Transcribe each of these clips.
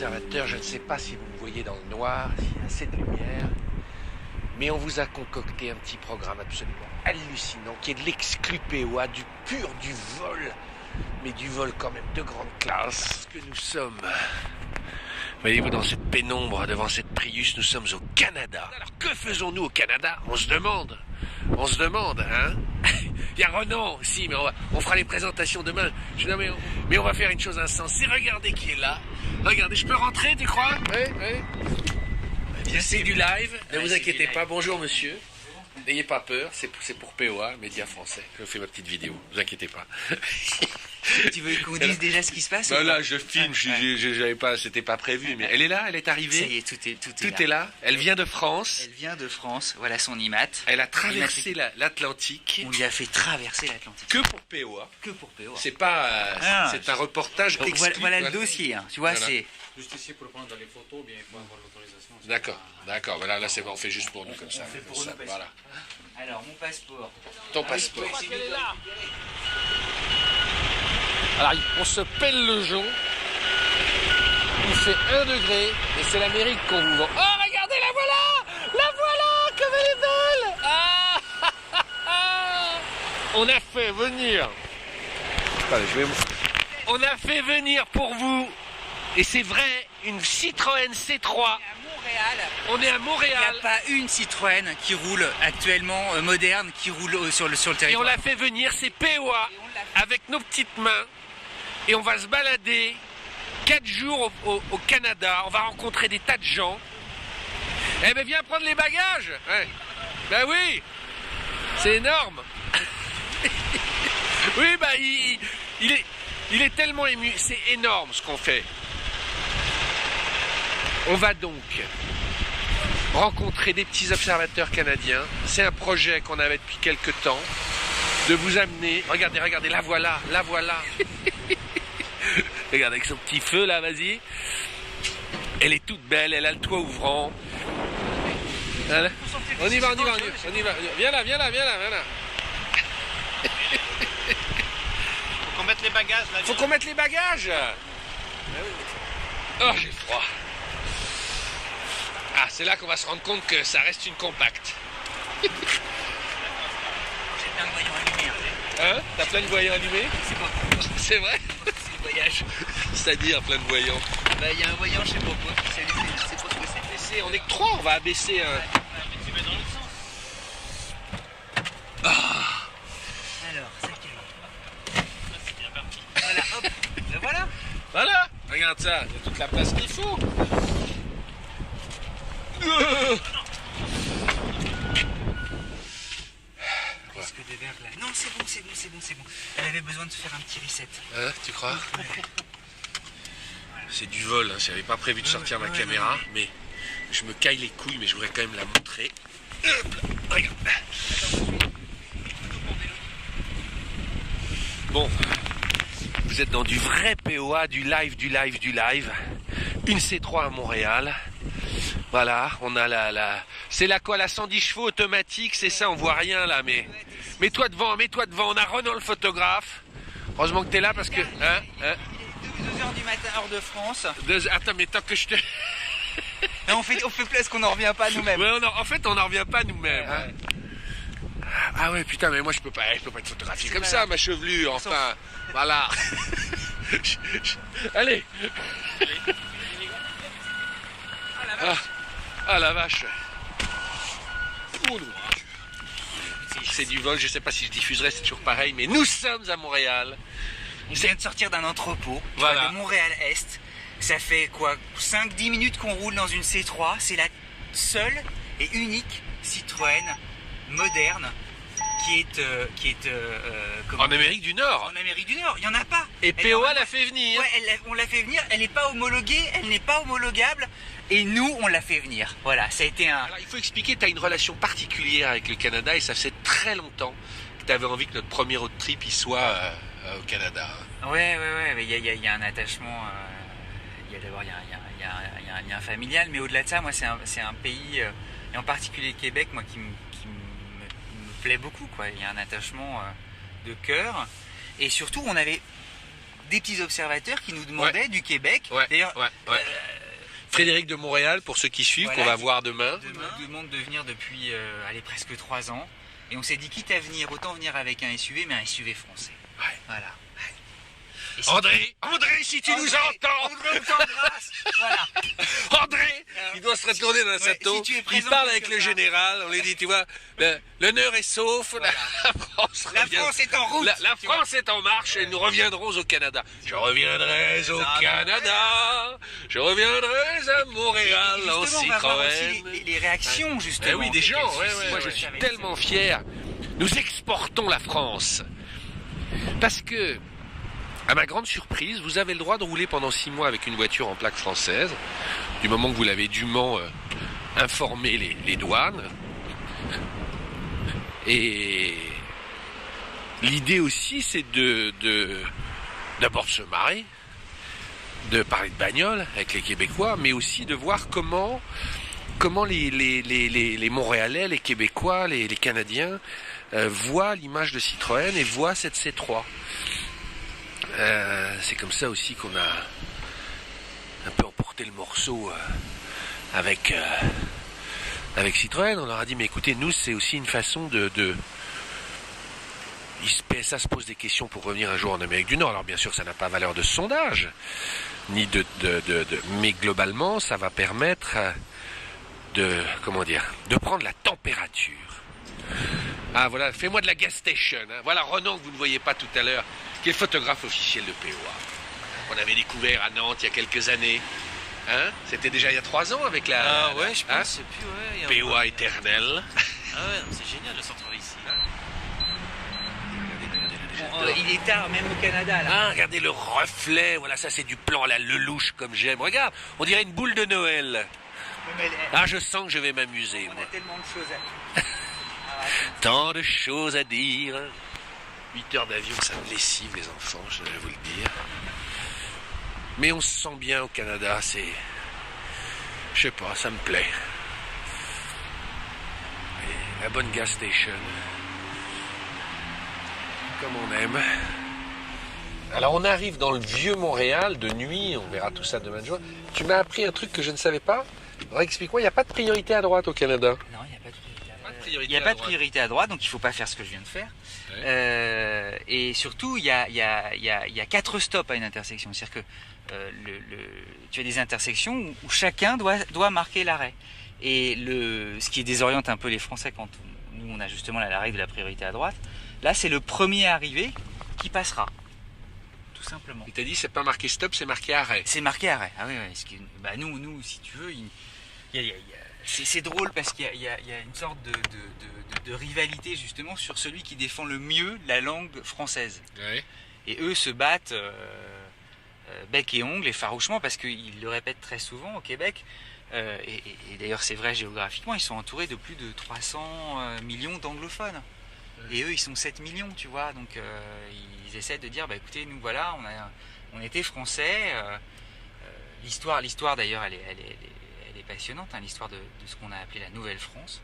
observateurs, je ne sais pas si vous me voyez dans le noir, s'il y a assez de lumière, mais on vous a concocté un petit programme absolument hallucinant, qui est de l'exclu POA, du pur, du vol, mais du vol quand même de grande classe. Que nous sommes, voyez-vous, dans cette pénombre, devant cette Prius, nous sommes au Canada. Alors que faisons-nous au Canada? On se demande, hein. Il y a Renan aussi, mais on fera les présentations demain. Non, mais on va faire une chose insensée. Regardez qui est là. Regardez, je peux rentrer, tu crois? Oui. C'est du live, ne vous inquiétez pas. Bonjour monsieur. N'ayez pas peur, c'est pour POA, Média Français. Je fais ma petite vidéo, ne vous inquiétez pas. Tu veux qu'on dise déjà ce qui se passe? Là, je filme, j'avais pas, c'était pas prévu, mais elle est là, elle est arrivée. Ça y est, tout est là. Elle vient de France. Elle vient de France, voilà son IMAT. Elle a traversé l'Atlantique. On lui a fait traverser l'Atlantique. Que pour POA. Que pour POA. C'est pas, c'est un reportage exclu. Voilà le dossier, hein. Tu vois, voilà. C'est... Juste ici pour prendre les photos, bien il faut avoir l'autorisation. D'accord, voilà, là c'est bon, on fait juste pour nous comme ça. On fait pour nous, voilà. Alors, mon passeport. Ton passeport. Alors, on se pèle le jonc. Il fait 1 degré, et c'est l'Amérique qu'on vous vend. Oh, regardez, la voilà, comme elle est belle. On a fait venir. Allez, on a fait venir pour vous, et c'est vrai, une Citroën C3. On est à Montréal. Il n'y a pas une Citroën qui roule actuellement moderne qui roule sur le territoire. Et on l'a fait venir, c'est POA, avec nos petites mains. Et on va se balader 4 jours au Canada. On va rencontrer des tas de gens. Eh ben viens prendre les bagages. Ouais. Ben oui, c'est énorme. Oui, bah il est tellement ému. C'est énorme ce qu'on fait. On va donc rencontrer des petits observateurs canadiens. C'est un projet qu'on avait depuis quelques temps, de vous amener... Regardez, la voilà. Regarde avec son petit feu là, vas-y. Elle est toute belle, elle a le toit ouvrant. Voilà. On y va. Viens là. Faut qu'on mette les bagages là. Faut qu'on mette les bagages. Oh, j'ai froid. Ah, c'est là qu'on va se rendre compte que ça reste une compacte. J'ai plein de voyants allumés. Hein? T'as plein de voyants allumés? C'est pas pourquoi. C'est vrai? C'est le voyage. C'est-à-dire plein de voyants. Bah, il y a un voyant, je sais pas quoi, qui s'est allumé, je sais pas ce que c'est. On est que 3, on va abaisser un... Tu mets dans l'autre sens. Alors, ça calme. C'est bien parti. Voilà, hop. Ben voilà. Voilà, regarde ça, il y a toute la place qu'il faut. Presque de verre là. Non, c'est bon. Elle avait besoin de se faire un petit reset. Hein, tu crois? C'est du vol, hein. J'avais pas prévu de sortir ma caméra, mais je me caille les couilles, mais je voudrais quand même la montrer. Hop là, regarde. Bon, vous êtes dans du vrai POA, du live. Une C3 à Montréal. Voilà, on a c'est la quoi, la 110 chevaux automatique, c'est ça, on voit rien là, mais... Mets-toi devant, on a Renan le photographe. Heureusement que t'es là parce que... Hein Il est 2h du matin, heure de France. Attends, mais tant que je te... Non, on fait plus parce qu'on n'en revient pas nous-mêmes. Ouais, en fait, on n'en revient pas nous-mêmes. Ouais. Ah ouais, putain, mais moi je peux pas être photographié comme ça, ma chevelure, enfin... Voilà. Allez. Ah la vache. Oh, c'est du vol, je sais pas si je diffuserai, c'est toujours pareil, mais nous sommes à Montréal. On vient de sortir d'un entrepôt, voilà. De Montréal-Est. Ça fait quoi, 5-10 minutes qu'on roule dans une C3. C'est la seule et unique Citroën moderne qui est en Amérique du Nord. En Amérique du Nord, il n'y en a pas. Et POA l'a fait venir. Ouais, on l'a fait venir, elle n'est pas homologuée, elle n'est pas homologable. Et nous, on l'a fait venir. Voilà, ça a été un... Alors, il faut expliquer, tu as une relation particulière avec le Canada et ça fait très longtemps que tu avais envie que notre premier road trip il soit au Canada. Ouais, mais il y a un attachement, il y a un lien familial, mais au-delà de ça, moi, c'est un pays, et en particulier le Québec, moi, qui me plaît beaucoup, quoi. Il y a un attachement de cœur, et surtout, on avait des petits observateurs qui nous demandaient du Québec. Ouais, d'ailleurs, ouais. Frédéric de Montréal, pour ceux qui suivent, Voilà, qu'on va voir demain. nous demande de venir depuis allez, presque 3 ans. Et on s'est dit, quitte à venir, autant venir avec un SUV, mais un SUV français. Ouais. Voilà. Et si- André, si tu nous entends, André, on t'embrasse. Voilà. André, il doit se retourner dans sa Ouais, taupe. si tu es Il présent parle avec quelque le part. général. On lui dit, tu vois, l'honneur est sauf. Voilà. La revient. France est en route. La tu vois. France est en marche et nous reviendrons au Canada. Je reviendrai au Canada. Je reviendrai à Montréal Et en justement, on va voir aussi Citroën. les réactions, justement. Eh oui, des gens. qu'elle Ouais, suscite Moi, je suis avec tellement fier. Nous exportons la France. Parce que, à ma grande surprise, vous avez le droit de rouler pendant 6 mois avec une voiture en plaque française, du moment que vous l'avez dûment informé les douanes. Et l'idée aussi, c'est d'abord de se marrer, de parler de bagnole avec les Québécois, mais aussi de voir comment les Montréalais, les Québécois, les Canadiens voient l'image de Citroën et voient cette C3. C'est comme ça aussi qu'on a un peu emporté le morceau avec Citroën. On leur a dit, mais écoutez, nous, c'est aussi une façon PSA se pose des questions pour revenir un jour en Amérique du Nord. Alors bien sûr, ça n'a pas valeur de sondage, ni mais globalement, ça va permettre de prendre la température. Ah voilà, fais-moi de la gas station. Hein. Voilà Ronan que vous ne voyez pas tout à l'heure, qui est le photographe officiel de POA. On avait découvert à Nantes il y a quelques années. Hein, c'était déjà il y a 3 ans avec la... ouais, je hein, pense, c'est plus, ouais. POA éternel. Ah ouais, c'est génial de se retrouver ici. Il est tard, même au Canada, là. Ah, regardez le reflet, voilà, ça c'est du plan à la lelouch comme j'aime. Regarde, on dirait une boule de Noël. Ah, je sens que je vais m'amuser, On moi. a tellement de choses à... Tant de choses à dire. 8 heures d'avion, ça me lessive, les enfants, je vais vous le dire. Mais on se sent bien au Canada, c'est... Je sais pas, ça me plaît. Et la bonne gas station. Comme on aime. Alors on arrive dans le vieux Montréal de nuit, on verra tout ça demain de jour. Tu m'as appris un truc que je ne savais pas. Alors explique-moi, il n'y a pas de priorité à droite au Canada. Non, il n'y a pas de priorité à droite. priorité Il n'y a à pas de droite. priorité à droite, donc il ne faut pas faire ce que je viens de faire. Ouais. Et surtout, il y a 4 stops à une intersection. C'est-à-dire que tu as des intersections où chacun doit marquer l'arrêt. Et ce qui désoriente un peu les Français quand nous on a justement la règle de la priorité à droite, là c'est le premier arrivé qui passera. Tout simplement. Il t'a dit c'est pas marqué stop, c'est marqué arrêt. C'est marqué arrêt. Ah oui, oui. Nous, si tu veux, c'est drôle parce qu'il y a une sorte de rivalité justement sur celui qui défend le mieux la langue française. Ouais. Et eux se battent bec et ongle et farouchement parce qu'ils le répètent très souvent au Québec. Et d'ailleurs c'est vrai géographiquement, ils sont entourés de plus de 300 millions d'anglophones. Et eux ils sont 7 millions, tu vois, donc ils essaient de dire, bah écoutez, nous voilà, on était français. L'histoire d'ailleurs elle est passionnante, hein, l'histoire de ce qu'on a appelé la Nouvelle-France.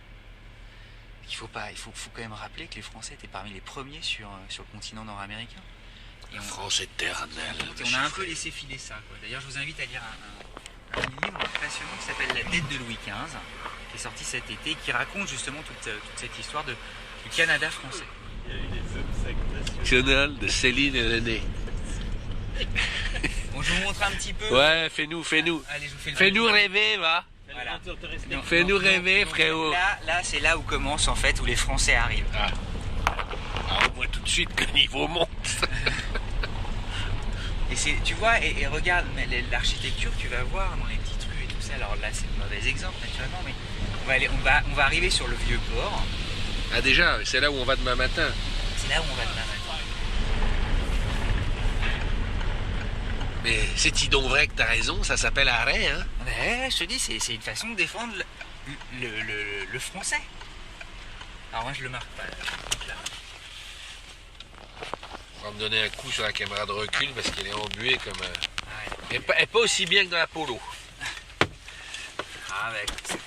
Il faut quand même rappeler que les Français étaient parmi les premiers sur le continent nord-américain. Et La France éternelle. on a un peu laissé filer ça, quoi. D'ailleurs je vous invite à lire un livre passionnant qui s'appelle La tête de Louis XV, qui est sorti cet été, qui raconte justement toute cette histoire du Canada français. National de Céline et René. Bon, je vous montre un petit peu. Ouais, fais-nous. Allez, je vous fais le Fais-nous rêver, va. Voilà. Non, Fais-nous rêver, frérot. Là, c'est là où commence en fait, où les Français arrivent. Ah, on voit tout de suite que le niveau monte. Et tu vois, et regarde, l'architecture, tu vas voir dans les petites rues et tout ça. Alors là, c'est un mauvais exemple naturellement, mais on va arriver sur le vieux port. Ah déjà, c'est là où on va demain matin. C'est là où on va demain matin. Mais c'est-il donc vrai que t'as raison, ça s'appelle arrêt, hein? Ouais, je te dis, c'est une façon de défendre le français. Alors moi, je le marque pas. Là. On va me donner un coup sur la caméra de recul parce qu'elle est embuée comme... Ouais. Elle est pas aussi bien que dans la polo. Ah, bah écoute,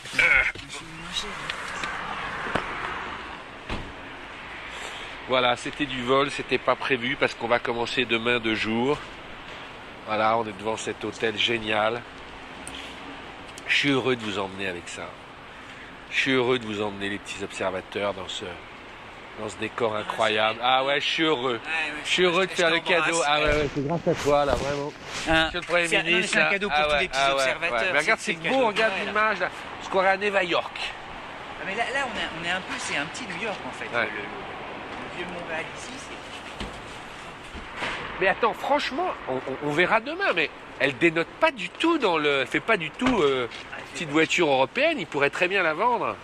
Voilà, c'était du vol, c'était pas prévu parce qu'on va commencer demain 2 jours. Voilà, on est devant cet hôtel génial. Je suis heureux de vous emmener avec ça. Je suis heureux de vous emmener, les petits observateurs, dans ce décor incroyable. Ah ouais, je suis heureux. Je suis heureux de faire le cadeau. Ah ouais, c'est grâce à toi, là, vraiment. Monsieur le Premier ministre. C'est un cadeau pour tous les petits observateurs. Mais regarde, c'est beau, regarde l'image, là. Je croirais à New York. Ah, mais là on est un peu, c'est un petit New York, en fait. Ouais. Le vieux Montréal ici, c'est... Mais attends, franchement, on verra demain, mais elle dénote pas du tout elle fait pas du tout petite voiture européenne, il pourrait très bien la vendre.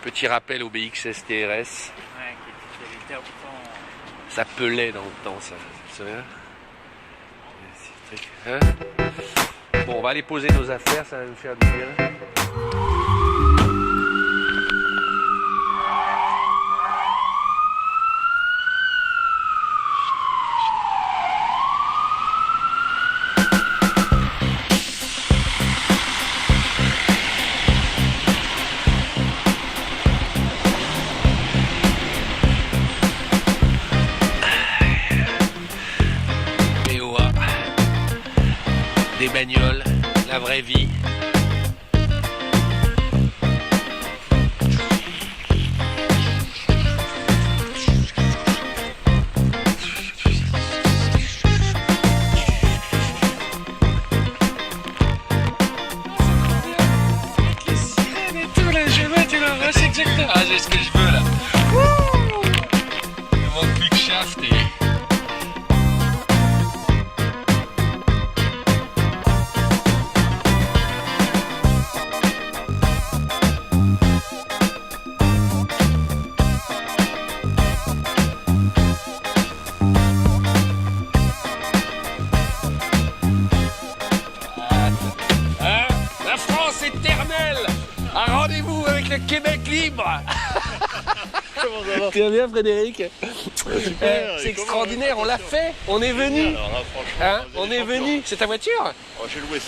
Petit rappel au BXS TRS. Ouais, qui était Ça pelait dans le temps, ça. Tu te souviens? Hein? Bon, on va aller poser nos affaires, ça va nous faire du bien. Des bagnoles, la vraie vie. Les sirènes et tout là, je vois, tu la vois, c'est exactement. Ah, j'ai ce que je veux là. Wouh! Il me manque plus que Shaft et. Rendez-vous avec le Québec libre. Comment ça va? Tu vas bien, Frédéric? Super. C'est extraordinaire, on l'a fait, on est venu. Alors là, franchement, Hein, on est venu, c'est ta voiture? Oh, j'ai loué,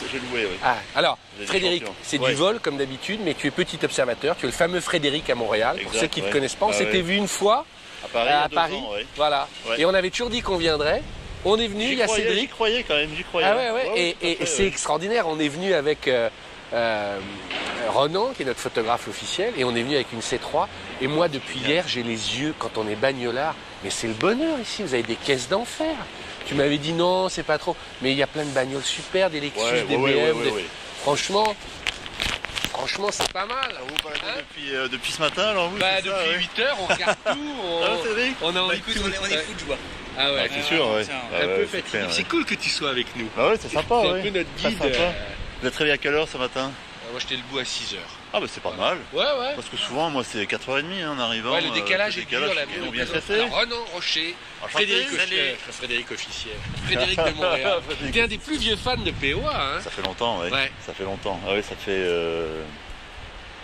oui. Ah, alors, Vous êtes Frédéric, champion. c'est Ouais. du vol comme d'habitude, mais tu es petit observateur, tu es le fameux Frédéric à Montréal. Pour Exact, ceux qui ne ouais. te connaissent pas, on Ah s'était ouais. vu une fois À Paris, il y a à 2 Paris. ans, ouais. Voilà. Ouais. Et on avait toujours dit qu'on viendrait. On est venu, il y a J'y Cédric. croyais quand même, j'y croyais. Ah ouais. tout à Et fait, c'est ouais. extraordinaire, on est venu avec Ronan, qui est notre photographe officiel, et on est venu avec une C3. Et moi, depuis hier, j'ai les yeux, quand on est bagnolard, mais c'est le bonheur ici, vous avez des caisses d'enfer. Tu m'avais dit non, c'est pas trop. Mais il y a plein de bagnoles super, des Lexus, Ouais, des ouais, BM. ouais, ouais. Franchement, c'est pas mal. Vous parlez Hein depuis ce matin, alors vous Bah, c'est ça, depuis ouais. 8 heures, on regarde tout. Ah, Cédric On a envie Écoute, de tout. on est fou de joie. Ah ouais, Ah, c'est sûr, ouais. tiens, Ah un ouais, peu c'est fatigué. clair, C'est ouais. cool que tu sois avec nous. Ah ouais, c'est sympa, C'est un ouais. peu notre Très guide. sympa. Vous êtes réveillé à quelle heure ce matin? Moi, j'étais debout à 6 heures. Ah bah c'est pas mal. Ouais. Parce que souvent, moi, c'est 4h30 en arrivant. Ouais, le décalage est dur, là. Ils ont bien fait. fait. Alors, Renan Rocher, Enchanté. Frédéric officiel. Frédéric de Montréal. Frédéric. T'es un des plus vieux fans de POA, hein. Ça fait longtemps, ouais. Ouais. Ça fait longtemps. Ah ouais, ça fait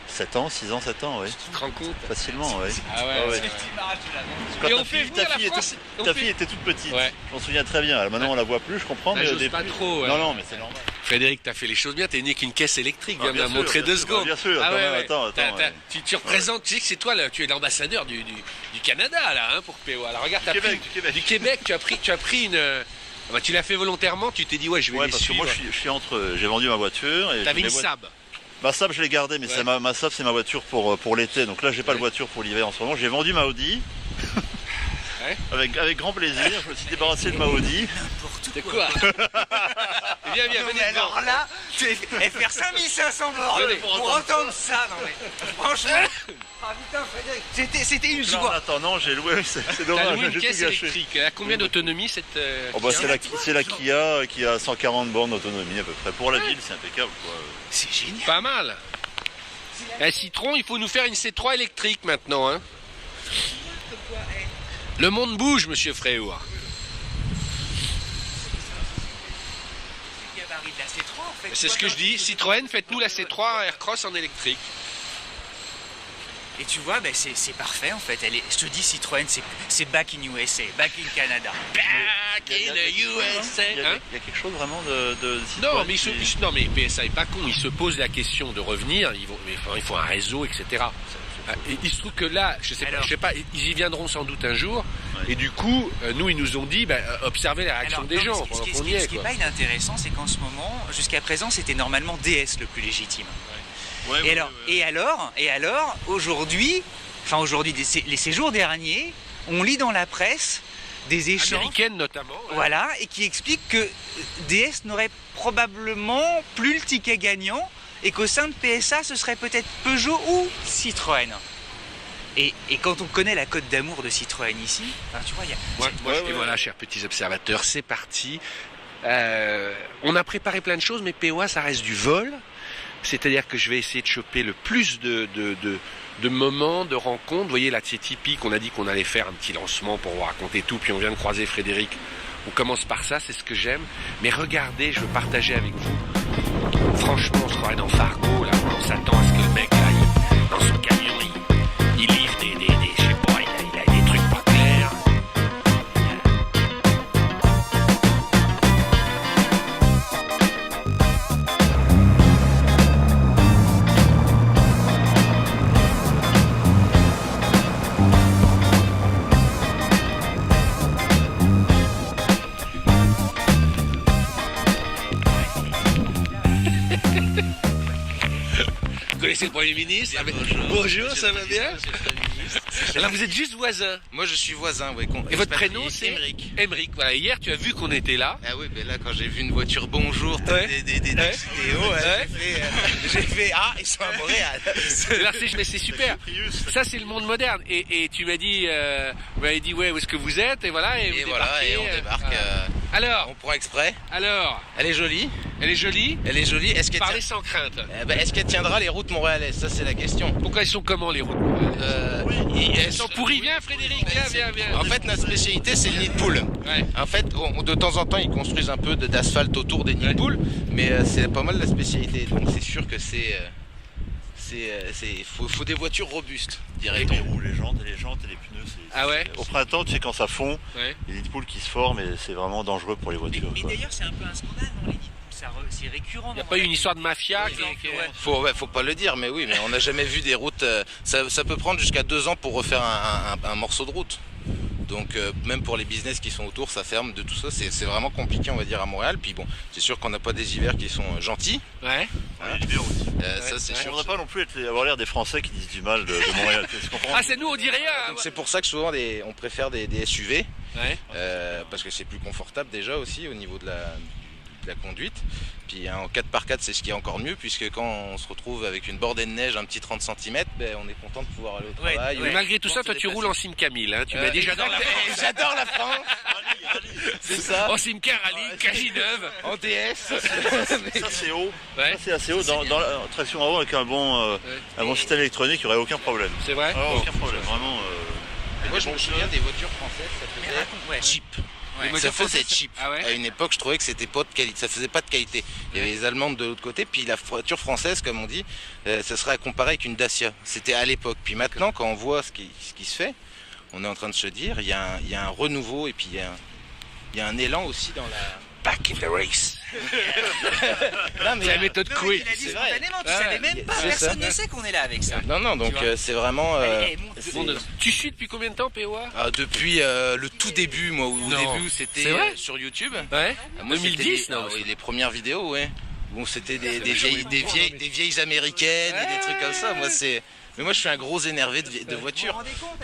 7 ans, 6 ans, 7 ans, ouais. Tu te rends compte? Facilement, ouais. Ah ouais. Ah ouais. C'est le petit barrage de la vente. Quand Et ta on fait fille- venir ta la fille France. était- Ta fille était toute petite. Ouais. Je m'en souviens très bien. Alors maintenant, on la voit plus, je comprends. Ah, Mais au j'ose début... pas trop, ouais. Non, mais c'est normal. Frédéric, t'as fait les choses bien. T'es né avec une caisse électrique. Ah, Viens me la bien montrer sûr, 2 bien sûr. secondes. Bien sûr, Ah quand même, ouais. attends, ouais. Tu représentes, tu sais que c'est toi, là, tu es l'ambassadeur du Canada, là, hein, pour POA. Alors regarde, Du Québec. Du Québec, tu as pris une. Bah, tu l'as fait volontairement, tu t'es dit, ouais, je vais Ouais, les parce que suivre. moi, je suis entre. J'ai vendu ma voiture. Et T'avais je une voulais- Saab. Ma Saab, je l'ai gardée, mais Ouais. c'est ma Saab, c'est ma voiture pour l'été. Donc là, j'ai pas de voiture pour l'hiver en ce moment. J'ai vendu ma Audi. Ouais. Avec grand plaisir. Je me suis débarrassé de ma Audi. N'importe C'est quoi? Viens, Non, venez mais alors devant. là, faire 5500 bornes Venez. pour entendre ça, non mais franchement. Ah putain, Frédéric, c'était une Non, joie. attends, non, j'ai loué. C'est T'as dommage. loué une J'ai caisse tout gâché. électrique. Elle a combien d'autonomie cette Oh, bah, Kia c'est la Kia qui a 140 bornes d'autonomie à peu près. Pour la ville, c'est impeccable, quoi. C'est génial. Pas mal. Citron, il faut nous faire une C3 électrique maintenant. Hein. Le monde bouge, monsieur Fréoua. Le gabarit de la C3 en fait. C'est ce que je dis. Citroën, faites-nous la C3 Aircross en électrique. Et tu vois, ben, c'est parfait en fait. Je te dis, Citroën, c'est back in USA, back in Canada. Back in the USA. Il y Hein a quelque chose vraiment de Non, mais, qui- non, mais PSA est pas con. Il se pose la question de revenir. Il faut un réseau, etc. Et il se trouve que là, je sais pas, ils y viendront sans doute un jour. Et du coup, nous, ils nous ont dit, observez la réaction des gens pendant qu'on y est. Ce qui est pas inintéressant, c'est qu'en ce moment, jusqu'à présent, c'était normalement DS le plus légitime. Et alors, aujourd'hui, les séjours derniers, on lit dans la presse des échanges américaines notamment. Voilà, et qui expliquent que DS n'aurait probablement plus le ticket gagnant et qu'au sein de PSA, ce serait peut-être Peugeot ou Citroën. Et quand on connaît la cote d'amour de Citroën ici, tu vois, Et voilà, chers petits observateurs, c'est parti. On a préparé plein de choses, mais POA, ça reste du vol. C'est-à-dire que je vais essayer de choper le plus de moments, de rencontres. Vous voyez, là, c'est typique. On a dit qu'on allait faire un petit lancement pour vous raconter tout. Puis on vient de croiser Frédéric. On commence par ça, c'est ce que j'aime. Mais regardez, je veux partager avec vous. Franchement, on se croirait dans Fargo, là. On s'attend à ce que le mec, là, dans son camion, il livre je sais pas, il a des trucs pas clairs. Vous connaissez le Premier ministre? Bonjour, ça va bien? Alors vous êtes juste voisins. Moi je suis voisin, ouais. Et votre prénom c'est Émeric. Émeric. Voilà, hier tu as vu qu'on était là. Ah oui, ben là quand j'ai vu une voiture Bonjour, des vidéos, j'ai fait ils sont à Montréal. Mais c'est super. Ça c'est le monde moderne. Et tu m'as dit, ouais, où est-ce que vous êtes? Et voilà. Et on débarque. Alors, on prend exprès. Alors, elle est jolie. Elle est jolie. Elle est jolie. Est-ce qu'elle parlez sans crainte. Est-ce qu'elle tiendra les routes montréalaises? Ça c'est la question. Pourquoi elles sont comment les routes? Elles sont pourries. Viens Frédéric, viens. En fait notre spécialité c'est le nid de poule. Ouais. En fait de temps en temps ils construisent un peu d'asphalte autour des nids de poules, mais c'est pas mal la spécialité. Donc c'est sûr que faut des voitures robustes, dirait-on. Les roues, les jantes et les pneus. Au printemps, tu sais, quand ça fond, les nids de poules qui se forment, et c'est vraiment dangereux pour les voitures. Mais d'ailleurs, c'est un peu un scandale, non, les nids de poules, c'est récurrent. Il n'y a pas eu une histoire de mafia Faut pas le dire, mais oui, mais on n'a jamais vu des routes. Ça peut prendre jusqu'à 2 ans pour refaire un morceau de route. Donc même pour les business qui sont autour, ça ferme de tout ça. C'est vraiment compliqué, on va dire, à Montréal. Puis bon, c'est sûr qu'on n'a pas des hivers qui sont gentils. Ouais. L'hiver aussi. Ça c'est sûr. On ne devrait pas non plus avoir l'air des Français qui disent du mal de Montréal. C'est nous, on dit rien. Donc c'est pour ça que souvent on préfère des SUV. Parce que c'est plus confortable déjà aussi au niveau de la conduite. Puis en 4x4 c'est ce qui est encore mieux, puisque quand on se retrouve avec une bordée de neige, un petit 30 cm, on est content de pouvoir aller au travail. Mais malgré tout ça, toi tu roules en Sim Camille, hein. Tu m'as dit j'adore la France. C'est ça. En Sim Car Rally, KJ9, en DS. Ça c'est haut. Ça c'est assez haut. Dans la traction avant avec un bon système électronique, il n'y aurait aucun problème. C'est vrai. Aucun problème, vraiment. Moi je me souviens des voitures françaises, ça faisait cheap. Ça faisait cheap. À une époque, je trouvais que c'était pas de qualité, ça faisait pas de qualité. Il y avait les Allemandes de l'autre côté, puis la voiture française, comme on dit, ça serait à comparer avec une Dacia. C'était à l'époque. Puis maintenant, quand on voit ce qui se fait, on est en train de se dire, il y a un renouveau et puis il y a un élan aussi dans la. Back in the race. Non, mais c'est la méthode Coué. Tu savais même pas, personne ne sait qu'on est là avec ça. Non, donc c'est vraiment. Tu suis depuis combien de temps, POA? Depuis le tout début, moi. Au début, c'était sur YouTube. Ouais. Moi, 2010, les premières vidéos, ouais. Bon, c'était des vieilles américaines et des trucs comme ça. Mais moi, je suis un gros énervé de voiture. Vous vous rendez compte,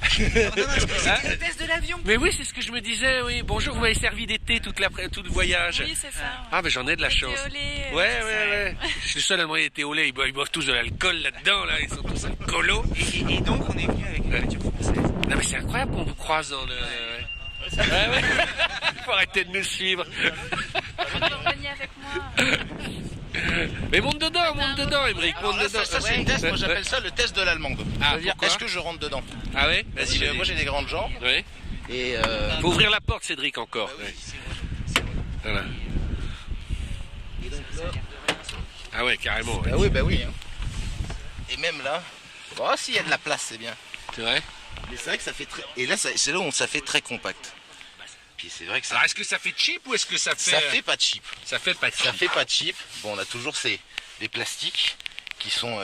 c'est le test de l'avion. Mais oui, c'est ce que je me disais, oui. Bonjour, vous m'avez servi des thés tout le voyage. Oui, c'est ça. Ah, ben j'en ai de la chance. Ouais. Je suis le seul à demander des thés au lait. Ils boivent tous de l'alcool là-dedans, là. Ils sont tous alcoolos. Et donc, on est venu avec une voiture française. Non, mais c'est incroyable qu'on vous croise dans le. Faut arrêter de nous suivre. Venez avec moi. Mais monte dedans, Émeric, monte dedans. Ça, c'est une test, moi j'appelle ça le test de l'allemande. C'est-à-dire, est-ce que je rentre dedans? Ah ouais? Vas-y. Moi j'ai des grandes jambes. Oui. Et faut ouvrir la porte, Cédric, encore. Voilà. Ah ouais, carrément. Ah oui, bah oui. Et même là, s'il y a de la place, c'est bien. C'est vrai? Mais c'est vrai que ça fait très. Et là, c'est là où ça fait très compact. Puis c'est vrai que ça. Alors, est-ce que ça fait cheap ou est-ce que ça fait. Ça fait pas cheap. Ça fait pas cheap. Bon, on a toujours les plastiques qui font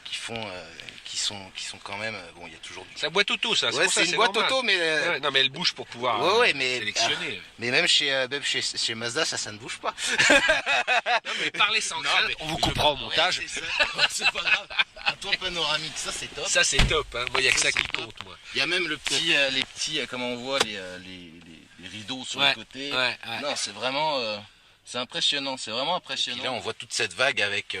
qui sont quand même bon, il y a toujours du... C'est la boîte auto, ça. Ouais, c'est une boîte auto, mais non, mais elle bouge pour pouvoir sélectionner. Mais même chez Mazda, ça ne bouge pas. Non, mais parlez sans crainte, on vous comprend au montage. C'est pas grave. Un toit panoramique, ça c'est top. Ça c'est top, hein. Moi il y a que ça qui compte, moi. Il y a même les petits, comment on voit les rideaux sur le côté. Non, c'est vraiment, c'est impressionnant, c'est vraiment impressionnant. Et puis là, on voit toute cette vague avec,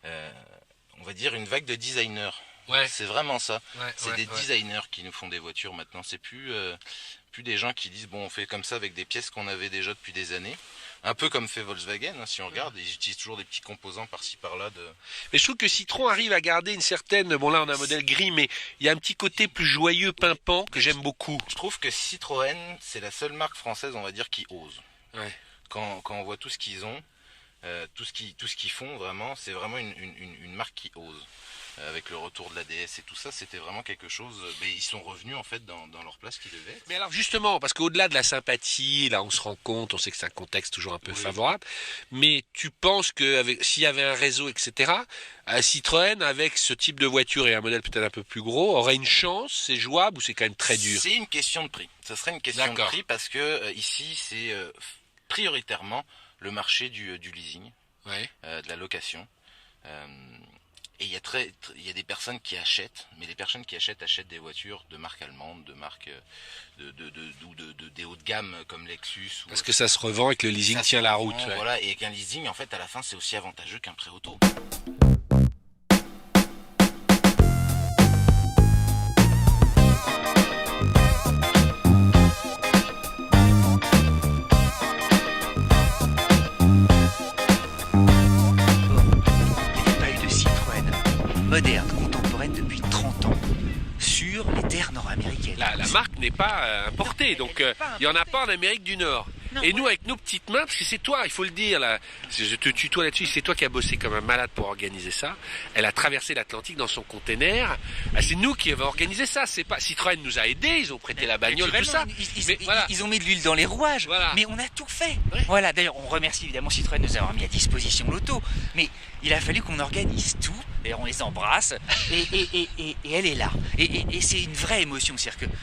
on va dire une vague de designers. Ouais. C'est vraiment ça. C'est des designers qui nous font des voitures maintenant. C'est plus des gens qui disent bon, on fait comme ça avec des pièces qu'on avait déjà depuis des années. Un peu comme fait Volkswagen, hein, si on regarde, ils utilisent toujours des petits composants par-ci par-là. Mais je trouve que Citroën arrive à garder une certaine... Bon là on a un modèle gris, mais il y a un petit côté plus joyeux, pimpant, que j'aime beaucoup. Je trouve que Citroën, c'est la seule marque française, on va dire, qui ose. Ouais. Quand on voit tout ce qu'ils ont, tout ce qu'ils font, vraiment, c'est vraiment une marque qui ose. Avec le retour de l'ADS et tout ça, c'était vraiment quelque chose. Mais ils sont revenus en fait dans leur place qu'ils devaient être. Mais alors justement, parce qu'au-delà de la sympathie, là on se rend compte, on sait que c'est un contexte toujours un peu favorable, mais tu penses que s'il y avait un réseau, etc., Citroën, avec ce type de voiture et un modèle peut-être un peu plus gros, aurait une chance, c'est jouable ou c'est quand même très dur? C'est une question de prix. Ça serait une question de prix parce que ici c'est prioritairement le marché du leasing, de la location. Et il y a des personnes qui achètent, mais les personnes qui achètent des voitures de marque allemande, de marque des hauts de gamme comme Lexus. Parce que ça se revend et que le leasing tient la route. Voilà, et qu'un leasing, en fait, à la fin, c'est aussi avantageux qu'un prêt auto. Moderne, contemporaine depuis 30 ans sur les terres nord-américaines. La marque n'est pas importée, donc il n'y en a pas en Amérique du Nord. Non, et nous, avec nos petites mains, parce que c'est toi, il faut le dire, là, je te tutoie là-dessus, c'est toi qui as bossé comme un malade pour organiser ça. Elle a traversé l'Atlantique dans son container. C'est nous qui avons organisé ça. C'est pas Citroën nous a aidés, ils ont prêté la bagnole, tout ça. Ils ont mis de l'huile dans les rouages, mais on a tout fait. Ouais. Voilà. D'ailleurs, on remercie évidemment Citroën de nous avoir mis à disposition l'auto, mais il a fallu qu'on organise tout. D'ailleurs, on les embrasse et elle est là. Et c'est une vraie émotion, c'est-à-dire que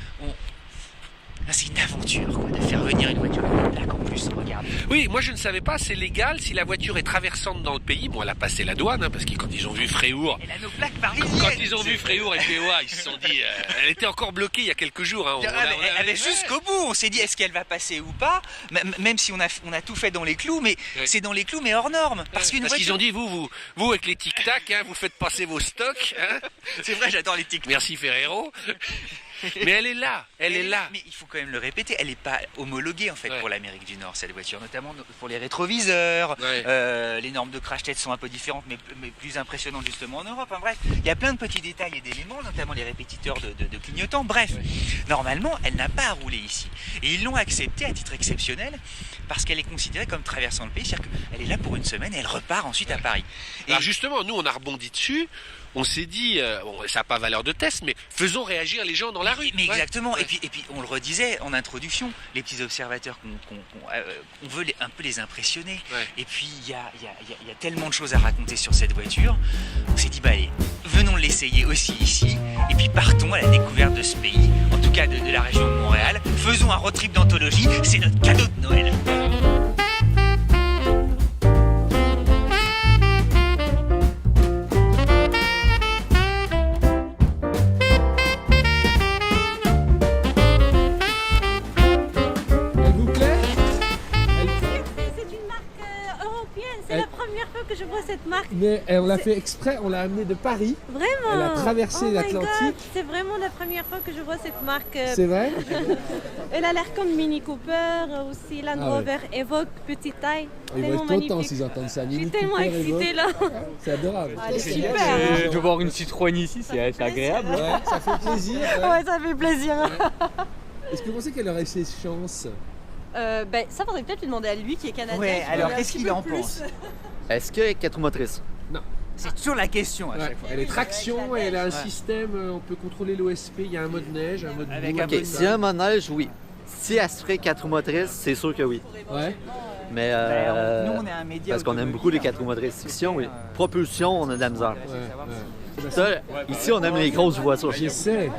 c'est une aventure, quoi, de faire venir une voiture là qu'en plus, regarde. Oui, moi je ne savais pas, c'est légal si la voiture est traversante dans le pays. Bon, elle a passé la douane, hein, parce que quand ils ont vu Fréhour... Elle a nos plaques parisiennes. Quand ils ont vu Fréhour et POA, ils se sont dit... elle était encore bloquée il y a quelques jours. Hein, elle avait jusqu'au bout, on s'est dit, est-ce qu'elle va passer ou pas? Même si on a tout fait dans les clous, mais c'est dans les clous, mais hors normes. Parce qu'ils ont dit, vous avec les tic-tac, hein, vous faites passer vos stocks. Hein. C'est vrai, j'adore les tic-tac. Merci Ferrero. Mais elle est là, elle est là. Mais il faut quand même le répéter, elle n'est pas homologuée en fait pour l'Amérique du Nord, cette voiture, notamment pour les rétroviseurs. Les normes de crash test sont un peu différentes, mais plus impressionnantes justement en Europe. Hein, bref, il y a plein de petits détails et d'éléments, notamment les répétiteurs de clignotants. Bref, normalement, elle n'a pas à rouler ici. Et ils l'ont acceptée à titre exceptionnel parce qu'elle est considérée comme traversant le pays, c'est-à-dire qu'elle est là pour une semaine et elle repart ensuite à Paris. Et alors justement, nous on a rebondi dessus. On s'est dit, ça n'a pas valeur de test, mais faisons réagir les gens dans la rue. Mais exactement. Et puis on le redisait en introduction, les petits observateurs on veut un peu les impressionner. Et puis il y a tellement de choses à raconter sur cette voiture. On s'est dit, bah allez, venons l'essayer aussi ici. Et puis partons à la découverte de ce pays, en tout cas de la région de Montréal. Faisons un road trip d'anthologie, c'est notre cadeau de Noël. C'est la première fois que je vois cette marque. Mais on l'a fait exprès, on l'a amenée de Paris. Vraiment? Elle a traversé l'Atlantique. C'est vraiment la première fois que je vois cette marque. C'est vrai? Elle a l'air comme Mini Cooper, aussi Land Rover Evoque, petite taille. Ils vont être contents s'ils entendent ça. Je suis tellement excitée là. C'est adorable. Ah, c'est super. De voir une Citroën ici, c'est agréable. Ouais, ça fait plaisir. Ouais, ça fait plaisir. Est-ce que vous pensez qu'elle aurait ses chances? Ça faudrait peut-être lui demander à lui qui est canadien. Ouais, alors qu'est-ce qu'il en pense? Est-ce qu'elle est 4 roues motrices? Non. C'est toujours la question à chaque fois. Elle est traction et elle a un système, on peut contrôler l'OSP, il y a un mode neige, un mode avec boue. Si y a un mode neige, oui. Si elle se ferait 4 roues motrices, c'est sûr que oui. Ouais. Mais nous, on est un média parce qu'on aime beaucoup les 4 roues motrices. Fiction, oui. Propulsion, on a de la misère. Ouais. Ça, ici, on aime les grosses voitures. Je sais.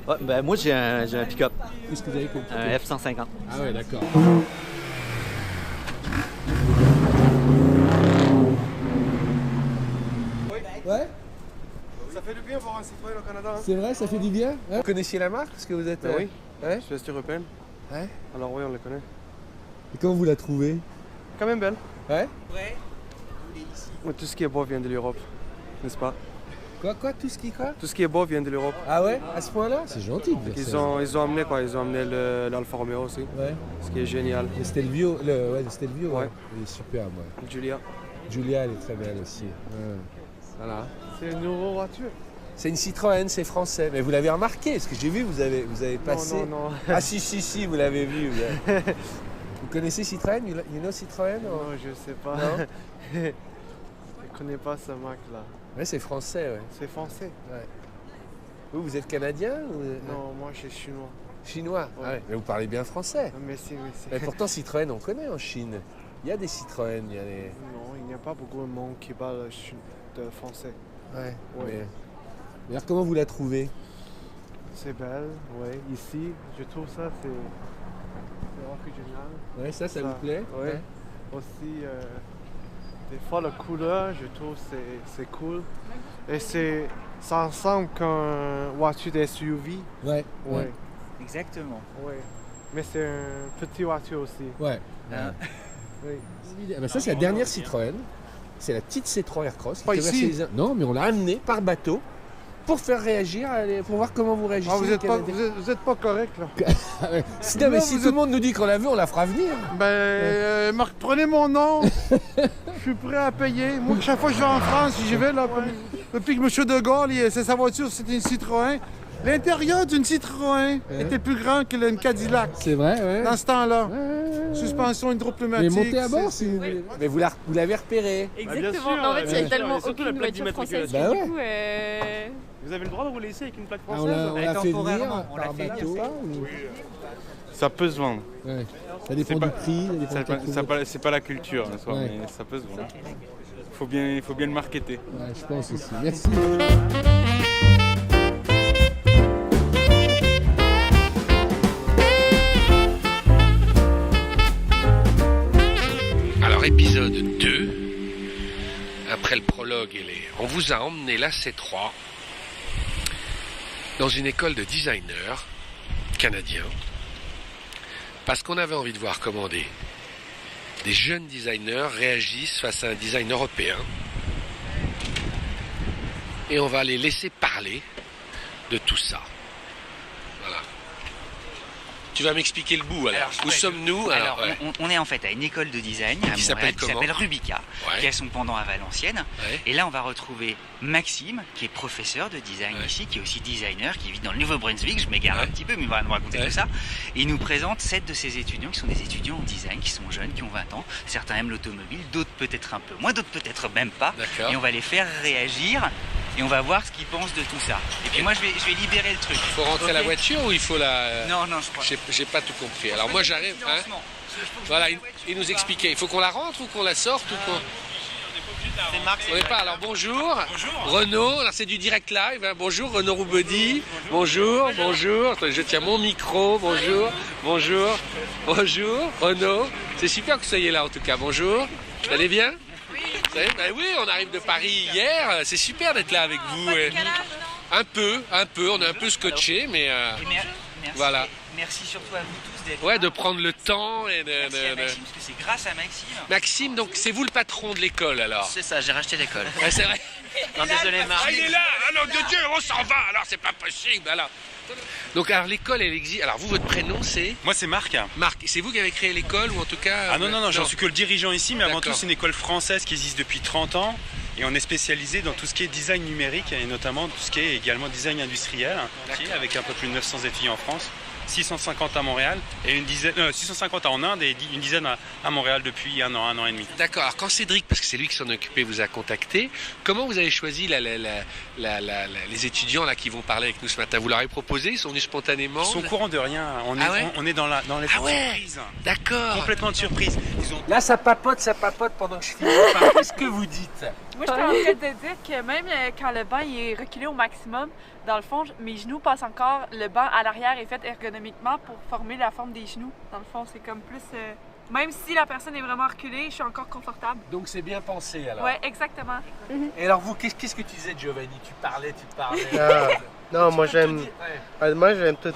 Ouais, ben, moi, j'ai un pick-up. Qu'est-ce que vous avez comme Un F-150. Ah ouais, d'accord. Ouais. Ça fait du bien voir un Citroën au Canada. Hein. C'est vrai, ça fait du bien. Hein? Vous connaissiez la marque parce que vous êtes. Oui. Ouais. Je suis Est européenne. Ouais. Alors oui, on la connaît. Et comment vous la trouvez? Quand même belle. Ouais. Ouais. Tout ce qui est beau vient de l'Europe, n'est-ce pas? Quoi? Tout ce qui quoi? Tout ce qui est beau vient de l'Europe. Ah ouais? À ce point-là? C'est gentil de dire ça. Ils ont amené quoi? Ils ont amené l'Alfa Romeo aussi. Ouais. Ce qui est génial. Le Stelvio, ouais. Ouais. Il est superbe, ouais. Julia. Julia, elle est très belle aussi. Ouais. Voilà. C'est une nouveau voiture. C'est une Citroën, c'est français. Mais vous l'avez remarqué, parce que j'ai vu, vous avez passé. Non. Ah si, vous l'avez vu. Vous connaissez Citroën? You know Citroën? Non, je sais pas. Non. Je connais pas ce marque-là. Ouais, c'est français, ouais. C'est français? Ouais. Vous êtes canadien ou... Non, moi je suis chinois. Chinois? Ouais. Ah ouais. Mais vous parlez bien français. Merci. Mais pourtant, Citroën, on connaît en Chine. Il y a des Citroën, il y a des... Non, il n'y a pas beaucoup de monde qui parle de français. Ouais. Ouais. Mais alors, comment vous la trouvez? C'est belle, oui. Ici, je trouve ça, c'est original. Ouais, ça vous plaît? Ouais. Aussi, des fois, la couleur, je trouve c'est cool. Et ça ressemble qu'une voiture de SUV. Ouais. Exactement. Ouais. Mais c'est une petite voiture aussi. Ouais. Oui. Ah ben ça, c'est la dernière Citroën. C'est la petite C3 Aircross. Pas ici. Non, mais on l'a amenée par bateau pour faire réagir, pour voir comment vous réagissez. Ah, vous êtes pas correct là. Non, mais si tout le monde nous dit qu'on la veut, on la fera venir. Ben, Marc, prenez mon nom. Je suis prêt à payer. Moi, chaque fois que je vais en France, j'y vais là. Depuis que M. De Gaulle, c'est sa voiture, c'était une Citroën. L'intérieur d'une Citroën était plus grand que une Cadillac. C'est vrai, ouais. Dans ce temps-là. Suspension hydropneumatique. Mais montez à bord, mais vous l'avez repéré. Exactement. En fait, il n'y a tellement aucune voiture française. Bah ouais. Du coup, vous avez le droit de rouler ici avec une plaque On française? l'a fait venir par bateau. Ça peut se vendre. Ouais. Ça dépend du prix. C'est pas la culture, en soi, mais ça peut se vendre. Il faut bien le marketer. Ouais, je pense aussi. Merci. Alors, épisode 2, après le prologue on vous a emmené la C3 dans une école de designers canadiens parce qu'on avait envie de voir comment des jeunes designers réagissent face à un design européen, et on va les laisser parler de tout ça. Voilà. Tu vas m'expliquer le bout alors. Où sommes-nous? On est en fait à une école de design à Montréal qui s'appelle Rubica, qui a son pendant à Valenciennes. Ouais. Et là, on va retrouver Maxime, qui est professeur de design ici, qui est aussi designer, qui vit dans le Nouveau-Brunswick. Je m'égare un petit peu, mais il va nous raconter tout ça. Et il nous présente 7 de ses étudiants qui sont des étudiants en design, qui sont jeunes, qui ont 20 ans. Certains aiment l'automobile, d'autres peut-être un peu moins, d'autres peut-être même pas. Et on va les faire réagir. Et on va voir ce qu'ils pensent de tout ça. Et puis moi, je vais libérer le truc. Il faut rentrer à la voiture ou il faut la... Non, je crois. J'ai pas tout compris. Alors moi, j'arrive... Voilà, il nous expliquait. Il faut qu'on la rentre ou qu'on la sorte ou qu'on... C'est Marc. On n'est pas. Alors bonjour. Renaud. Alors c'est du direct live. Hein. Bonjour Renaud Roubody. Bonjour. Je tiens mon micro. Bonjour. Renaud. C'est super que vous soyez là en tout cas. Bonjour. Vous allez bien? Oui, on arrive de Paris hier, c'est super d'être là avec vous. Un peu, on est un peu scotché, mais merci, voilà. Merci surtout à vous tous d'être là. De prendre le temps et merci à Maxime, parce que c'est grâce à Maxime. Maxime, donc c'est vous le patron de l'école alors? C'est ça, j'ai racheté l'école. C'est vrai. Non, désolé Marc. Il est là, alors de Dieu, on s'en va, alors c'est pas possible, alors. Donc alors l'école elle existe. Alors vous votre prénom c'est? Moi c'est Marc. Marc, c'est vous qui avez créé l'école ou en tout cas? Ah non, j'en suis que le dirigeant ici, mais avant tout c'est une école française qui existe depuis 30 ans et on est spécialisé dans tout ce qui est design numérique et notamment tout ce qui est également design industriel, avec un peu plus de 900 étudiants en France. 650 à Montréal, et 650 en Inde et une dizaine à Montréal depuis un an et demi. D'accord. Alors quand Cédric, parce que c'est lui qui s'en occupait, vous a contacté, comment vous avez choisi les étudiants là qui vont parler avec nous ce matin? Vous leur avez proposé? Ils sont venus spontanément? Ils sont au courant de rien. On est dans les surprises. D'accord. Complètement de surprise. Là, ça papote pendant que je finis. Qu'est-ce que vous dites? Moi, j'étais en train de dire que même quand le banc est reculé au maximum, dans le fond, mes genoux passent encore. Le banc à l'arrière est fait ergonomiquement pour former la forme des genoux. Dans le fond, c'est comme plus... Même si la personne est vraiment reculée, je suis encore confortable. Donc c'est bien pensé alors. Oui, exactement. Et alors vous, qu'est-ce que tu disais, Giovanni? Tu parlais. Non, moi j'aime tout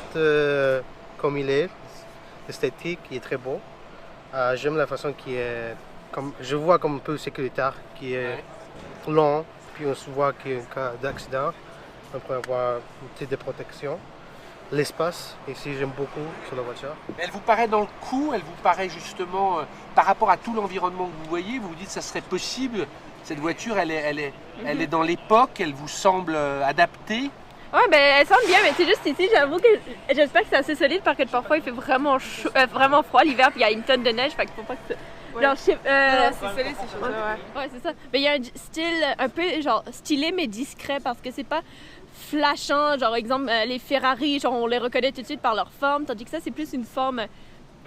comme il est. L'esthétique, il est très beau. J'aime la façon qui est... je vois comme un peu sécuritaire, qui est long. Puis on se voit qu'il y a un cas d'accident. On peut avoir une petite de protection. L'espace, ici, j'aime beaucoup sur la voiture. Elle vous paraît dans le coup, elle vous paraît justement, par rapport à tout l'environnement que vous voyez, vous vous dites que ça serait possible, cette voiture, elle est dans l'époque, elle vous semble adaptée? Oui, ben elle semble bien, mais c'est juste ici, j'avoue que j'espère que c'est assez solide parce que parfois il fait vraiment chaud, vraiment froid l'hiver, puis il y a une tonne de neige, fait qu'il faut pas que ça... Genre, c'est solide ces choses-là, ouais, c'est ça. Mais il y a un style un peu genre stylé mais discret parce que c'est pas flashant, genre exemple les Ferrari, genre on les reconnaît tout de suite par leur forme, tandis que ça c'est plus une forme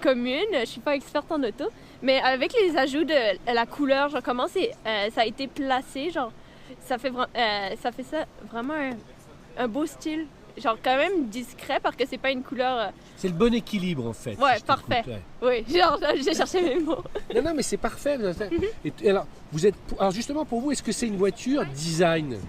commune. Je suis pas experte en auto, mais avec les ajouts de la couleur, genre comment ça a été placé, genre ça fait ça vraiment un beau style, genre quand même discret parce que c'est pas une couleur. C'est le bon équilibre en fait. Ouais, parfait. Oui, genre j'ai cherché mes mots. Non, mais c'est parfait. Et alors, alors justement pour vous, est-ce que c'est une voiture design?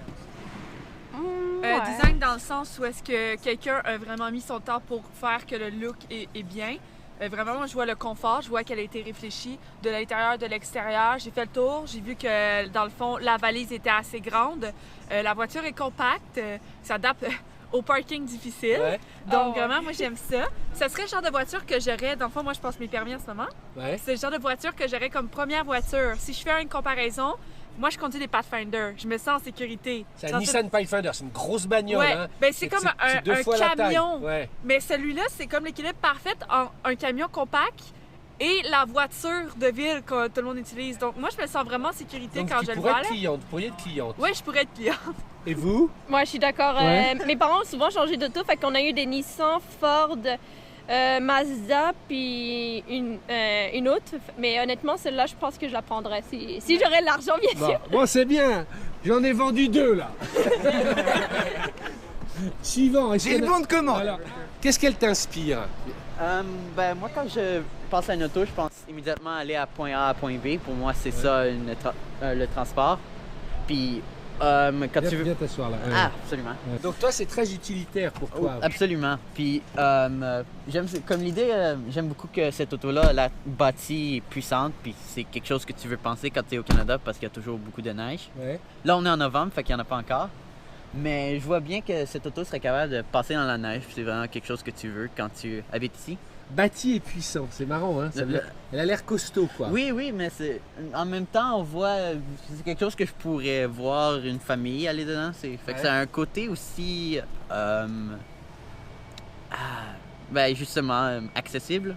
Design dans le sens où est-ce que quelqu'un a vraiment mis son temps pour faire que le look est bien. Vraiment, moi, je vois le confort, je vois qu'elle a été réfléchie de l'intérieur, de l'extérieur. J'ai fait le tour, j'ai vu que dans le fond, la valise était assez grande. La voiture est compacte, s'adapte au parking difficile. Ouais. Donc vraiment, moi, j'aime ça. Ça serait le genre de voiture que j'aurais, dans le fond, moi, je passe mes permis en ce moment. Ouais. C'est le genre de voiture que j'aurais comme première voiture. Si je fais une comparaison, moi, je conduis des Pathfinder. Je me sens en sécurité. C'est un Nissan Pathfinder, c'est une grosse bagnole. Ouais. Hein? Ben, c'est comme un camion. Ouais. Mais celui-là, c'est comme l'équilibre parfait entre un camion compact et la voiture de ville que tout le monde utilise. Donc, moi, je me sens vraiment en sécurité. Donc, quand je le vois. Vous pourriez être cliente. Oui, je pourrais être cliente. Et vous? Moi, je suis d'accord. Ouais. Mes parents ont souvent changé d'auto, fait qu'on a eu des Nissan, Ford, Mazda, puis une autre. Mais honnêtement, celle-là, je pense que je la prendrais si j'aurais l'argent, bien sûr. Bon, c'est bien. J'en ai vendu 2, là. Suivant. J'ai le bon de commande. Alors, qu'est-ce qu'elle t'inspire? Moi, quand je pense à une auto, je pense immédiatement aller à point A à point B. Pour moi, c'est ça le transport. Puis, quand tu veux... Viens t'asseoir là. Ah, absolument. Ouais. Donc toi, c'est très utilitaire pour toi. Absolument. Puis, comme l'idée, j'aime beaucoup que cette auto-là, la bâtie est puissante. Puis c'est quelque chose que tu veux penser quand tu es au Canada parce qu'il y a toujours beaucoup de neige. Ouais. Là, on est en novembre, fait qu'il n'y en a pas encore. Mais je vois bien que cette auto serait capable de passer dans la neige. C'est vraiment quelque chose que tu veux quand tu habites ici. Bâti et puissant, c'est marrant, hein? Elle a l'air costaud, quoi. Oui, mais en même temps, on voit, c'est quelque chose que je pourrais voir une famille aller dedans. Fait que ça a un côté aussi, justement, accessible.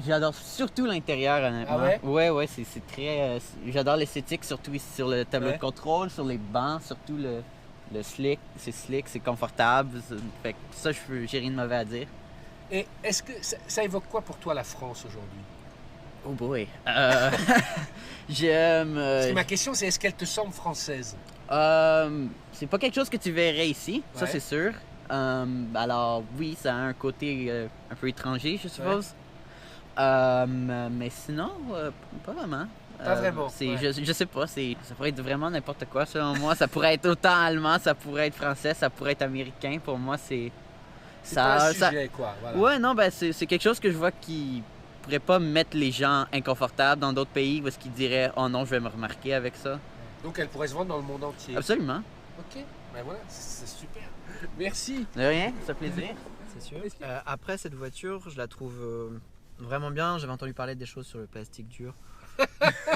J'adore surtout l'intérieur, honnêtement. Ah ouais? Ouais, c'est très, j'adore l'esthétique, surtout ici sur le tableau de contrôle, sur les bancs, surtout le slick, c'est confortable. Fait que ça, j'ai rien de mauvais à dire. Et est-ce que ça évoque quoi pour toi la France aujourd'hui? Oh boy. J'aime. Parce que ma question, c'est est-ce qu'elle te semble française? C'est pas quelque chose que tu verrais ici, ça c'est sûr. Alors oui, ça a un côté un peu étranger, je suppose. Mais sinon, pas vraiment. Pas vraiment. Je sais pas, ça pourrait être vraiment n'importe quoi selon moi. Ça pourrait être autant allemand, ça pourrait être français, ça pourrait être américain. Pour moi, c'est pas un sujet, quoi. Voilà. Ouais, non, c'est quelque chose que je vois qui pourrait pas mettre les gens inconfortables dans d'autres pays parce qu'ils diraient « Oh non, je vais me remarquer avec ça ». Donc elle pourrait se vendre dans le monde entier. Absolument. Ok, ben voilà, c'est super. Merci. De rien, ça fait plaisir. C'est sûr. Après, cette voiture, je la trouve vraiment bien. J'avais entendu parler des choses sur le plastique dur.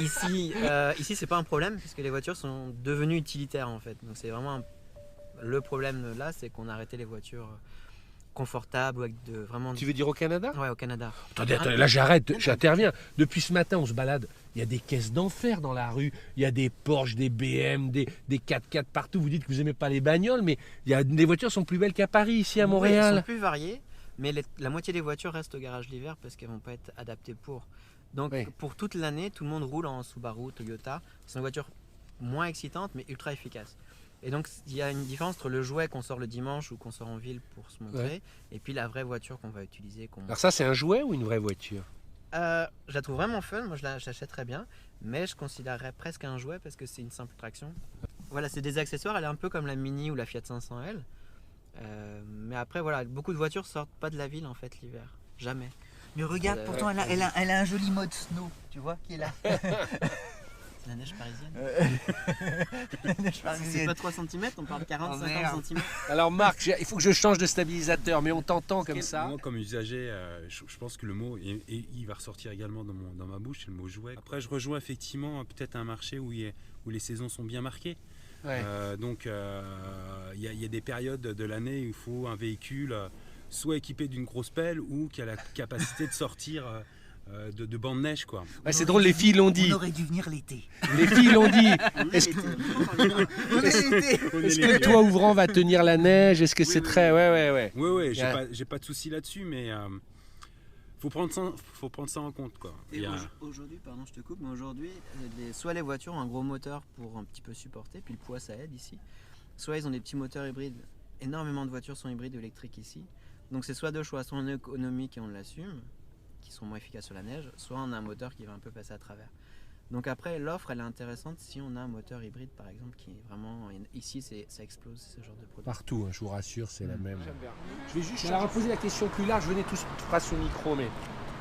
Ici, c'est pas un problème puisque les voitures sont devenues utilitaires en fait. Donc c'est vraiment le problème là, c'est qu'on a arrêté les voitures confortable ou avec vraiment... Tu veux dire au Canada? Ouais, au Canada. Attendez, là j'arrête, j'interviens. Depuis ce matin, on se balade. Il y a des caisses d'enfer dans la rue. Il y a des Porsche, des BM, des 4x4 partout. Vous dites que vous n'aimez pas les bagnoles, mais les voitures sont plus belles qu'à Paris, ici à Montréal. Elles sont plus variées, mais la moitié des voitures restent au garage l'hiver parce qu'elles ne vont pas être adaptées pour. Donc pour toute l'année, tout le monde roule en Subaru, Toyota. C'est une voiture moins excitante, mais ultra efficace. Et donc il y a une différence entre le jouet qu'on sort le dimanche ou qu'on sort en ville pour se montrer, et puis la vraie voiture qu'on va utiliser. Alors ça, c'est un jouet ou une vraie voiture? Je la trouve vraiment fun, moi je l'achète très bien, mais je considérerais presque un jouet parce que c'est une simple traction. Voilà, c'est des accessoires, elle est un peu comme la Mini ou la Fiat 500L. Mais après voilà, beaucoup de voitures sortent pas de la ville en fait l'hiver, jamais. Mais regarde, pourtant elle a un joli mode snow, tu vois, qui est là. C'est la neige parisienne. C'est pas 3 cm, on parle de 40-50 cm. Alors Marc, il faut que je change de stabilisateur, mais on t'entend comme ça. Moi, comme usager, je pense que le mot, il va ressortir également dans ma bouche, c'est le mot jouet. Après, je rejoins effectivement peut-être un marché où les saisons sont bien marquées. Ouais. Donc, il y a des périodes de l'année où il faut un véhicule soit équipé d'une grosse pelle ou qui a la capacité de sortir... de bancs de neige quoi. Ouais, c'est drôle, les filles l'ont dit. On aurait dû venir l'été. Les filles l'ont dit. Est-ce que toi ouvrant va tenir la neige? Est-ce que c'est très... Ouais. Oui, j'ai pas de souci là-dessus, mais faut prendre ça en compte quoi. Et aujourd'hui, pardon je te coupe, mais aujourd'hui, soit les voitures ont un gros moteur pour un petit peu supporter, puis le poids ça aide ici. Soit ils ont des petits moteurs hybrides. Énormément de voitures sont hybrides ou électriques ici. Donc c'est soit deux choix, soit on est économique et on l'assume, qui sont moins efficaces sur la neige, soit on a un moteur qui va un peu passer à travers. Donc après, l'offre elle est intéressante si on a un moteur hybride par exemple qui est vraiment... Ici ça explose ce genre de produit. Partout, je vous rassure, c'est la même. Je vais juste reposer la question plus large, venez tous face au micro, mais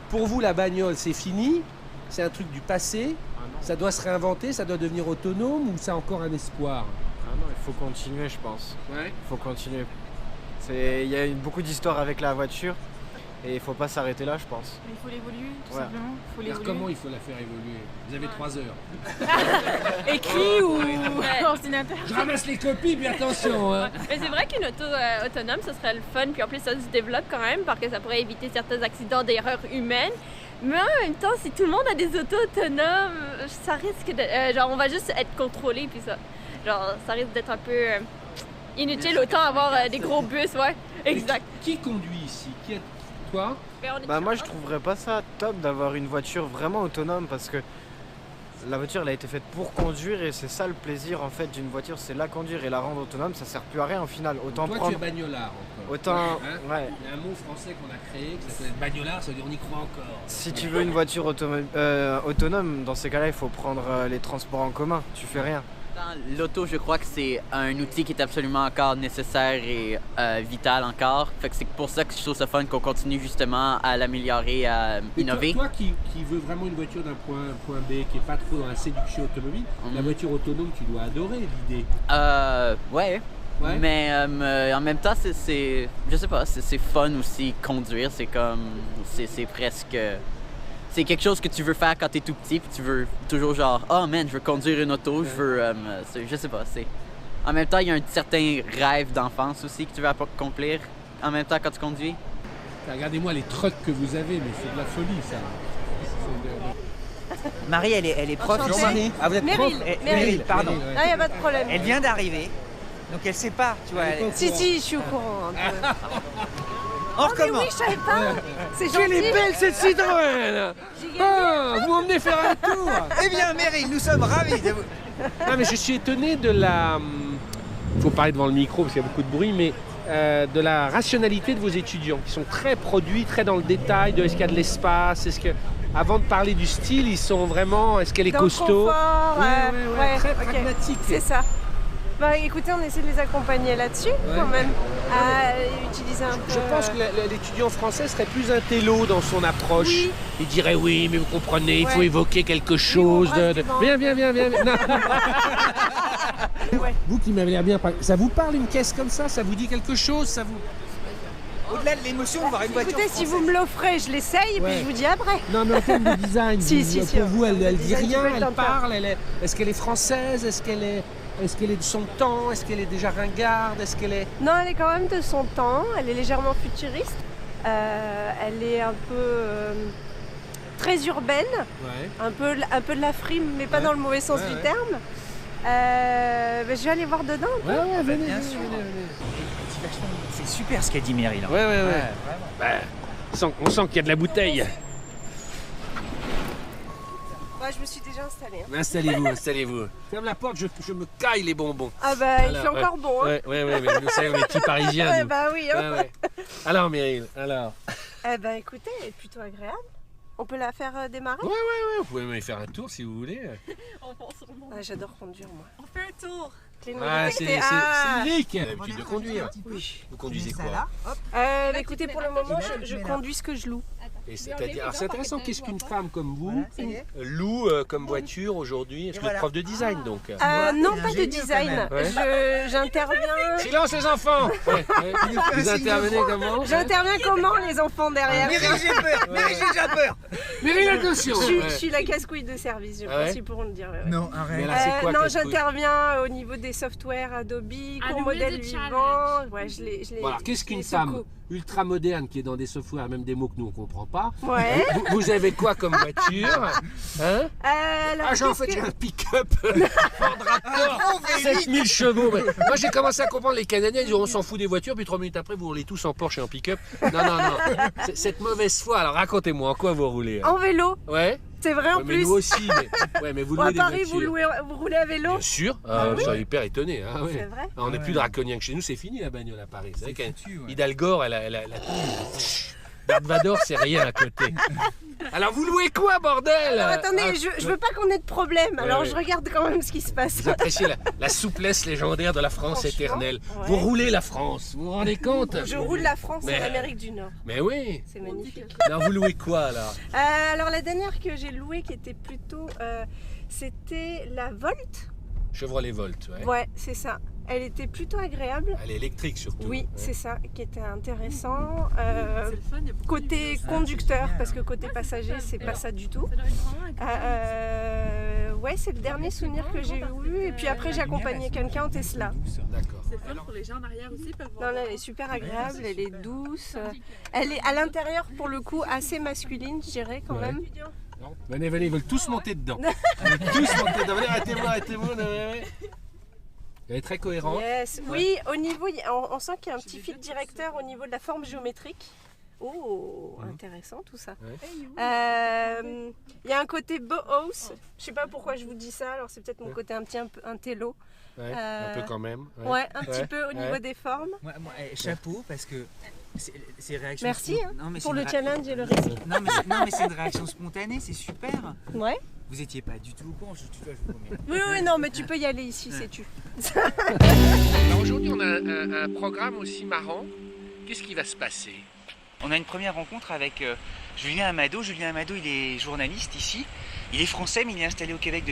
pour vous la bagnole c'est fini? C'est un truc du passé? Ça doit se réinventer, ça doit devenir autonome ou c'est encore un espoir? Ah non, il faut continuer je pense. Ouais. Il faut continuer. Il y a beaucoup d'histoires avec la voiture. Et il ne faut pas s'arrêter là, je pense. Il faut l'évoluer, tout simplement. Alors comment il faut la faire évoluer? Vous avez 3 heures. Écrit ou ordinateur? Je ramasse les copies, mais attention. Hein. Mais c'est vrai qu'une auto autonome, ce serait le fun. Puis en plus, ça se développe quand même parce que ça pourrait éviter certains accidents d'erreurs humaines. Mais en même temps, si tout le monde a des autos autonomes, ça risque de... genre, on va juste être contrôlé, puis ça. Genre, ça risque d'être un peu inutile. Autant avoir des gros bus, ouais. Exact. Qui conduit ici? Toi? Moi je trouverais pas ça top d'avoir une voiture vraiment autonome parce que la voiture elle a été faite pour conduire et c'est ça le plaisir en fait d'une voiture, c'est la conduire et la rendre autonome, ça sert plus à rien au final. Autant toi prendre... tu es bagnolard encore. Autant... Il y a un mot français qu'on a créé qui s'appelle bagnolard, ça veut dire on y croit encore. Si tu veux une voiture autonome, dans ces cas-là il faut prendre les transports en commun, tu fais rien. L'auto, je crois que c'est un outil qui est absolument encore nécessaire et vital encore. Fait que c'est pour ça que je trouve ça fun qu'on continue justement à l'améliorer, à innover. Toi qui veux vraiment une voiture d'un point A à un point B, qui n'est pas trop dans la séduction automobile, la voiture autonome, tu dois adorer l'idée. Ouais. Mais en même temps, c'est je sais pas, c'est fun aussi conduire. C'est comme, c'est presque... C'est quelque chose que tu veux faire quand t'es tout petit, puis tu veux toujours genre, oh man, je veux conduire une auto, je veux, je sais pas, c'est... En même temps, il y a un certain rêve d'enfance aussi que tu veux accomplir en même temps quand tu conduis. Regardez-moi les trucks que vous avez, mais c'est de la folie ça. Marie, elle est prof. Bonjour Marie. Ah, vous êtes prof? Meryl, pardon. Non, il n'y a pas de problème. Elle vient d'arriver, donc elle sait pas, tu vois. Si, je suis au courant un peu. On recommence. Mais oui, je savais pas. C'est gentil. Elle est belle cette Citroën. Vous m'emmenez faire un tour. Eh bien, Meryl, nous sommes ravis de vous. Non, mais je suis étonné de la... Il faut parler devant le micro parce qu'il y a beaucoup de bruit, mais de la rationalité de vos étudiants qui sont très produits, très dans le détail de est-ce qu'il y a de l'espace, est-ce que... Avant de parler du style, ils sont vraiment... Est-ce qu'elle est costaud? Confort, très pragmatique. C'est ça. Écoutez, on essaie de les accompagner là-dessus, quand même, à utiliser un peu... Je pense que l'étudiant français serait plus intello dans son approche. Oui. Il dirait oui, mais vous comprenez, il faut évoquer quelque chose de... Viens. Vous qui m'avez l'air bien... Ça vous parle une caisse comme ça? Ça vous dit quelque chose? Ça vous... Au-delà de l'émotion de voir une voiture Écoutez, si vous me l'offrez, je l'essaye et puis je vous dis après. Non, mais en termes de design, si, pour vous, elle dit rien, elle parle, est-ce qu'elle est française? Est-ce qu'elle est... Est-ce qu'elle est de son temps? Est-ce qu'elle est déjà ringarde? Est-ce qu'elle est... Non, elle est quand même de son temps. Elle est légèrement futuriste. Elle est un peu très urbaine. Ouais. Un peu de la frime, mais pas dans le mauvais sens du terme. Je vais aller voir dedans. Ouais, venez. C'est super ce qu'a dit Meryl. Ouais. On sent qu'il y a de la bouteille. Je me suis déjà installée. Installez-vous. Ferme la porte, je me caille les bonbons. Ah bah, il fait encore bon. Hein. Ouais, mais vous savez, on est petits parisiens. Ouais, bah oui. Ouais. Alors, Meryl, alors. Écoutez, elle est plutôt agréable. On peut la faire démarrer? Ouais, vous pouvez me faire un tour si vous voulez. J'adore conduire, moi. On fait un tour. C'est Eric. Vous avez l'habitude de conduire. Oui. Vous conduisez quoi? Écoutez, pour le moment, je conduis ce que je loue. Et c'est-à-dire, c'est intéressant, qu'est-ce qu'une femme comme vous loue comme voiture aujourd'hui? Est-ce que vous êtes prof de design donc? Non, pas de design. J'interviens. Silence les enfants! Vous intervenez comment? J'interviens comment les enfants derrière? Meryl, j'ai peur! Meryl, j'ai déjà peur! Meryl, attention! Je suis la casse-couille de service, je pense qu'ils pourront le dire. Non, arrête. Non, j'interviens au niveau des softwares Adobe, cours modèle vivant. Ouais, je l'ai. Alors, qu'est-ce qu'une femme ultra moderne qui est dans des softwares, même des mots que nous on comprend pas? Ouais. Vous avez quoi comme voiture? Hein? En fait, j'ai un pick-up Ford Raptor, 7000 chevaux. Mais moi, j'ai commencé à comprendre les Canadiens, ils disent on s'en fout des voitures, puis 3 minutes après, vous roulez tous en Porsche et en pick-up. Non. Cette mauvaise foi, alors racontez-moi, en quoi vous roulez? En vélo. Ouais. C'est vrai en plus. Mais nous aussi. Mais vous louez des Paris, voitures. vous roulez à vélo? Bien sûr. Je suis hyper étonné. C'est vrai. On n'est plus draconien que chez nous, c'est fini la bagnole à Paris. Vous savez qu'Hidalgo, elle a Darth Vador, c'est rien à côté. Alors vous louez quoi, bordel? Alors attendez, je veux pas qu'on ait de problème, alors je regarde quand même ce qui se passe. Vous appréciez la souplesse légendaire de la France éternelle. Vous roulez la France, vous vous rendez compte? Je roule la France en Amérique du Nord. Mais oui. C'est magnifique. Alors vous louez quoi alors? Alors la dernière que j'ai louée qui était plutôt... c'était la Volt. Chevrolet Volt, Ouais, c'est ça. Elle était plutôt agréable. Elle est électrique surtout. Oui, c'est ça, qui était intéressant. Côté conducteur, parce que côté passager, c'est pas ça du tout. Ouais, c'est le dernier souvenir que j'ai eu. Et puis après, j'ai accompagné quelqu'un en Tesla. D'accord. C'est fun pour les gens en arrière aussi. Non, là, elle est super agréable, elle est douce. Elle est à l'intérieur, pour le coup, assez masculine, je dirais quand même. Venez, ils veulent tous monter dedans. Venez, arrêtez-moi. Elle est très cohérente. Yes. Oui, au niveau, on sent qu'il y a un petit fil directeur au niveau de la forme géométrique. Oh, intéressant tout ça. Il y a un côté Bauhaus. Je sais pas pourquoi je vous dis ça. Alors c'est peut-être mon côté un télo. Un peu quand même. Ouais, un petit peu au niveau des formes. Chapeau parce que c'est réaction. Merci pour le challenge et le risque. Non mais c'est une réaction spontanée, c'est super. Ouais. Vous étiez pas du tout au courant, je vous promets. Oui, non, mais tu peux y aller ici, sais-tu. Alors aujourd'hui, on a un programme aussi marrant. Qu'est-ce qui va se passer? On a une première rencontre avec Julien Amado. Julien Amado, il est journaliste ici. Il est français, mais il est installé au Québec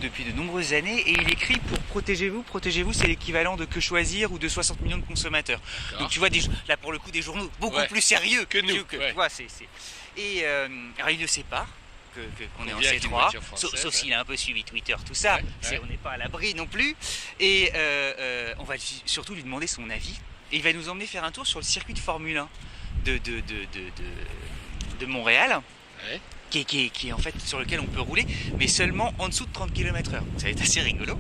depuis de nombreuses années et il écrit pour Protégez-vous. Protégez-vous, c'est l'équivalent de Que Choisir ou de 60 millions de consommateurs. Donc tu vois, là pour le coup, des journaux beaucoup plus sérieux que nous. Tu vois, Et alors il ne sait pas qu'on est en C3, sauf s'il a un peu suivi Twitter, tout ça. On n'est pas à l'abri non plus. Et on va surtout lui demander son avis. Et il va nous emmener faire un tour sur le circuit de Formule 1 de Montréal. Qui est en fait sur lequel on peut rouler, mais seulement en dessous de 30 km/h. Ça va être assez rigolo.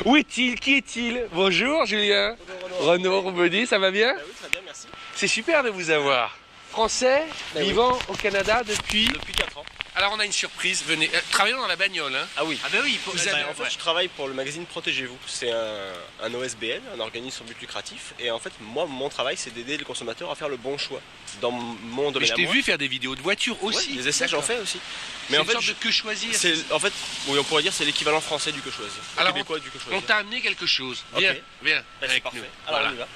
Où est-il? Qui est-il? Bonjour Julien. Renaud Roubedi, ça va bien? Oui, très bien, merci. C'est super de vous avoir. Français, vivant au Canada depuis 4 ans. Alors on a une surprise, venez, travaillons dans la bagnole. Hein. Ah oui. Ah bah oui. En fait, je travaille pour le magazine Protégez-vous. C'est un OSBL, un organisme sans but lucratif. Et en fait, moi, mon travail, c'est d'aider le consommateur à faire le bon choix dans mon domaine. Mais je t'ai vu faire des vidéos de voitures aussi. Les essais, j'en fais aussi. Mais en fait, sorte de Que Choisir. En fait, oui, on pourrait dire c'est l'équivalent français du Que Choisir. Alors, québécois du Que Choisir. On t'a amené quelque chose. Viens. C'est parfait. Alors on y va.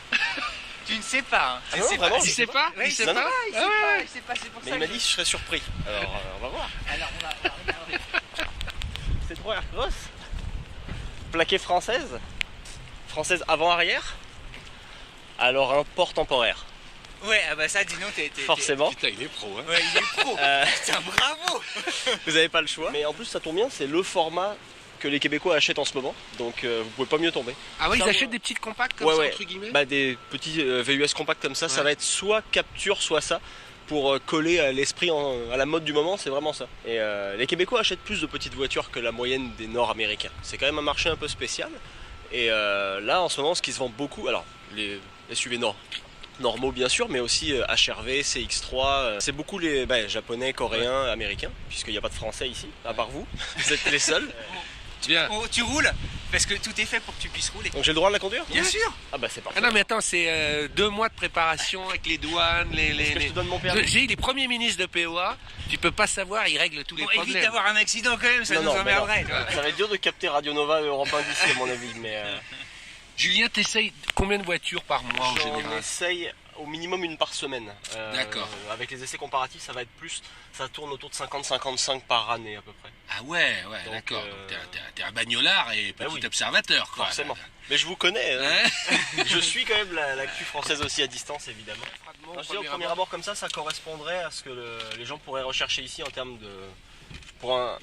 Tu ne sais pas. Ah non, vraiment, il sait pas. Il sait pas, c'est pour mais ça. il m'a dit que je serais surpris. Alors on va voir. Alors on va regarder. C'est 3 Aircross. Plaquée française française avant-arrière, alors un port temporaire. Ouais, ah bah ça, dis donc, t'es... Forcément. Putain, il est pro, hein. Ouais, il est pro. Putain, bravo. Vous avez pas le choix. Mais en plus, ça tombe bien, c'est le format que les Québécois achètent en ce moment, donc vous pouvez pas mieux tomber. Ah ouais, ils achètent des petites compacts comme ça, entre guillemets. Bah, des petits VUS compacts comme ça, ça va être soit Capture, soit ça, pour coller à l'esprit, à la mode du moment, c'est vraiment ça. Et les Québécois achètent plus de petites voitures que la moyenne des Nord-Américains. C'est quand même un marché un peu spécial. Et là, en ce moment, ce qui se vend beaucoup, alors les SUV normaux bien sûr, mais aussi HR-V, CX-3, c'est beaucoup les japonais, coréens, américains, puisqu'il n'y a pas de français ici, à part vous, vous êtes les seuls. Oh, tu roules parce que tout est fait pour que tu puisses rouler. Donc j'ai le droit de la conduire? Bien sûr. Ah bah c'est parfait. Ah non mais attends, c'est 2 mois de préparation avec les douanes, je te donne mon permis. J'ai les premiers ministres de POA, tu peux pas savoir, ils règlent tous les problèmes. Évite d'avoir un accident quand même, ça nous emmerderait. Ça va être dur de capter Radio Nova et Europe 1 d'ici à mon avis, mais... Julien, t'essayes combien de voitures par mois en général? J'en essaye au minimum une par semaine. D'accord. Avec les essais comparatifs, ça va être plus, ça tourne autour de 50-55 par année à peu près. Ah ouais, d'accord. T'es un bagnolard et petit observateur, quoi. Forcément. Mais je vous connais. Je suis quand même l'actu française aussi à distance, évidemment. Je dis, au premier abord comme ça correspondrait à ce que les gens pourraient rechercher ici en termes de... Pour un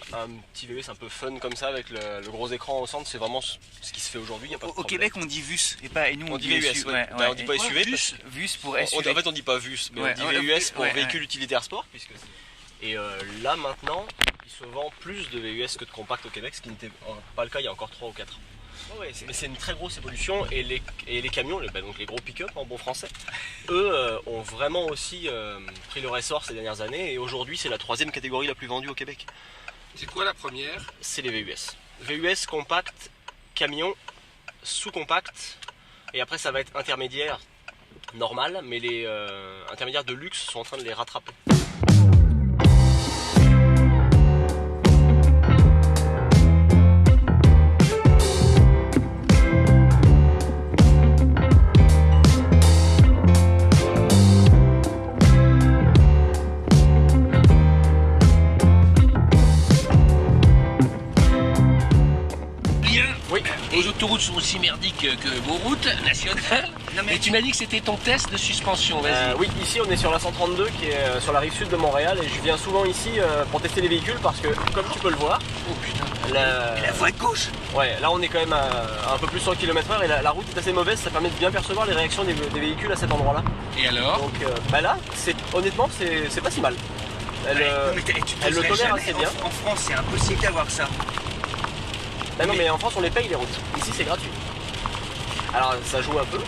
petit VUS un peu fun comme ça avec le gros écran au centre, c'est vraiment ce qui se fait aujourd'hui. Au Québec, on dit VUS et nous on dit VUS. On dit pas SUV. VUS pour SUV. En fait, on dit pas VUS, mais on dit VUS pour véhicule utilitaire sport. Et là maintenant, il se vend plus de VUS que de compacts au Québec, ce qui n'était pas le cas il y a encore 3 ou 4 ans. Mais c'est une très grosse évolution et les camions, donc les gros pick-up en bon français, eux ont vraiment aussi pris leur essor ces dernières années et aujourd'hui c'est la 3e catégorie la plus vendue au Québec. C'est quoi la première? C'est les VUS. VUS compact, camion, sous-compact et après ça va être intermédiaire normal, mais les intermédiaires de luxe sont en train de les rattraper. Les autoroutes sont aussi merdiques que vos routes nationales. Mais tu m'as dit que c'était ton test de suspension, vas-y. Oui, ici on est sur la 132 qui est sur la rive sud de Montréal et je viens souvent ici pour tester les véhicules parce que comme tu peux le voir, la voie de gauche. Ouais, là on est quand même à un peu plus de 100 km/h et la route est assez mauvaise, ça permet de bien percevoir les réactions des véhicules à cet endroit-là. Et alors? Donc là, honnêtement, c'est pas si mal. Elle le tolère assez bien. En France, c'est impossible d'avoir ça. Bah non mais en France on les paye les routes, ici c'est gratuit. Alors ça joue un peu.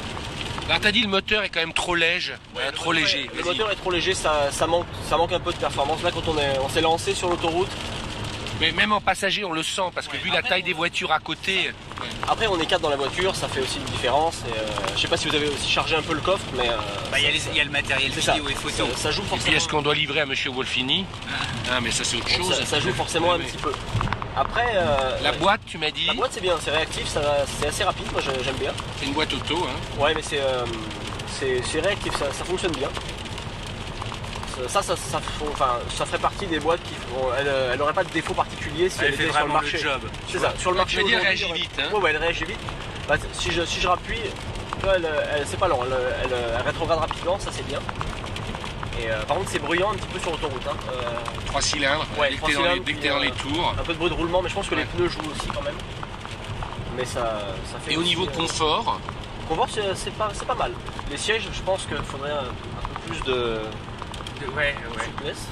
Alors t'as dit le moteur est quand même trop léger, trop léger. Le moteur est trop léger, ça manque un peu de performance. Là quand on s'est lancé sur l'autoroute. Mais même en passager on le sent parce que vu la taille des voitures à côté. Après on est 4 dans la voiture, ça fait aussi une différence. Et, je sais pas si vous avez aussi chargé un peu le coffre, mais... il y a le matériel vidéo et photo. Ça joue forcément. Et puis est-ce qu'on doit livrer à Monsieur Wolfini? Ah mais ça c'est autre chose. Ça joue forcément un petit peu. Après, la boîte, tu m'as dit? La boîte c'est bien, c'est réactif, c'est assez rapide, moi j'aime bien. C'est une boîte auto, hein? Ouais, mais c'est réactif, ça fonctionne bien. Ça ferait partie des boîtes qui elle n'aurait pas de défaut particulier si elle était sur le marché. C'est ça, sur le marché. Je veux dire, elle réagit vite. Hein? Ouais, elle réagit vite. Bah, si je rappuie, c'est pas long, elle rétrograde rapidement, ça c'est bien. Et par contre c'est bruyant un petit peu sur l'autoroute. 3 cylindres, dès que t'es dans les tours. Un peu de bruit de roulement, mais je pense que les pneus jouent aussi quand même. Mais ça fait. Et au niveau confort? Confort c'est pas mal. Les sièges, je pense qu'il faudrait un peu plus de souplesse.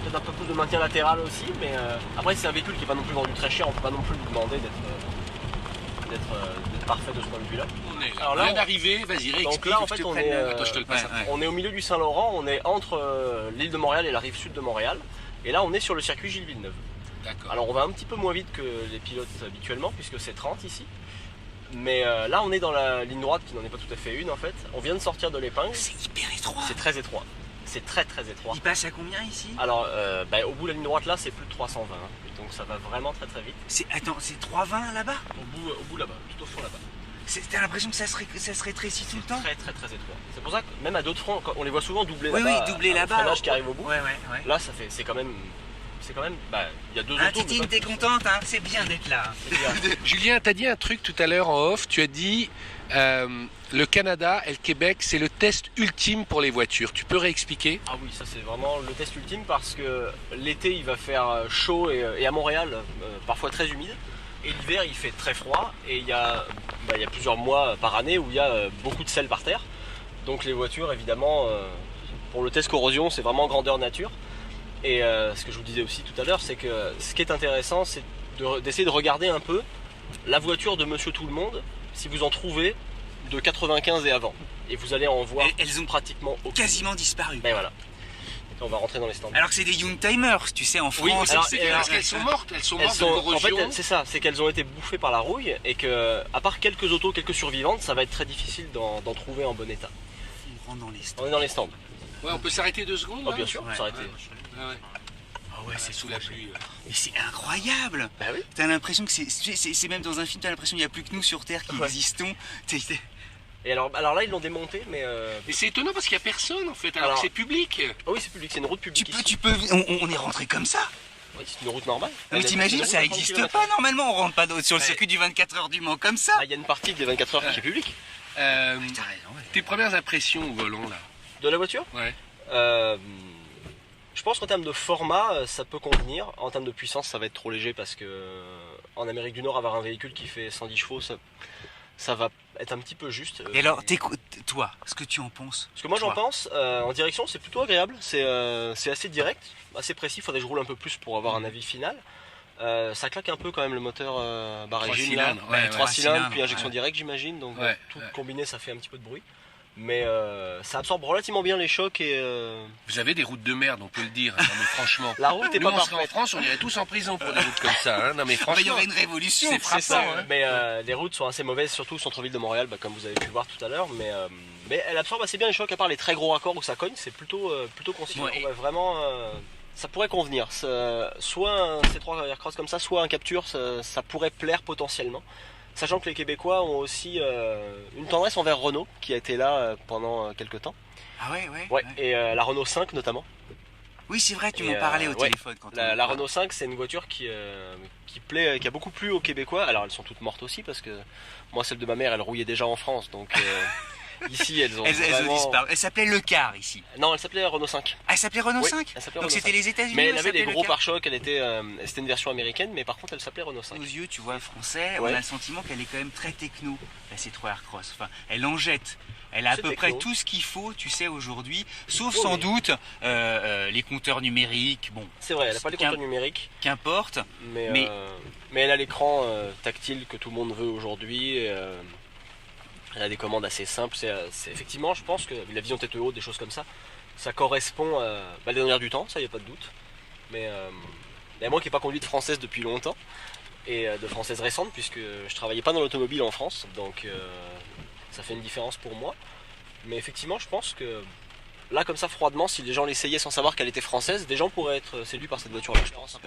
Peut-être un peu plus de maintien latéral aussi, mais après c'est un véhicule qui n'est pas non plus vendu très cher, on ne peut pas non plus lui demander d'être parfait de ce point de vue là. Alors là, on vient d'arriver, vas-y réexplique. Donc là en fait on est au milieu du Saint-Laurent, on est entre l'île de Montréal et la rive sud de Montréal, et là on est sur le circuit Gilles Villeneuve. D'accord. Alors on va un petit peu moins vite que les pilotes habituellement puisque c'est 30 ici. Mais là on est dans la ligne droite qui n'en est pas tout à fait une en fait. On vient de sortir de l'épingle. C'est hyper étroit. C'est très étroit. C'est très étroit. Il passe à combien ici? Alors au bout de la ligne droite là c'est plus de 320. Donc ça va vraiment très vite. Attends, c'est 320 là-bas? Au bout là-bas, tout au fond là-bas. T'as l'impression que ça se rétrécit tout le temps? Très étroit. C'est pour ça que même à d'autres fronts, on les voit souvent doubler là-bas. Oui, doubler là-bas. Le qui arrive au bout. Ouais. Là c'est quand même. Il y a 2 autos. Titine, t'es contente, hein? C'est bien d'être là. Julien, t'as dit un truc tout à l'heure en off, tu as dit le Canada et le Québec, c'est le test ultime pour les voitures. Tu peux réexpliquer? Ah oui, ça c'est vraiment le test ultime parce que l'été il va faire chaud et à Montréal parfois très humide. Et l'hiver, il fait très froid et il y a plusieurs mois par année où il y a beaucoup de sel par terre. Donc les voitures, évidemment, pour le test corrosion, c'est vraiment grandeur nature. Et ce que je vous disais aussi tout à l'heure, c'est que ce qui est intéressant, c'est d'essayer de regarder un peu la voiture de Monsieur Tout-le-Monde, si vous en trouvez de 95 et avant. Et vous allez en voir elles ont pratiquement quasiment disparu. Et voilà. On va rentrer dans les stands. Alors que c'est des Youngtimers, tu sais, en France. Oui, parce qu'elles sont mortes, elles sont mortes de corrosion. En fait, c'est ça, c'est qu'elles ont été bouffées par la rouille et que, à part quelques autos, quelques survivantes, ça va être très difficile d'en trouver en bon état. On rentre dans les stands. On est dans les stands. Ouais, on peut s'arrêter 2 secondes. Oh, bien sûr, on peut s'arrêter. Ah ouais, c'est sous la pluie. Mais c'est incroyable. Bah oui. T'as l'impression que c'est même dans un film, t'as l'impression qu'il n'y a plus que nous sur Terre qui existons. Et alors là, ils l'ont démonté, mais. Mais c'est étonnant parce qu'il n'y a personne en fait, alors que c'est public. Oh oui, c'est public, c'est une route publique. On est rentré comme ça. Oui, c'est une route normale. Mais t'imagines, ça n'existe pas normalement, on rentre pas sur le circuit du 24 heures du Mans comme ça. Il y a une partie des 24 heures qui est publique. Tes premières impressions au volant là? De la voiture? Ouais. Je pense qu'en termes de format, ça peut convenir. En termes de puissance, ça va être trop léger parce que en Amérique du Nord, avoir un véhicule qui fait 110 chevaux, ça va être un petit peu juste. Et alors, toi, ce que tu en penses? Ce que moi j'en pense, en direction, c'est plutôt agréable. C'est assez direct, assez précis. Il faudrait que je roule un peu plus pour avoir un avis final. Ça claque un peu quand même le moteur Barrégine. 3 cylindres, puis injection directe, j'imagine. Donc tout combiné, ça fait un petit peu de bruit. Mais ça absorbe relativement bien les chocs et... Vous avez des routes de merde, on peut le dire. Non mais franchement. La route est pas parfaite. En France, on irait tous en prison pour des routes comme ça. Hein. Non mais franchement. Il y aurait une révolution. C'est frappant. Ça, hein. Mais les routes sont assez mauvaises, surtout au centre-ville de Montréal, comme vous avez pu le voir tout à l'heure. Mais elle absorbe assez bien les chocs, à part les très gros raccords où ça cogne, c'est plutôt concis. Ouais, vraiment, ça pourrait convenir. Soit un C3 Aircross comme ça, soit un Capture, ça pourrait plaire potentiellement. Sachant que les Québécois ont aussi une tendresse envers Renault, qui a été là pendant quelques temps. Ah ouais. Et la Renault 5 notamment. Oui, c'est vrai, tu m'en parlais au téléphone. Quand la Renault 5, c'est une voiture qui plaît, qui a beaucoup plu aux Québécois. Alors elles sont toutes mortes aussi, parce que moi, celle de ma mère, elle rouillait déjà en France. Donc ici, elles ont disparu. Elle s'appelait Le Car ici. Non, elle s'appelait Renault 5. Ah, elle s'appelait Renault 5 Donc c'était les États-Unis. Mais elle avait des gros pare-chocs, c'était une version américaine, mais par contre elle s'appelait Renault 5. Aux yeux, tu vois, français, on a le sentiment qu'elle est quand même très techno, la C3 Aircross. Enfin, elle en jette. Elle a à peu près tout ce qu'il faut, tu sais, aujourd'hui, sauf sans doute les compteurs numériques. Bon, c'est vrai, elle n'a pas les compteurs numériques. Qu'importe. Mais elle a l'écran tactile que tout le monde veut aujourd'hui. Elle a des commandes assez simples. C'est effectivement, je pense que la vision tête haute, des choses comme ça, ça correspond à la dernière du temps, ça y a pas de doute. Mais moi qui n'ai pas conduit de française depuis longtemps, et de française récente, puisque je travaillais pas dans l'automobile en France, donc ça fait une différence pour moi. Mais effectivement, je pense que là, comme ça, froidement, si les gens l'essayaient sans savoir qu'elle était française, des gens pourraient être séduits par cette voiture-là, je pense.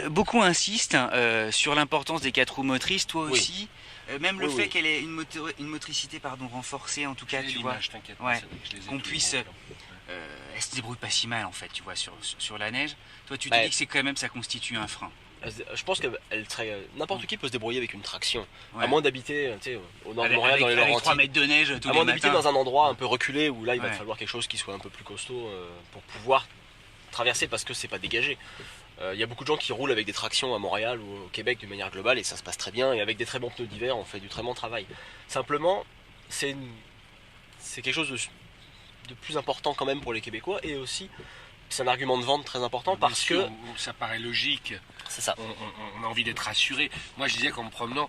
Beaucoup insistent sur l'importance des 4 roues motrices, toi aussi. Même le fait qu'elle ait une motricité renforcée, en tout cas, tu vois, qu'on puisse... elle se débrouille pas si mal, en fait, tu vois, sur la neige. Toi, tu te dis que c'est quand même, ça constitue un frein. Je pense que n'importe qui peut se débrouiller avec une traction, à moins d'habiter au nord de Montréal, dans les Laurentides. 3 mètres de neige tous les matins. À moins d'habiter dans un endroit un peu reculé, où là, il va falloir quelque chose qui soit un peu plus costaud pour pouvoir traverser, parce que c'est pas dégagé. Il y a beaucoup de gens qui roulent avec des tractions à Montréal ou au Québec de manière globale et ça se passe très bien, et avec des très bons pneus d'hiver on fait du très bon travail. Simplement c'est quelque chose de plus important quand même pour les Québécois, et aussi c'est un argument de vente très important parce que ça paraît logique. C'est ça. On a envie d'être rassuré. Moi je disais qu'en me promenant,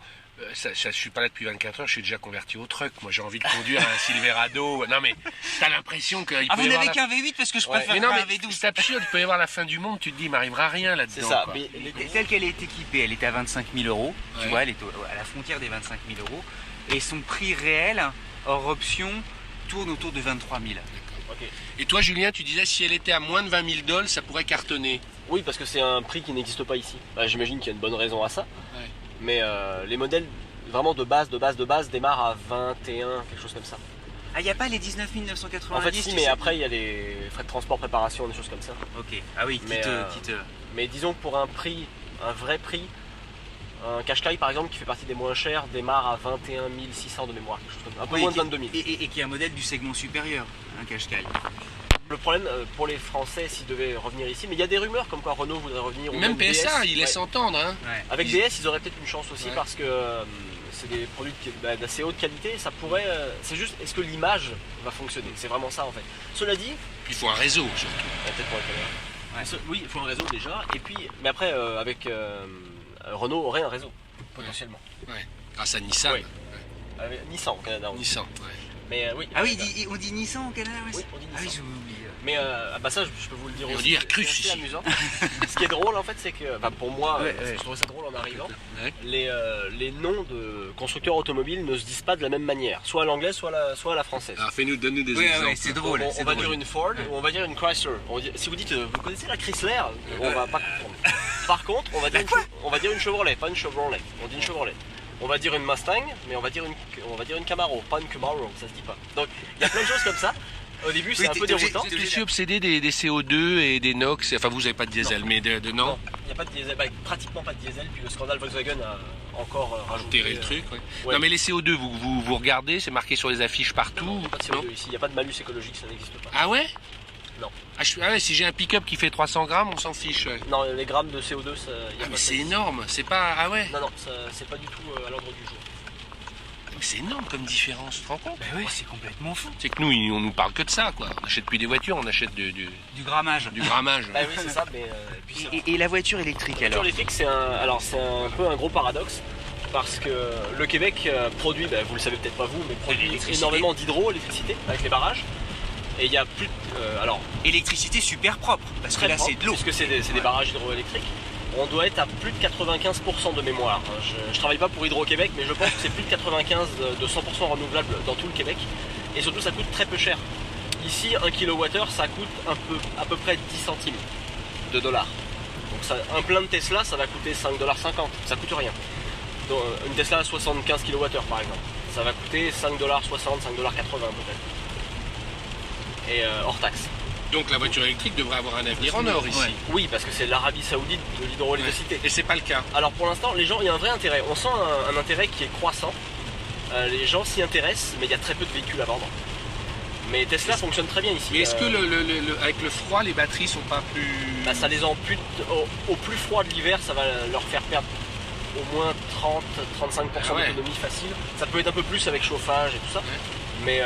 je suis pas là depuis 24 heures, je suis déjà converti au truck. Moi j'ai envie de conduire un Silverado. Non mais t'as l'impression qu'il vous n'avez qu'un V8 parce que je préfère un V12. C'est absurde, il peut y avoir la fin du monde, tu te dis il m'arrivera rien là-dedans. C'est ça. Mais telle qu'elle est équipée, elle est à 25 000 €. Tu vois, elle est à la frontière des 25 000 €. Et son prix réel, hors option, tourne autour de 23 000. Okay. Et toi Julien, tu disais si elle était à moins de 20 000 $, ça pourrait cartonner. Oui, parce que c'est un prix qui n'existe pas ici. J'imagine qu'il y a une bonne raison à ça. Ouais. Mais les modèles vraiment de base démarrent à 21, quelque chose comme ça. Ah, il n'y a pas les 19 990? En fait si, mais après il y a les frais de transport, préparation, des choses comme ça. Ok, ah oui, mais disons que pour un prix, un vrai prix, un Qashqai par exemple qui fait partie des moins chers démarre à 21 600 de mémoire, quelque chose comme ça. Un peu moins de 22 000. Et qui est un modèle du segment supérieur, un Qashqai. Le problème pour les Français s'ils devaient revenir ici, mais il y a des rumeurs comme quoi Renault voudrait revenir. Même PSA, DS, il laisse entendre. Hein. Avec DS, ils auraient peut-être une chance aussi parce que c'est des produits d'assez haute qualité. Ça pourrait. C'est juste, est-ce que l'image va fonctionner? C'est vraiment ça en fait. Cela dit, il faut un réseau surtout. Peut-être pour les caméras. Oui, il faut un réseau déjà. Et puis, mais après, avec Renault aurait un réseau potentiellement. Ouais. Grâce à Nissan. Ouais. Nissan au Canada. Nissan. Mais oui. Ah oui, on dit Nissan au Canada. Oui, on dit Nissan. Ah oui, j'ai oublié. Mais ça, je peux vous le dire aussi. On dit Aircrus ici. Amusant. Ce qui est drôle en fait, c'est que, pour moi, je trouve ça drôle en arrivant. Les noms de constructeurs automobiles ne se disent pas de la même manière, soit à l'anglaise, soit à la française. Alors donne-nous des exemples. Oui, c'est drôle. On va dire une Ford ou on va dire une Chrysler. Si vous dites, vous connaissez la Chrysler, on va pas comprendre. Par contre, on va dire une Chevrolet, pas une Chevrolet. On dit une Chevrolet. On va dire une Mustang, mais on va dire une Camaro, pas une Camaro, ça se dit pas. Donc il y a plein de choses comme ça. Au début, c'est un peu déroutant. Vous êtes aussi obsédé des CO2 et des NOx. Enfin, vous n'avez pas de diesel, mais de non. Non, il n'y a pas de diesel, pratiquement pas de diesel. Puis le scandale Volkswagen a encore rajouté le truc. Ouais. Non, mais les CO2, vous regardez, c'est marqué sur les affiches partout. Non, il n'y a pas de CO2 ici, il n'y a pas de malus écologique, ça n'existe pas. Ah ouais? Non. Ah ouais, si j'ai un pick-up qui fait 300 grammes, on s'en fiche. Non, les grammes de CO2, ça. Mais c'est énorme, c'est pas. Ah ouais? Non, c'est pas du tout à l'ordre du jour. C'est énorme comme différence, tu te rends compte? Oui, c'est complètement fou. C'est que nous, on nous parle que de ça, quoi. On n'achète plus des voitures, on achète du grammage. Du grammage. Oui, c'est ça. Mais, et la voiture électrique alors? La voiture électrique, c'est un peu un gros paradoxe. Parce que le Québec produit, vous le savez peut-être pas vous, mais produit énormément d'hydroélectricité avec les barrages. Et il y a plus électricité super propre, parce que là c'est de l'eau. Puisque c'est des barrages hydroélectriques. On doit être à plus de 95% de mémoire. Je travaille pas pour Hydro-Québec, mais je pense que c'est plus de 95 de 100% renouvelable dans tout le Québec. Et surtout, ça coûte très peu cher. Ici, 1 kWh, ça coûte à peu près 10 centimes de dollars. Donc un plein de Tesla, ça va coûter 5,50 $. Ça coûte rien. Donc, une Tesla à 75 kWh par exemple, ça va coûter 5,60 $, 5,80 $ peut-être. Et hors taxe. Donc la voiture électrique devrait avoir un avenir en or ici. Ouais. Oui, parce que c'est l'Arabie Saoudite de l'hydroélectricité. Et c'est pas le cas. Alors pour l'instant, les gens, il y a un vrai intérêt. On sent un intérêt qui est croissant. Les gens s'y intéressent, mais il y a très peu de véhicules à vendre. Mais Tesla fonctionne très bien ici. Mais est-ce que avec le froid, les batteries sont pas plus... Ça les ampute. Au plus froid de l'hiver, ça va leur faire perdre au moins 30-35% d'autonomie facile. Ça peut être un peu plus avec chauffage et tout ça. Ouais. Mais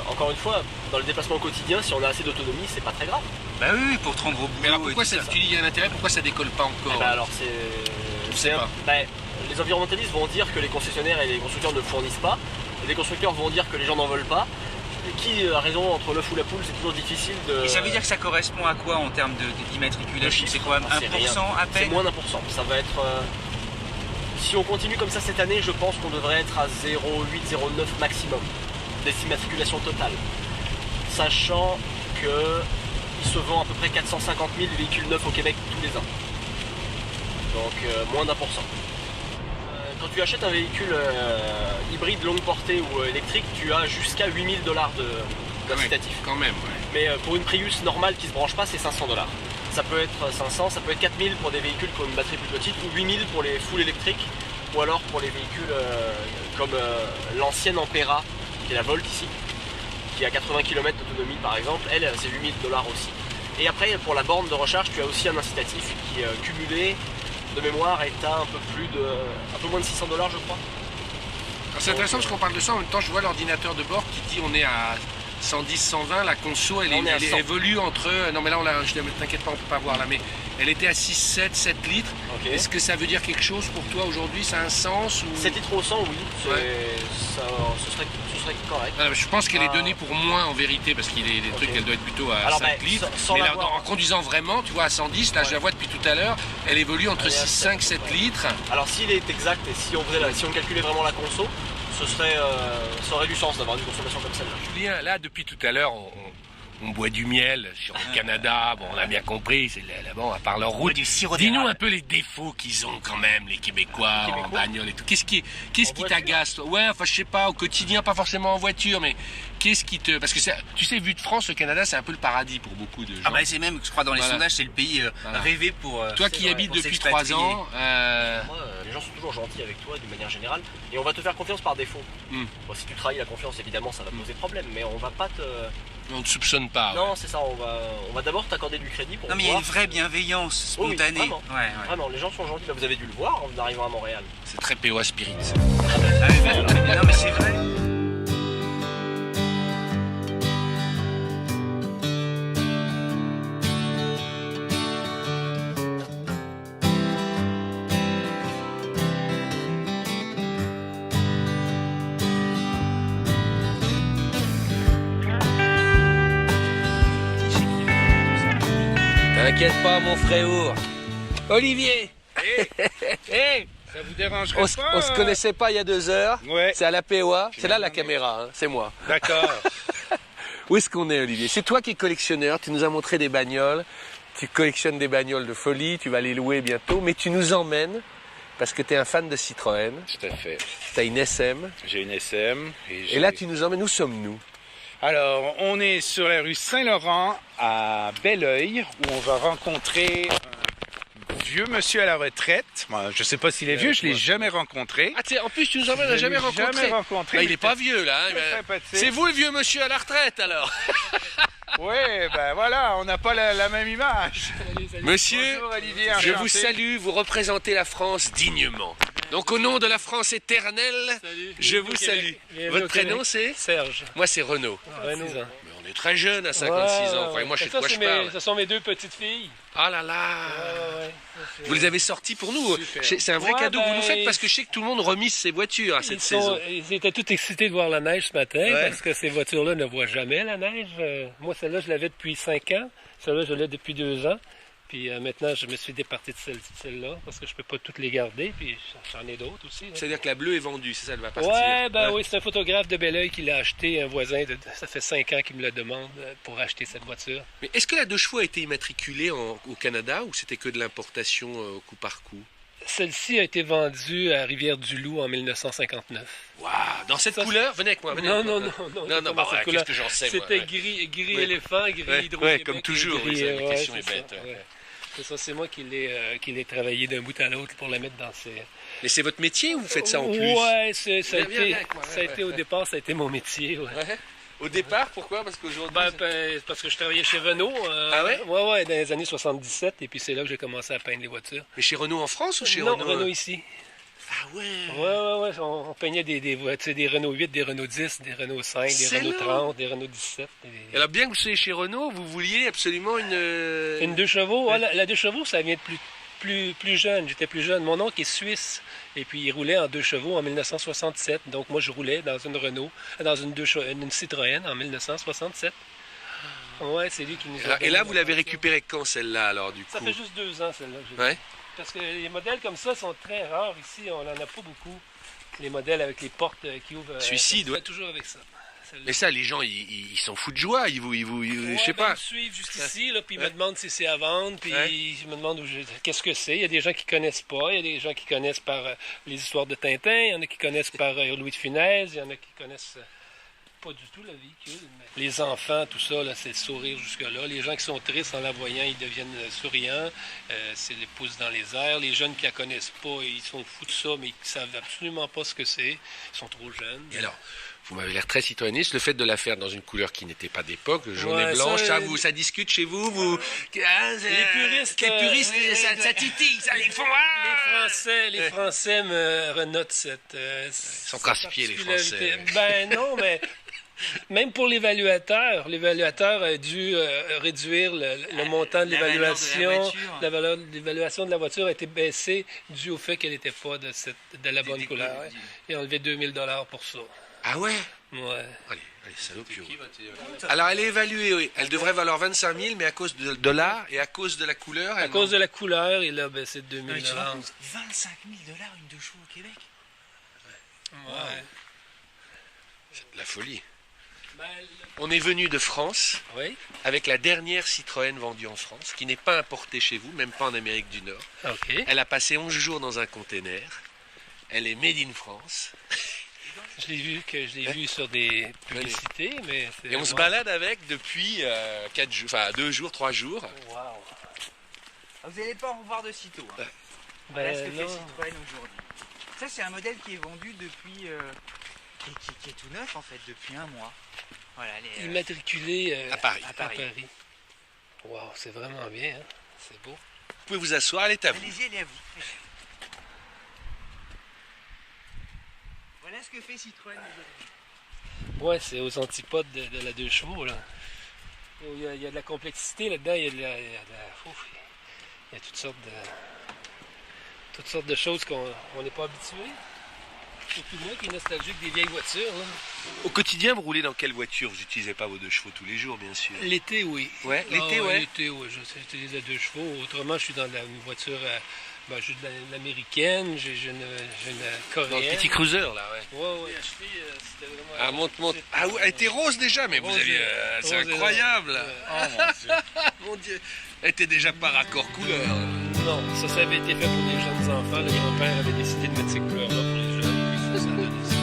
encore une fois, dans le déplacement au quotidien, si on a assez d'autonomie, c'est pas très grave. Bah oui, pour te rendre au boulot. Mais alors pourquoi tu dis qu'il y a un intérêt, pourquoi ça décolle pas encore? Alors les environnementalistes vont dire que les concessionnaires et les constructeurs ne fournissent pas. Les constructeurs vont dire que les gens n'en veulent pas. Et qui a raison entre l'œuf ou la poule, c'est toujours difficile de... Et ça veut dire que ça correspond à quoi en termes d'immatriculation? C'est quoi, 1% à peine? C'est moins d'1%. Ça va être... Si on continue comme ça cette année, je pense qu'on devrait être à 0,8, 0,9 maximum d'immatriculation totale. Sachant qu'il se vend à peu près 450 000 véhicules neufs au Québec tous les ans. Donc moins d'1%. Quand tu achètes un véhicule hybride longue portée ou électrique, tu as jusqu'à 8 000 $ d'incitatif. Quand même, Mais pour une Prius normale qui ne se branche pas, c'est 500 $. Ça peut être 500, ça peut être 4 000 pour des véhicules qui ont une batterie plus petite, ou 8 000 pour les full électriques, ou alors pour les véhicules comme l'ancienne Ampera, qui est la Volt ici, qui a 80 km d'autonomie par exemple, elle c'est 8 000 $ aussi. Et après pour la borne de recharge, tu as aussi un incitatif qui cumulé de mémoire est à un peu moins de 600 $, je crois. C'est intéressant parce qu'on parle de ça, en même temps je vois l'ordinateur de bord qui dit on est à 110, 120, la conso elle évolue entre... Non mais là, t'inquiète pas, on peut pas voir là, mais elle était à 6, 7 litres. Okay. Est-ce que ça veut dire quelque chose pour toi aujourd'hui? Ça a un sens ou... 7 litres au 100, oui, ce serait correct. Alors, je pense qu'elle est donnée pour moins en vérité, parce qu'il y a des trucs, elle doit être plutôt à 5 litres. Mais là, en conduisant vraiment, tu vois, à 110, là je la vois depuis tout à l'heure, elle évolue entre 6, 5, 7 litres. Alors s'il est exact et si on calculait vraiment la conso, ça aurait du sens d'avoir une consommation comme celle-là. Julien, là, depuis tout à l'heure, on boit du miel sur le Canada, bon, on a bien compris, c'est là-bas, à part leur route. Dis-nous un peu les défauts qu'ils ont quand même, les Québécois, en bagnole et tout. Qu'est-ce qui t'agace, toi? Ouais, enfin, je sais pas, au quotidien, pas forcément en voiture, mais qu'est-ce qui te... Parce que, tu sais, vu de France, le Canada, c'est un peu le paradis pour beaucoup de gens. Ah bah c'est même, je crois, dans les sondages, c'est le pays rêvé pour... Toi qui habites depuis 3 ans... Moi, les gens gens sont toujours gentils avec toi d'une manière générale, et on va te faire confiance par défaut. Bon, si tu trahis la confiance, évidemment, ça va poser problème, mais on va pas te... On ne soupçonne pas. Non, c'est ça, on va d'abord t'accorder du crédit pour Non, mais il y a une vraie bienveillance spontanée. Oui, vraiment. Vraiment, les gens sont gentils. Là, vous avez dû le voir en arrivant à Montréal. C'est très POA Spirit. Non, mais c'est vrai. T'inquiète pas, mon frérot. Olivier. Ça vous dérangerait pas? On se connaissait pas il y a 2 heures. Ouais. C'est à la POA. C'est là la caméra, hein. C'est moi. D'accord. Où est-ce qu'on est, Olivier? C'est toi qui es collectionneur. Tu nous as montré des bagnoles. Tu collectionnes des bagnoles de folie. Tu vas les louer bientôt. Mais tu nous emmènes parce que tu es un fan de Citroën. Tout à fait. Tu as une SM. J'ai une SM. Et là, tu nous emmènes. Où sommes-nous? Alors, on est sur la rue Saint-Laurent à Belleuil où on va rencontrer un vieux monsieur à la retraite. Bon, je sais pas s'il est vieux, je l'ai jamais rencontré. Ah, en plus, tu nous emmènes à jamais rencontré. Bah, il est pas vieux, là. Hein, c'est vous le vieux monsieur à la retraite, alors. Oui, ben voilà, on n'a pas la même image. Monsieur, bonjour, Olivier, je vous salue, vous représentez la France dignement. Donc au nom de la France éternelle, je vous salue. Votre prénom c'est? Serge. Moi c'est Renaud. Renaud. Mais on est très jeune à 56 ans. Enfin, moi je sais de quoi je parle. Ce sont mes 2 petites filles. Ah là là. Vous les avez sortis pour nous. C'est un vrai cadeau que vous nous faites parce que je sais que tout le monde remise ses voitures à cette saison. Ils étaient tous excités de voir la neige ce matin parce que ces voitures-là ne voient jamais la neige. Moi celle-là je l'avais depuis 5 ans. Celle-là je l'ai depuis 2 ans. Puis maintenant, je me suis départi de celle-là parce que je peux pas toutes les garder. Puis j'en ai d'autres aussi. C'est-à-dire que la bleue est vendue, c'est ça, elle va partir? Oui, c'est un photographe de Belleuil qui l'a acheté, un voisin. Ça fait 5 ans qu'il me le demande pour acheter cette voiture. Mais est-ce que la 2 chevaux a été immatriculée au Canada ou c'était que de l'importation coup par coup? Celle-ci a été vendue à Rivière-du-Loup en 1959. Waouh! Dans cette couleur? Venez avec moi. Non, qu'est-ce que j'en sais, moi? C'était gris éléphant, gris hydro. Ouais, comme toujours, la question est bête. C'est ça, c'est moi qui l'ai travaillé d'un bout à l'autre pour la mettre dans ces... Mais c'est votre métier ou vous faites ça en plus? Ouais, ça a été au départ, ça a été mon métier. Ouais. Au départ, pourquoi? Parce qu'aujourd'hui... parce que je travaillais chez Renault. Ah ouais? Ouais, dans les années 77, et puis c'est là que j'ai commencé à peindre les voitures. Mais chez Renault en France ou chez Renault? Non, Renault ici. Ah ouais? Ouais, on peignait des voitures, des Renault 8, des Renault 10, des Renault 5, des Renault 30, des Renault 17. Alors bien que vous soyez chez Renault, vous vouliez absolument une 2 chevaux? Ouais, la 2 chevaux, ça vient de plus jeune. J'étais plus jeune. Mon oncle est suisse, et puis il roulait en 2 chevaux en 1967. Donc moi, je roulais dans une Renault, dans une Citroën en 1967. Ouais, c'est lui qui nous a... Et là, vous l'avez récupérée quand, celle-là, alors, du coup? Ça fait juste 2 ans, celle-là. Ouais. Parce que les modèles comme ça sont très rares ici, on n'en a pas beaucoup. Les modèles avec les portes qui ouvrent. Suicide, ouais. Toujours avec ça. Mais ça, les gens, ils s'en foutent de joie, je sais pas. Ils me suivent jusqu'ici, puis ils me demandent si c'est à vendre, puis ils me demandent qu'est-ce que c'est. Il y a des gens qui connaissent pas, il y a des gens qui connaissent par les histoires de Tintin, il y en a qui connaissent par Louis de Funès, il y en a qui connaissent pas du tout le véhicule. Mais les enfants, tout ça, là, c'est le sourire jusque-là. Les gens qui sont tristes en la voyant, ils deviennent souriants. C'est les pouces dans les airs. Les jeunes qui la connaissent pas, ils sont fous de ça, mais ils savent absolument pas ce que c'est. Ils sont trop jeunes. Et alors, vous m'avez l'air très citoyenniste. Le fait de la faire dans une couleur qui n'était pas d'époque, jaune et blanche, ça discute chez vous, les puristes, ça titille, ça les font. Les Français me renotent cette. Ils sont casse-pieds, les Français. Ben non, mais. Même pour l'évaluateur a dû réduire le montant de l'évaluation. La valeur de l'évaluation de la voiture a été baissée dû au fait qu'elle n'était pas de la bonne couleur. Il a enlevé 2000 $ pour ça. Ah ouais? Ouais. Allez, salopio. Alors elle est évaluée, oui. Elle devrait valoir 25 000, mais à cause de l'art et à cause de la couleur... À cause de la couleur, il a baissé de 2000 $. 25 000 $ une 2 chevaux au Québec? Ouais. C'est de la folie. On est venu de France avec la dernière Citroën vendue en France, qui n'est pas importée chez vous, même pas en Amérique du Nord. Okay. Elle a passé 11 jours dans un container. Elle est made in France. Je l'ai vu sur des publicités, mais... Et on se balade avec depuis 2 jours, 3 jours. Wow. Vous n'allez pas en revoir de sitôt. Hein. Voilà ce que fait Citroën aujourd'hui. Ça, c'est un modèle qui est vendu depuis... qui est tout neuf, en fait, depuis un mois. Voilà, immatriculé à Paris. Waouh, c'est vraiment bien, hein? C'est beau. Vous pouvez vous asseoir, elle est à vous. Allez-y, elle est à vous. Voilà ce que fait Citroën aujourd'hui. Ouais, c'est aux antipodes de la 2 chevaux, là. Il y a de la complexité là-dedans, il y a toutes sortes de choses qu'on n'est pas habitué. Surtout moi qui est nostalgique des vieilles voitures. Là. Au quotidien, vous roulez dans quelle voiture? Vous n'utilisez pas vos 2 chevaux tous les jours, bien sûr. L'été, oui. Ouais, l'été, ouais. L'été, oui. J'utilise les 2 chevaux. Autrement, je suis dans la voiture... j'ai de l'américaine, j'ai une coréenne. Dans le petit cruiser, là, ouais. Ouais, c'était vraiment... Ah, monte. Ah, elle était rose déjà, mais vous aviez... c'est incroyable. Oh, mon Dieu. Mon Dieu. Elle était déjà par accord couleur. Non, ça avait été fait pour des jeunes enfants. Le grand-père avait décidé de mettre ces couleurs-là pour les jeunes. Puis ça a donné ça.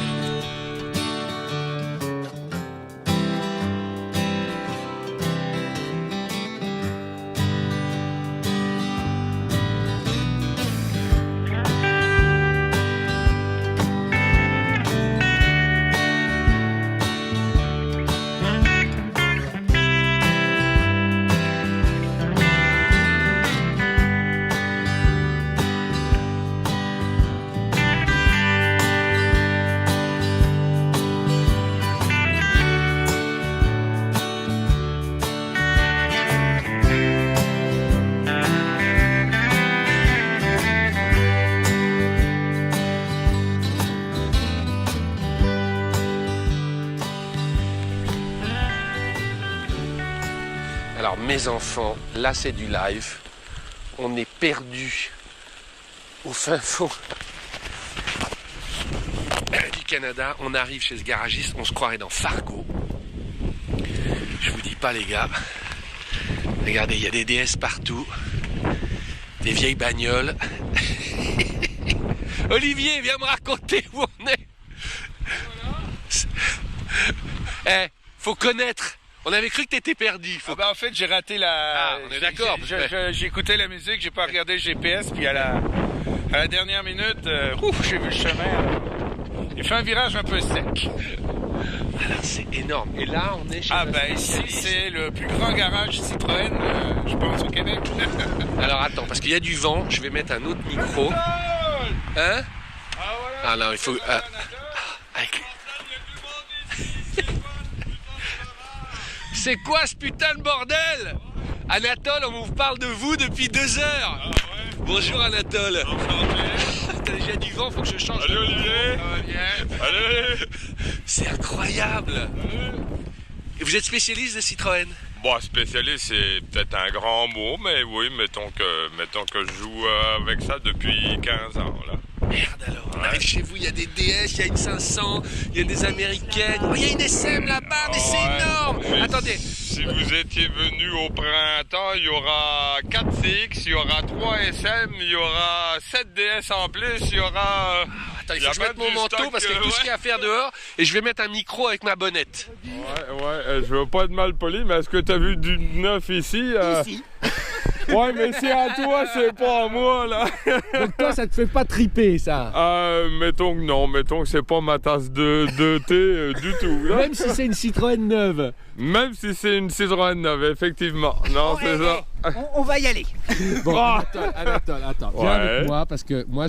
Alors mes enfants, là c'est du live. On est perdus au fin fond du Canada. On arrive chez ce garagiste, on se croirait dans Fargo. Je vous dis pas les gars. Regardez, il y a des DS partout. Des vieilles bagnoles. Olivier, viens me raconter où on est. Faut connaître. On avait cru que t'étais perdu. En fait, j'ai raté la... Ah, on est d'accord. J'écoutais la musique, j'ai pas regardé le GPS, puis à la dernière minute, j'ai vu le chemin. Il fait un virage un peu sec. Alors, c'est énorme. Et là, on est chez... ici, c'est le plus grand garage Citroën, je pense, au Québec. Alors, attends, parce qu'il y a du vent, je vais mettre un autre micro. Hein? Ah non, il faut... C'est quoi ce putain de bordel? Anatole, on vous parle de vous depuis 2 heures. Ah ouais. Bonjour Anatole. T'as déjà du vent, faut que je change. Allez Olivier. Allez. C'est incroyable. Et vous êtes spécialiste de Citroën? Bon, spécialiste, c'est peut-être un grand mot, mais oui, mettons que je joue avec ça depuis 15 ans, là. Merde alors, on arrive chez vous, il y a des DS, il y a une 500, il y a des américaines, il y a une SM là-bas, mais c'est énorme. Attendez. Si vous étiez venu au printemps, il y aura 4 CX, il y aura 3 SM, il y aura 7 DS en plus, il y aura... Attends, il faut que je mette mon manteau parce qu'il y a tout ce qu'il y a à faire dehors et je vais mettre un micro avec ma bonnette. Ouais, je veux pas être mal poli, mais est-ce que t'as vu du neuf ici? Ici. Ouais, mais c'est à toi, c'est pas à moi, là. Donc toi, ça te fait pas triper, ça? Mettons que non, mettons que c'est pas ma tasse de thé du tout. Là. Même si c'est une Citroën neuve? Même si c'est une Citroën neuve, effectivement. Non, c'est ça. On va y aller. Bon, Anatole, attends. Viens avec moi, parce que moi,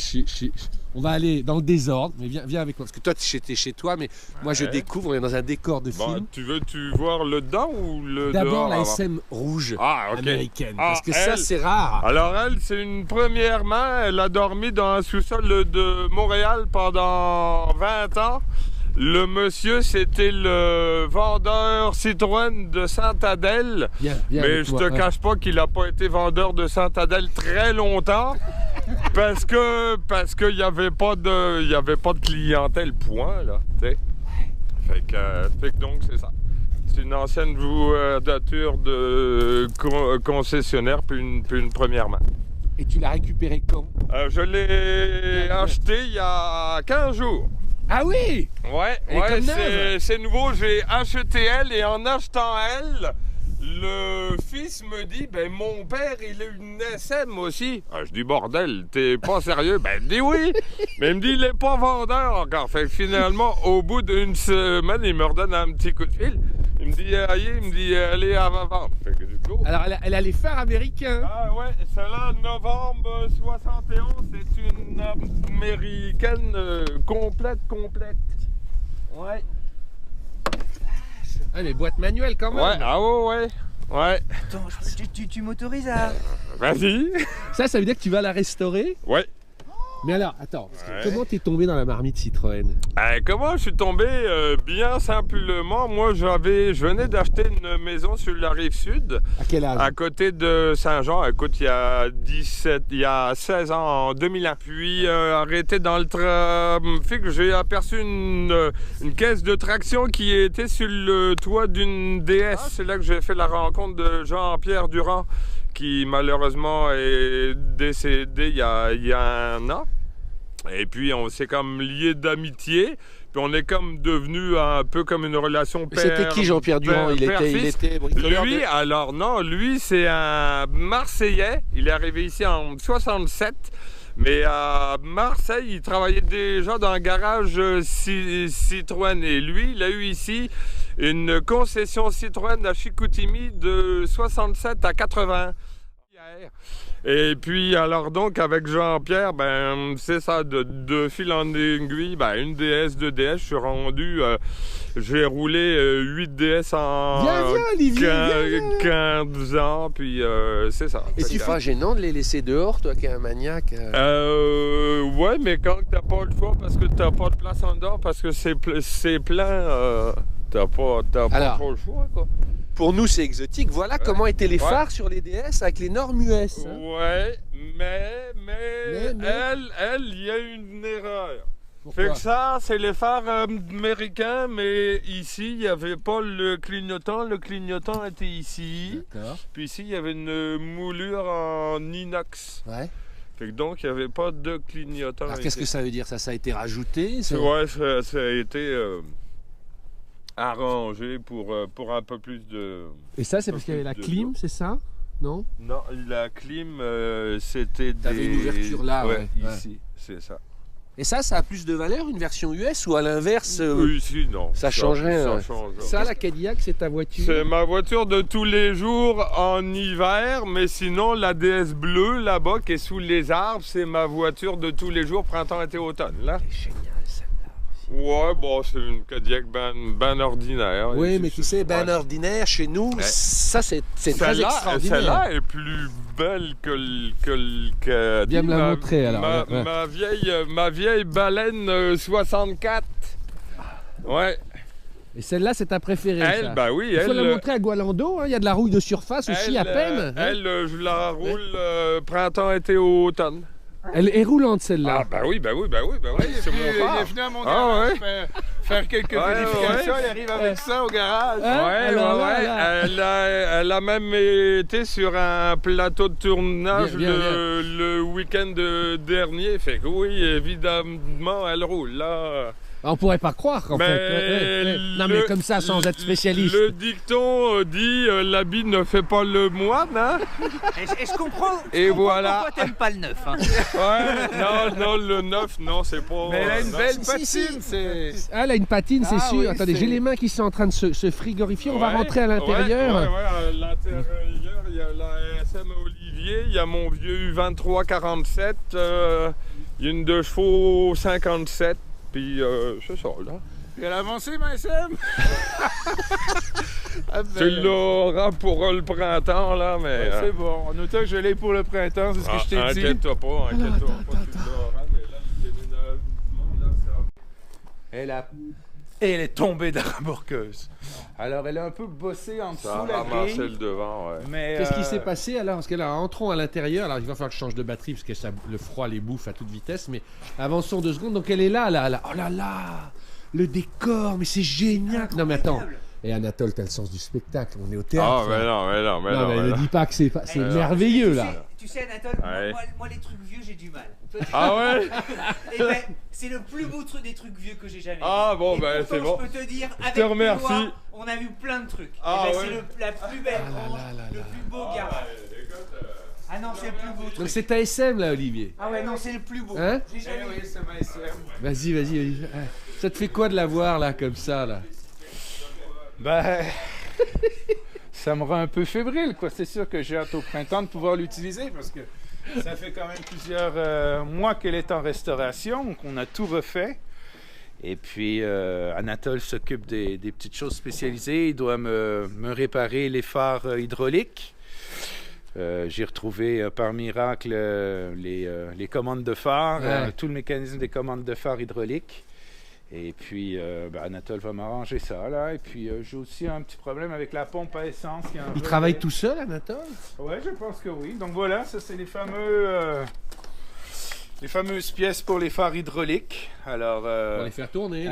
on va aller dans le désordre, mais viens avec moi. Parce que toi, t'es chez toi, mais moi, je découvre, on est dans un décor de film. Tu voir le dedans ou le dehors? D'abord, la SM rouge américaine, parce que ça, c'est rare. Alors, elle, c'est une première main. Elle a dormi dans un sous-sol de Montréal pendant 20 ans. Le monsieur, c'était le vendeur Citroën de Saint-Adèle. Mais je te cache pas qu'il n'a pas été vendeur de Saint-Adèle très longtemps. parce qu'il n'y avait pas de clientèle, point, là. T'sais. Fait que donc, c'est ça. C'est une ancienne voiture de concessionnaire, puis une première main. Et tu l'as récupérée quand? Je l'ai acheté il y a 15 jours. Ah oui? Ouais, c'est nouveau. J'ai acheté elle et en achetant elle, Le fils me dit, ben mon père, il a une SM aussi. Ah, je dis, bordel, t'es pas sérieux? Ben, il me dit oui. Mais il me dit, il est pas vendeur encore. Fait que finalement, au bout d'une semaine, il me redonne un petit coup de fil. Il me dit, allez à vendre. Fait que du coup... Alors, elle a les phares américains. Ah ouais, celle-là, novembre 71, c'est une américaine complète. Ouais. Ah, mais boîte manuelle quand même. Ouais. Attends, tu m'autorises à... Vas-y. Ça veut dire que tu vas la restaurer? Ouais. Mais alors, attends, comment t'es tombé dans la marmite Citroën? Comment je suis tombé? Bien simplement, moi je venais d'acheter une maison sur la rive sud. À quel âge? À côté de Saint-Jean. Écoute, il y a 16 ans, en 2001. Puis arrêté dans le trafic, j'ai aperçu une caisse de traction qui était sur le toit d'une DS. C'est là que j'ai fait la rencontre de Jean-Pierre Durand, qui malheureusement est décédé il y a un an. Et puis on s'est comme liés d'amitié, puis on est comme devenu un peu comme une relation père. C'était qui Jean-Pierre Durand? Il était bricoleur. Lui c'est un Marseillais, il est arrivé ici en 67. Mais à Marseille, il travaillait déjà dans un garage Citroën. Et lui, il a eu ici une concession Citroën à Chicoutimi de 67 à 80. Et puis, alors donc, avec Jean-Pierre, ben, c'est ça, de fil en aiguille, ben, une DS, 2 DS, je suis rendu, j'ai roulé 8 DS en 15 ans, puis c'est ça. Et c'est pas gênant de les laisser dehors, toi qui es un maniaque? Ouais, mais quand t'as pas le choix, parce que t'as pas de place en dehors, parce que c'est plein, t'as pas trop le choix, quoi. Pour nous, c'est exotique. Voilà comment étaient les phares sur les DS avec les normes US. Hein. Ouais, mais elle, il y a une erreur. Pourquoi? Fait que ça, c'est les phares américains, mais ici, il n'y avait pas le clignotant. Le clignotant était ici. D'accord. Puis ici, il y avait une moulure en inox. Ouais. Fait que donc, il n'y avait pas de clignotant. Alors, qu'est-ce que ça veut dire? Ça a été rajouté? Ouais, ça a été... arrangé pour un peu plus de... Et ça, c'est parce qu'il y avait la clim, c'est ça? Non? Non, la clim, c'était des... T'avais une ouverture là, ouais. Ici, c'est ça. Et ça a plus de valeur, une version US, ou à l'inverse, ici, non. Ça change rien. Ça, la Cadillac, c'est ta voiture? C'est ma voiture de tous les jours en hiver, mais sinon, la DS bleue, là-bas, qui est sous les arbres, c'est ma voiture de tous les jours, printemps, été, automne, là. C'est génial. Ouais, bon, c'est une Cadillac ben ordinaire. Oui, mais tu sais, ben ordinaire, chez nous, ça c'est très extraordinaire. Celle-là est plus belle que Viens me la montrer, alors. Ma vieille baleine 64. Ouais. Et celle-là, c'est ta préférée, elle, ça. Bah oui, il faut la montrer à Gualando, hein. Il y a de la rouille de surface aussi, à peine. Elle, je la roule printemps, été, automne. Elle est roulante, celle-là. Ah bah oui, c'est mon frère. Il est venu à mon garage faire quelques vérifications, il arrive avec ça au garage. Elle a même été sur un plateau de tournage le week-end dernier. Fait que oui, évidemment, elle roule là. On pourrait pas croire, en fait. Non, mais comme ça, sans être spécialiste. Le dicton dit l'habit ne fait pas le moine, hein. Et je comprends. Et voilà. Pourquoi t'aimes pas le neuf, hein. Ouais, non, le neuf, non, c'est pas. Mais elle a une belle patine, c'est. Ah, elle a une patine, c'est sûr. Oui, attendez, j'ai les mains qui sont en train de se frigorifier. On va rentrer à l'intérieur. Ouais, à l'intérieur, il y a la SM Olivier, il y a mon vieux U2347, il y a une 2 chevaux 57. Puis c'est ça, là. Elle a avancé, ma SM? Tu l'auras pour le printemps, là, mais... C'est bon, en autant que je l'ai pour le printemps, c'est ce que je t'ai dit. Inquiète-toi pas, tu l'auras, mais là, le déménagement, là, ça... Elle est tombée de la remorqueuse. Alors, elle a un peu bossé en dessous la grille. Ça a le devant, ouais. Mais qu'est-ce qui s'est passé alors? Parce que là, entrons à l'intérieur. Alors, il va falloir que je change de batterie parce que le froid les bouffe à toute vitesse. Mais avançons 2 secondes. Donc, elle est là. Oh là là! Le décor, mais c'est génial! Non, mais attends. Et Anatole, t'as le sens du spectacle. On est au théâtre. Ah, mais non. Ne dis pas que c'est merveilleux, là. Tu sais, Anatole, moi, les trucs vieux, j'ai du mal. Ah ouais. Et ben, c'est le plus beau truc des trucs vieux que j'ai jamais vu. Ah bon, ben c'est bon. Je peux te dire, avec te remercie. Noah, on a vu plein de trucs. Ah, et ben, ouais. c'est la plus belle branche, le plus beau gars. Ah non, c'est le plus beau truc. Donc c'est ta SM, là, Olivier. Ah ouais, non, c'est le plus beau. Hein? J'ai jamais vu. c'est ma SM. Vas-y. Ça te fait quoi de la voir, là, comme ça, là? Ben, ça me rend un peu fébrile, quoi. C'est sûr que j'ai hâte au printemps de pouvoir l'utiliser parce que ça fait quand même plusieurs mois qu'elle est en restauration, donc on a tout refait. Et puis, Anatole s'occupe des petites choses spécialisées. Il doit me réparer les phares hydrauliques. J'ai retrouvé par miracle les commandes de phare, tout le mécanisme des commandes de phare hydrauliques. Et puis, Anatole va m'arranger ça, là. Et puis, j'ai aussi un petit problème avec la pompe à essence. Il travaille tout seul, Anatole? Oui, je pense que oui. Donc voilà, ça, c'est les fameuses pièces pour les phares hydrauliques. Alors, pour les faire tourner.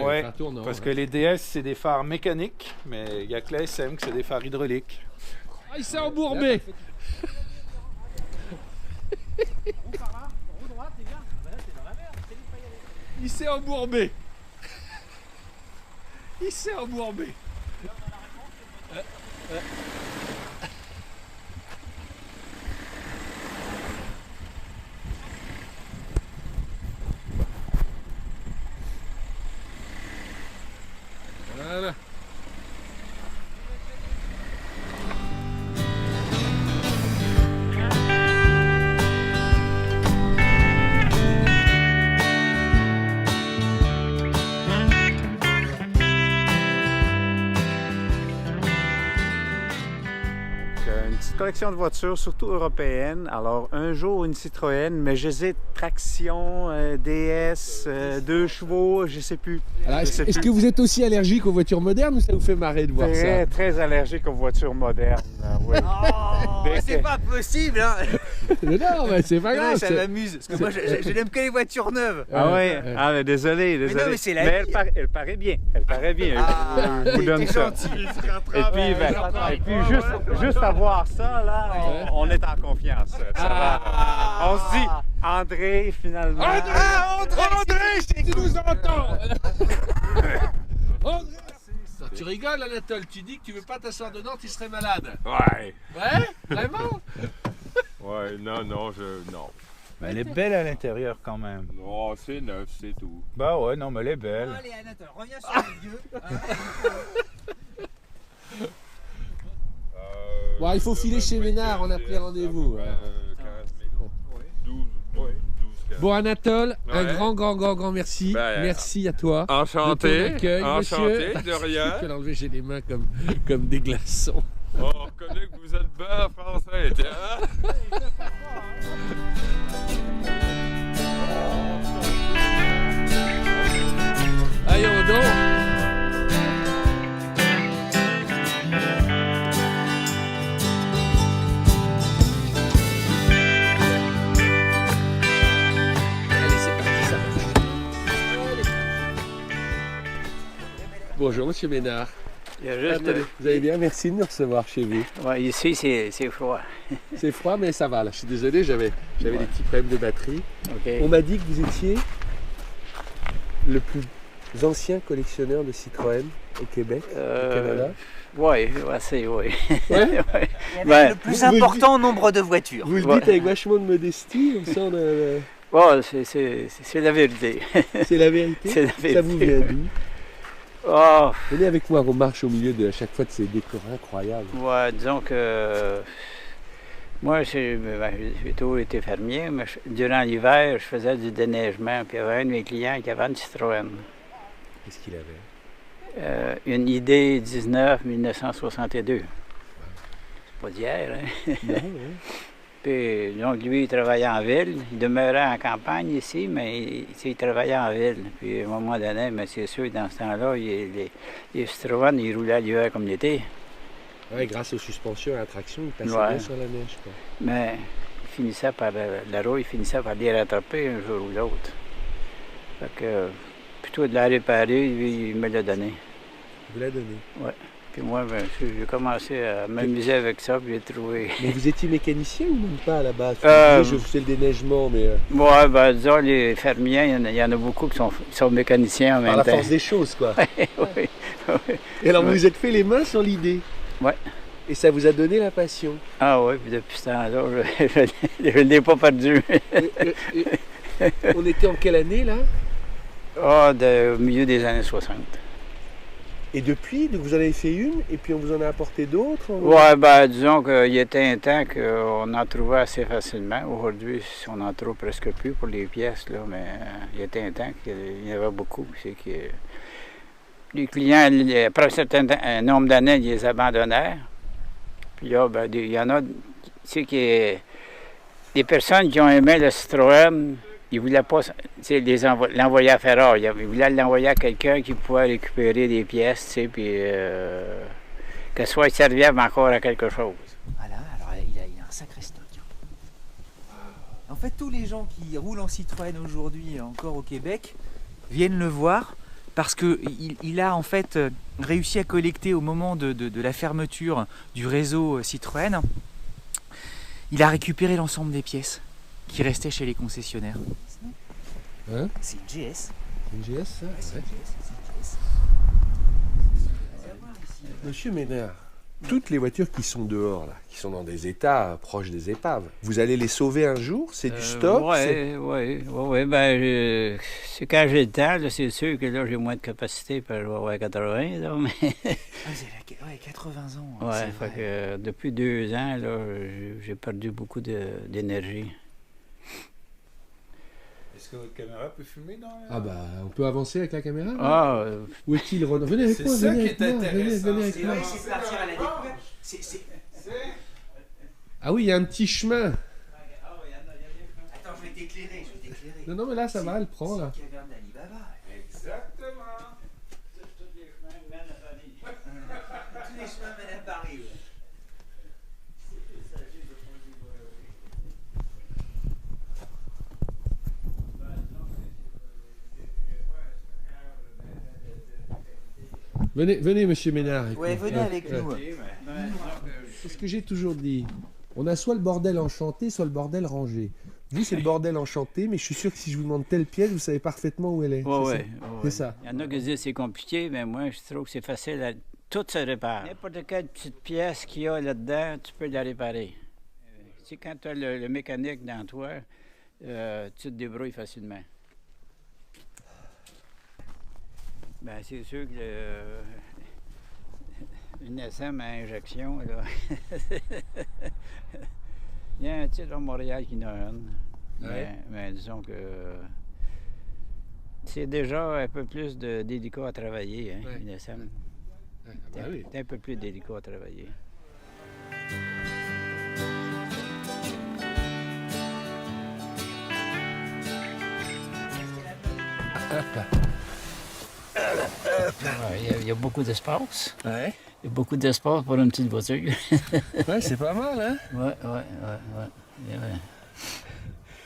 Parce que les DS, c'est des phares mécaniques, mais il n'y a que la SM que c'est des phares hydrauliques. Ah, il s'est embourbé! Il s'est embourbé. Il s'est embourbé. Voilà. Collection de voitures, surtout européennes. Alors, un jour, une Citroën, mais j'hésite, traction, DS, 2 chevaux, je ne sais plus. Est-ce que vous êtes aussi allergique aux voitures modernes ou ça vous fait marrer de voir ça? Très allergique aux voitures modernes, oui. Oh, c'est pas possible, hein. Non, mais c'est pas grave. Ça m'amuse, parce que moi, je n'aime que les voitures neuves. Ah ouais? Ah, mais désolé. Mais non, mais c'est la vie. Elle paraît bien. Ah, je vous donne ça. Et puis, juste à voir ça, là, on est en confiance. Ça va. On se dit, André, finalement. André, si tu nous entends. André. Tu rigoles, Anatole, tu dis que tu veux pas t'asseoir dedans, tu serais malade. Ouais. Ouais? Vraiment? Ouais, non. Mais elle est belle à l'intérieur quand même. Non, c'est neuf, c'est tout. Bah ouais, non, mais elle est belle. Allez, Anatole, reviens sur le vieux. Bon, il faut filer chez Ménard, on a pris rendez-vous. 12, 15. Bon, Anatole, un grand merci. Merci à toi. Enchanté. Enchanté, de rien. Je peux l'enlever, j'ai les mains comme des glaçons. Oh, on reconnaît que vous êtes bien français, tiens. Allons donc. Bonjour, monsieur Ménard. Vous allez bien? Merci de nous recevoir chez vous. Ouais, ici, c'est froid. C'est froid, mais ça va. Là, je suis désolé, j'avais des petits problèmes de batterie. Okay. On m'a dit que vous étiez le plus ancien collectionneur de Citroën au Québec, au Canada. Oui, c'est oui. Ouais? Le plus important nombre de voitures. Vous le dites avec vachement de modestie, on sent de... Oh, c'est la vérité. C'est la vérité? C'est la vérité. Ça vous vient d'où? Oh. Venez avec moi, on marche au milieu de à chaque fois de ces décors incroyables. Ouais, disons que moi, j'ai toujours été fermier, mais durant l'hiver, je faisais du déneigement. Puis il y avait un de mes clients qui avait une Citroën. Qu'est-ce qu'il avait? Une ID 19 1962. C'est pas d'hier, hein? Non, ouais. Puis, donc, lui, il travaillait en ville. Il demeurait en campagne ici, mais il travaillait en ville. Puis, à un moment donné, mais c'est sûr, dans ce temps-là, les Citroën, ils roulaient l'hiver comme l'été. Oui, grâce aux suspensions et à la traction, il passait bien sur la neige, quoi. Mais il finissait par, la roue, il finissait par les rattraper un jour ou l'autre. Fait que, plutôt de la réparer, lui, il me l'a donné. Vous l'a donné? Oui. Puis moi, ben, j'ai commencé à m'amuser avec ça, puis j'ai trouvé... Mais vous étiez mécanicien ou même pas à la base? Je faisais le déneigement, mais... Ouais, ben, disons, les fermiers, il y en a beaucoup qui sont mécaniciens en même temps. Par la force des choses, quoi. Oui. Et alors, vous vous êtes fait les mains sur l'idée? Ouais. Et ça vous a donné la passion? Ah oui, puis depuis ce temps-là, je ne l'ai pas perdu. On était en quelle année, là? Au milieu des années 60. Et depuis, vous en avez fait une, et puis on vous en a apporté d'autres? Oui, ben, disons qu'il était un temps qu'on en trouvait assez facilement. Aujourd'hui, on n'en trouve presque plus pour les pièces, là, mais il était un temps qu'il y en avait beaucoup. C'est que les clients, après un nombre d'années, ils les abandonnèrent. Puis là, ben, il y en a, c'est que des personnes qui ont aimé le Citroën, ils ne voulaient pas l'envoyer à Ferrari. Ils voulaient l'envoyer à quelqu'un qui pouvait récupérer des pièces, tu sais, puis que soit serviable encore à quelque chose. Voilà, alors il a un sacré stock. En fait, tous les gens qui roulent en Citroën aujourd'hui, encore au Québec, viennent le voir parce qu'il a en fait réussi à collecter au moment de la fermeture du réseau Citroën. Il a récupéré l'ensemble des pièces qui restaient chez les concessionnaires. Hein? C'est une GS. Une GS, ça? Ouais. Monsieur Ménard, toutes les voitures qui sont dehors, là, qui sont dans des états proches des épaves, vous allez les sauver un jour? C'est du stock? Oui. Ben, c'est quand j'ai le temps, là, c'est sûr que là, j'ai moins de capacité, parce que je vais avoir 80, là, mais... Vous avez 80 ans. Oui, fait que depuis 2 ans, là, j'ai perdu beaucoup d'énergie. Est-ce que votre caméra peut filmer dans Ah bah, on peut avancer avec la caméra? Ah, où est-il, Renaud? Venez avec moi, c'est ça qui est intéressant. Venez avec moi. C'est partir à la découverte. Ah oui, il y a un petit chemin. Attends, je vais t'éclairer. Non, mais là, ça va, elle prend, là. C'est la caverne d'Alibaba. Exactement. Tous les chemins mènent à Paris. Tous les chemins mènent à Paris, ouais. Venez, monsieur Ménard. Ouais, venez avec nous. C'est ce que j'ai toujours dit. On a soit le bordel enchanté, soit le bordel rangé. Vous, c'est le bordel enchanté, mais je suis sûr que si je vous demande telle pièce, vous savez parfaitement où elle est. C'est ça. Il y en a qui disent que c'est compliqué, mais moi, je trouve que c'est facile. Tout se répare. N'importe quelle petite pièce qu'il y a là-dedans, tu peux la réparer. Tu sais, quand tu as le mécanique dans toi, tu te débrouilles facilement. Ben, c'est sûr que une SM à injection, là. Il y a un titre à Montréal qui en a une. Mais disons que c'est déjà un peu plus délicat à travailler, hein, une SM. C'est un peu plus délicat à travailler. Il y a beaucoup d'espace. Ouais. Il y a beaucoup d'espace pour une petite voiture. Ouais, c'est pas mal, hein? Ouais.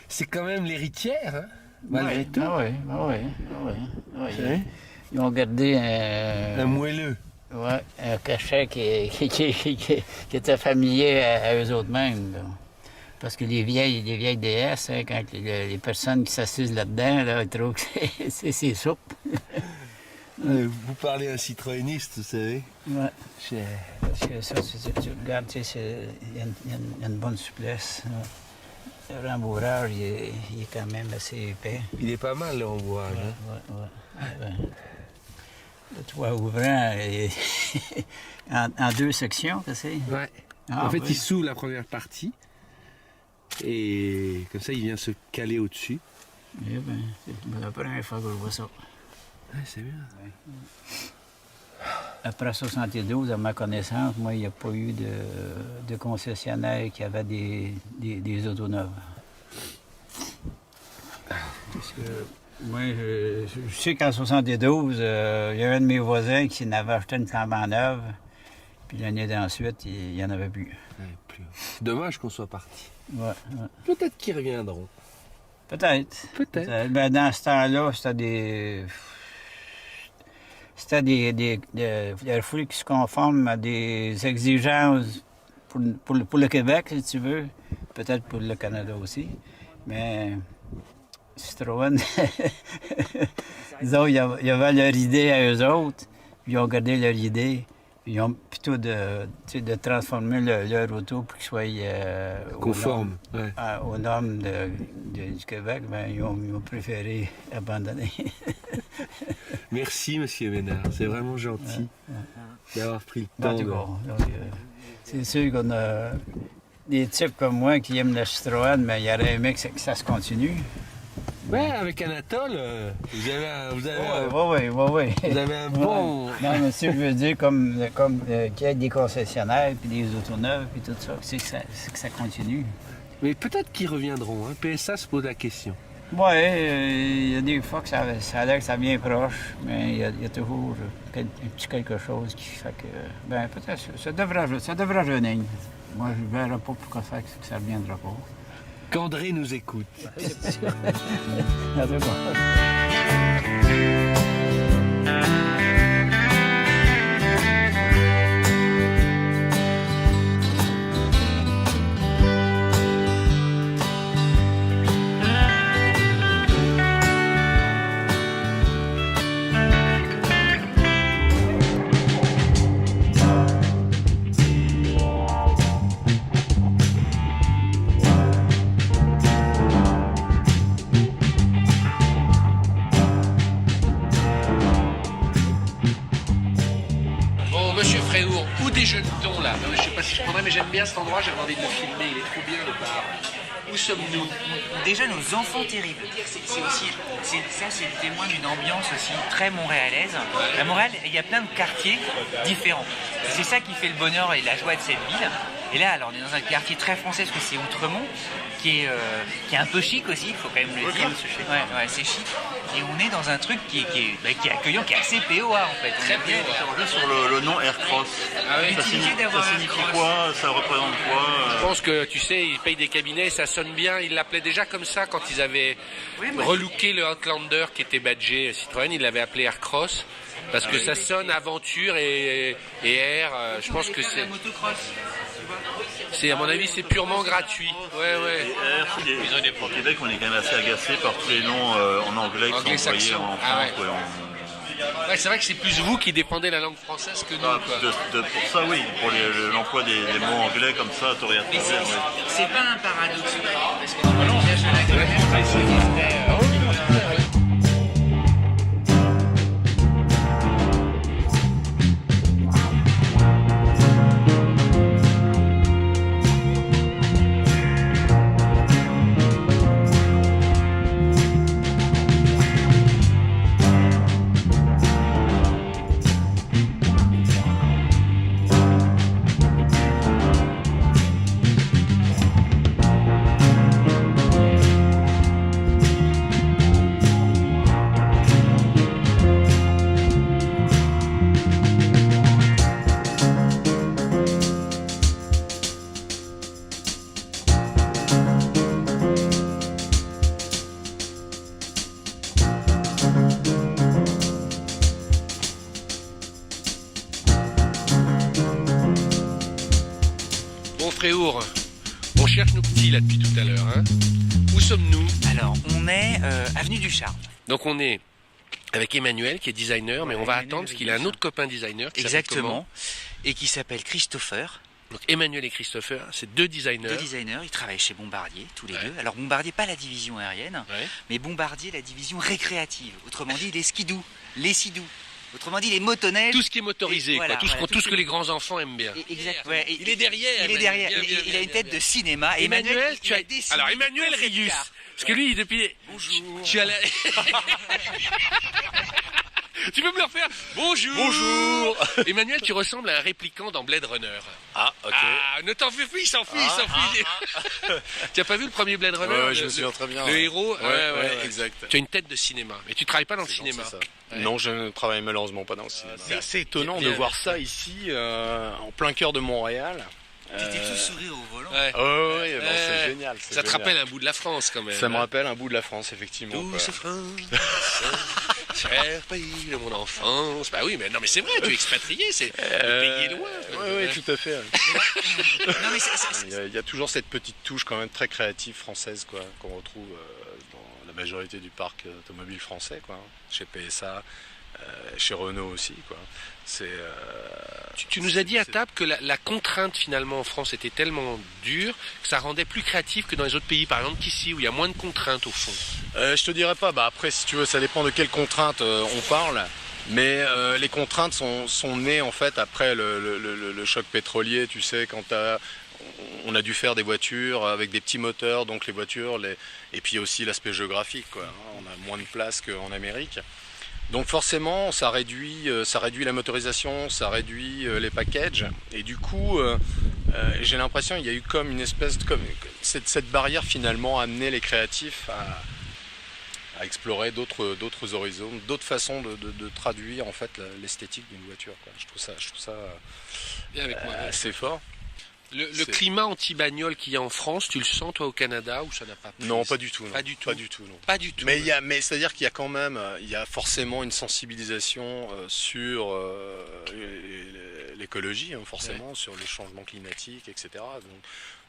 C'est quand même l'héritière, hein? Malgré tout. Oui. Ils ont gardé un moelleux. Ouais, un cachet qui était familier à eux autres mêmes, là. Parce que les vieilles DS, hein, quand les personnes qui s'assisent là-dedans, là, ils trouvent que c'est soupe. Vous parlez à un citroëniste, vous savez? Oui. Parce que ça, tu regardes, il y a une bonne souplesse. Le rembourrage, il est quand même assez épais. Il est pas mal, le rembourrage. Ouais. Le toit ouvrant est en 2 sections, tu sais. Ouais. En fait, il s'ouvre la première partie. Et comme ça, il vient se caler au-dessus. Eh bien, c'est la première fois que je vois ça. Ouais, c'est bien. Ouais. Après 72, à ma connaissance, moi, il n'y a pas eu de concessionnaire qui avait des autos neuves. Parce que moi, je sais qu'en 72, il y a un de mes voisins qui n'avait acheté une flambant neuve. Puis l'année d'ensuite, il n'y en avait plus. Ouais, c'est dommage qu'on soit parti. Ouais. Peut-être qu'ils reviendront. Peut-être. Ben, dans ce temps-là, c'était il faut qu'ils se conforment à des exigences pour le Québec, si tu veux, peut-être pour le Canada aussi, mais Citroën, disons, il y avait leur idée à eux autres, puis ils ont gardé leur idée, puis ils ont plutôt de transformer leur auto pour qu'ils soient conformes aux normes du Québec, ben, ils ont préféré abandonner. Merci, monsieur Ménard, c'est vraiment gentil d'avoir pris le temps. C'est sûr qu'on a des types comme moi qui aiment la Citroën, mais il y aurait aimé que ça se continue. Ouais, avec Anatole, vous avez un bon... Non, mais ce que je veux dire, comme qu'il y ait des concessionnaires, puis des autoneuves, puis tout ça, c'est que ça continue. Mais peut-être qu'ils reviendront, hein. PSA se pose la question. Oui, il y a des fois que ça a l'air que ça vient proche, mais il y a toujours un petit quelque chose qui fait que... Ben peut-être, ça devrait revenir. Moi, je ne verrai pas pourquoi ça ne reviendra pas. Qu'André nous écoute. Déjeune-t-on là? Je sais pas si je prendrais, mais j'aime bien cet endroit, j'ai envie de le filmer, il est trop bien le bar. Où sommes-nous? Déjà nos enfants terribles. C'est le témoin d'une ambiance aussi très montréalaise. À Montréal, il y a plein de quartiers différents. C'est ça qui fait le bonheur et la joie de cette ville. Et là, alors, on est dans un quartier très français, parce que c'est Outremont, qui est un peu chic aussi, il faut quand même le dire. Ouais, c'est chic. Et on est dans un truc qui est accueillant, qui est assez POA en fait. Très bien interrogé sur le nom Aircross. Ah oui. Ça signifie quoi? Ça représente quoi? Je pense que, tu sais, ils payent des cabinets et ça sonne bien. Ils l'appelaient déjà comme ça quand ils avaient relooké le Outlander qui était badgé Citroën. Ils l'avaient appelé Aircross. Parce que ça sonne aventure et air. Je pense que c'est... À mon avis, c'est purement gratuit. Ouais. Au Québec, on est quand même assez agacé par tous les noms en anglais qui sont employés en France. Ouais, c'est vrai que c'est plus vous qui défendez la langue française que nous. Pour ça, oui. Pour l'emploi des mots anglais comme ça, t'aurais à trouver. C'est pas un paradoxe. Parce que normalement, on cherche la grammaire. Fréour, on cherche nos petits là depuis tout à l'heure. Hein. Où sommes-nous? Alors, on est avenue du Charme. Donc on est avec Emmanuel qui est designer, mais on va attendre parce qu'il a un autre copain designer qui exactement, et qui s'appelle Christopher. Donc Emmanuel et Christopher, c'est deux designers. Deux designers, ils travaillent chez Bombardier, tous les deux. Alors Bombardier, pas la division aérienne, mais Bombardier, la division récréative. Autrement dit, les skidoo, les sidous. Autrement dit, les motoneiges. Tout ce qui est motorisé, quoi. Tout ce que les grands enfants aiment bien. Exact. Il est derrière. Il a une tête de cinéma. Emmanuel, alors Emmanuel Rius. Parce que lui, depuis. Bonjour. Tu peux me le refaire? Bonjour. Emmanuel, tu ressembles à un répliquant dans Blade Runner. Ah, ok. Ah, ne t'en fais plus, il s'enfuit. Tu as pas vu le premier Blade Runner? Ouais, je me souviens très bien. Le héros? Ouais, exact. Tu as une tête de cinéma, mais tu travailles pas dans le cinéma. Non, je ne travaille malheureusement pas dans le cinéma. C'est assez étonnant de voir ça ici, en plein cœur de Montréal. T'étais tout sourire au volant. Ouais, c'est génial. Ça te rappelle un bout de la France quand même. Ça me rappelle un bout de la France, effectivement. Douce France. cher pays de mon enfance. Bah oui, mais non, mais c'est vrai, tu es expatrié, c'est le pays est loin. Oui, tout à fait. Il y a toujours cette petite touche quand même très créative française, quoi, qu'on retrouve dans la majorité du parc automobile français, quoi, chez PSA. Chez Renault aussi, quoi. Tu nous as dit à table que la contrainte finalement en France était tellement dure que ça rendait plus créatif que dans les autres pays, par exemple qu'ici où il y a moins de contraintes au fond. Je te dirais pas, après si tu veux ça dépend de quelles contraintes on parle, mais les contraintes sont nées en fait après le choc pétrolier, tu sais, quand on a dû faire des voitures avec des petits moteurs, donc les voitures, et puis aussi l'aspect géographique, quoi. On a moins de place qu'en Amérique. Donc forcément, ça réduit la motorisation, ça réduit les packages. Et du coup, j'ai l'impression qu'il y a eu comme une espèce de... Cette barrière finalement a amené les créatifs à explorer d'autres horizons, d'autres façons de traduire en fait l'esthétique d'une voiture, quoi. Je trouve ça Bien avec moi, assez fort. Le climat anti-bagnole qu'il y a en France, tu le sens toi au Canada ou ça n'a pas pris? Non, pas du tout. Non. Pas du tout. Pas du tout, non. Pas du tout. Mais c'est-à-dire qu'il y a quand même, il y a forcément une sensibilisation sur l'écologie, hein, forcément, sur les changements climatiques, etc. Donc,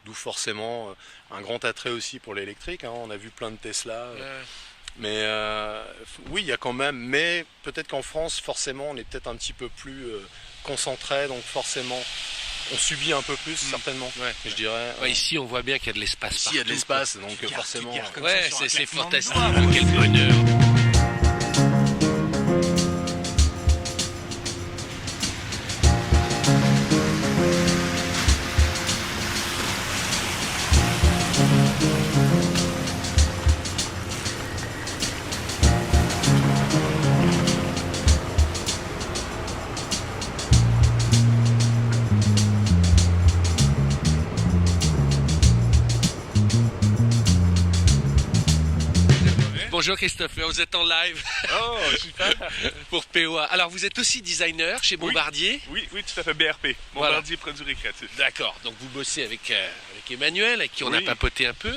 d'où forcément un grand attrait aussi pour l'électrique. Hein. On a vu plein de Tesla. Mais oui, il y a quand même. Mais peut-être qu'en France, forcément, on est peut-être un petit peu plus concentré, donc forcément. On subit un peu plus, certainement, je dirais. Ouais, ici, on voit bien qu'il y a de l'espace. Ici, il y a de l'espace, donc forcément. Ouais, c'est fantastique. Quel bonheur. Bonjour Christopher, vous êtes en live. Oh, super. Pour POA. Alors vous êtes aussi designer chez Bombardier? Oui, tout à fait, BRP. Bombardier Produits Récréatifs. D'accord, donc vous bossez avec Emmanuel, avec qui on a papoté un peu.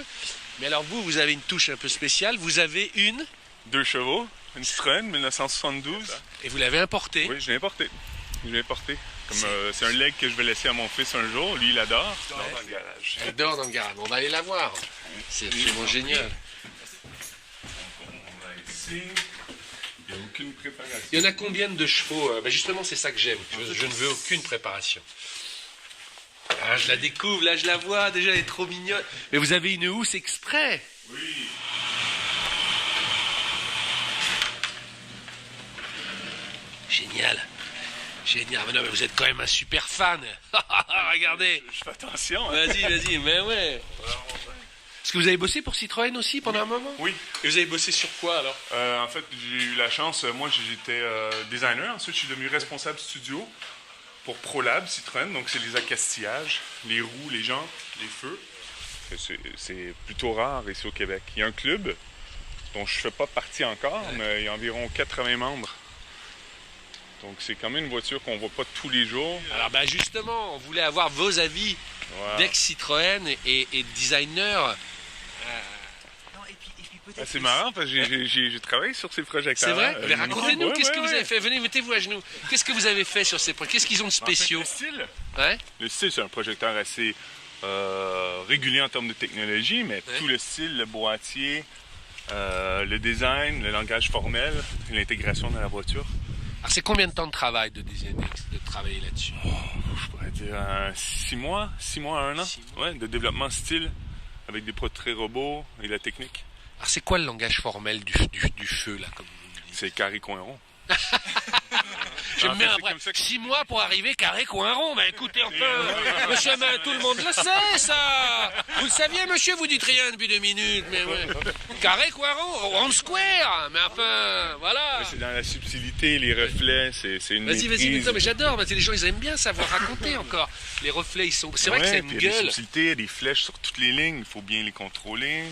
Mais alors vous avez une touche un peu spéciale, vous avez 2 chevaux, une Citroën 1972. Et vous l'avez importée? Oui, je l'ai importée. C'est un leg que je vais laisser à mon fils un jour, lui il adore. Il dort dans le garage. Elle dort dans le garage, on va aller la voir. C'est absolument génial. Il n'y a aucune préparation. Il y en a combien de chevaux? Justement, c'est ça que j'aime. Je ne veux aucune préparation. Ah, je la découvre, là, je la vois. Déjà, elle est trop mignonne. Mais vous avez une housse exprès? Oui. Génial. Génial. Mais non, mais vous êtes quand même un super fan. Regardez. Je fais attention. Vas-y. Mais ouais. Est-ce que vous avez bossé pour Citroën aussi pendant un moment? Oui. Et vous avez bossé sur quoi alors? En fait, j'ai eu la chance, moi j'étais designer, ensuite je suis devenu responsable studio pour ProLab Citroën, donc c'est les accastillages, les roues, les jantes, les feux. C'est plutôt rare ici au Québec. Il y a un club dont je ne fais pas partie encore, mais il y a environ 80 membres. Donc c'est quand même une voiture qu'on ne voit pas tous les jours. Alors justement, on voulait avoir vos avis d'ex-Citroën et designer. C'est marrant parce que j'ai travaillé sur ces projecteurs. C'est vrai? Mais racontez-nous, qu'est-ce que vous avez fait? Venez, mettez-vous à genoux. Qu'est-ce que vous avez fait sur ces projecteurs? Qu'est-ce qu'ils ont de spéciaux? En fait, le style, le style, c'est un projecteur assez régulier en termes de technologie, mais tout le style, le boîtier, le design, le langage formel, l'intégration dans la voiture. Alors c'est combien de temps de travail de travailler là-dessus? Je pourrais dire 6 mois à 1 an. Ouais, de développement style avec des portraits robots et la technique. Alors c'est quoi le langage formel du feu là, comme vous dites? C'est carré coin rond. J'aime bien après 6 mois pour arriver carré coin rond. Mais écoutez enfin, monsieur, tout le monde le sait ça. Vous le saviez monsieur, vous dites rien depuis 2 minutes. Mais ouais. Carré coin rond, round square. Mais enfin, voilà. C'est dans la subtilité, les reflets, c'est une maîtrise. Vas-y, mais j'adore. Les gens ils aiment bien savoir raconter encore. Les reflets ils sont. C'est vrai que c'est une gueule. Il y a des subtilités, des flèches sur toutes les lignes. Il faut bien les contrôler.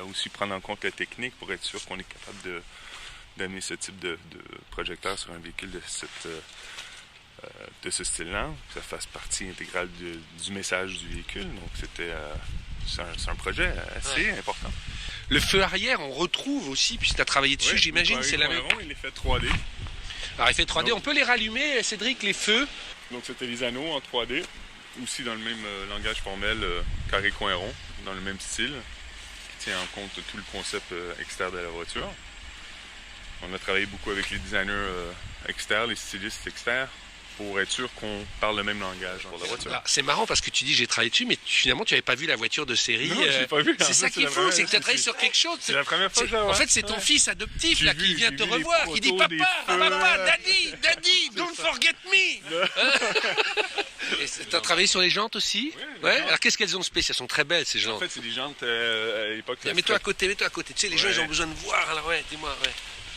Aussi prendre en compte la technique pour être sûr qu'on est capable d'amener ce type de projecteur sur un véhicule de ce style-là, que ça fasse partie intégrale du message du véhicule. Donc c'est un projet assez important. Le feu arrière, on retrouve aussi, puisque tu as travaillé dessus, j'imagine, c'est la même. Il est fait 3D. Alors il fait 3D, on peut les rallumer, Cédric, les feux? Donc c'était les anneaux en 3D, aussi dans le même langage formel, carré coin rond, dans le même style, qui tient en compte tout le concept externe de la voiture. On a travaillé beaucoup avec les designers externes, les stylistes externes, pour être sûr qu'on parle le même langage pour la voiture. C'est marrant parce que tu dis j'ai travaillé dessus, mais finalement tu n'avais pas vu la voiture de série. Non, je l'ai pas vu. C'est ça qui est fou, c'est que tu as travaillé sur quelque chose. C'est la première fois que je la vois. En fait, c'est ton fils adoptif là qui vient te revoir, qui dit papa, daddy, don't forget me. Tu as travaillé sur les jantes aussi? Ouais. Alors qu'est-ce qu'elles ont de spécial? Elles sont très belles ces jantes. En fait, c'est des jantes à l'époque. Mets-toi à côté. Tu sais, les gens ils ont besoin de voir. Alors dis-moi.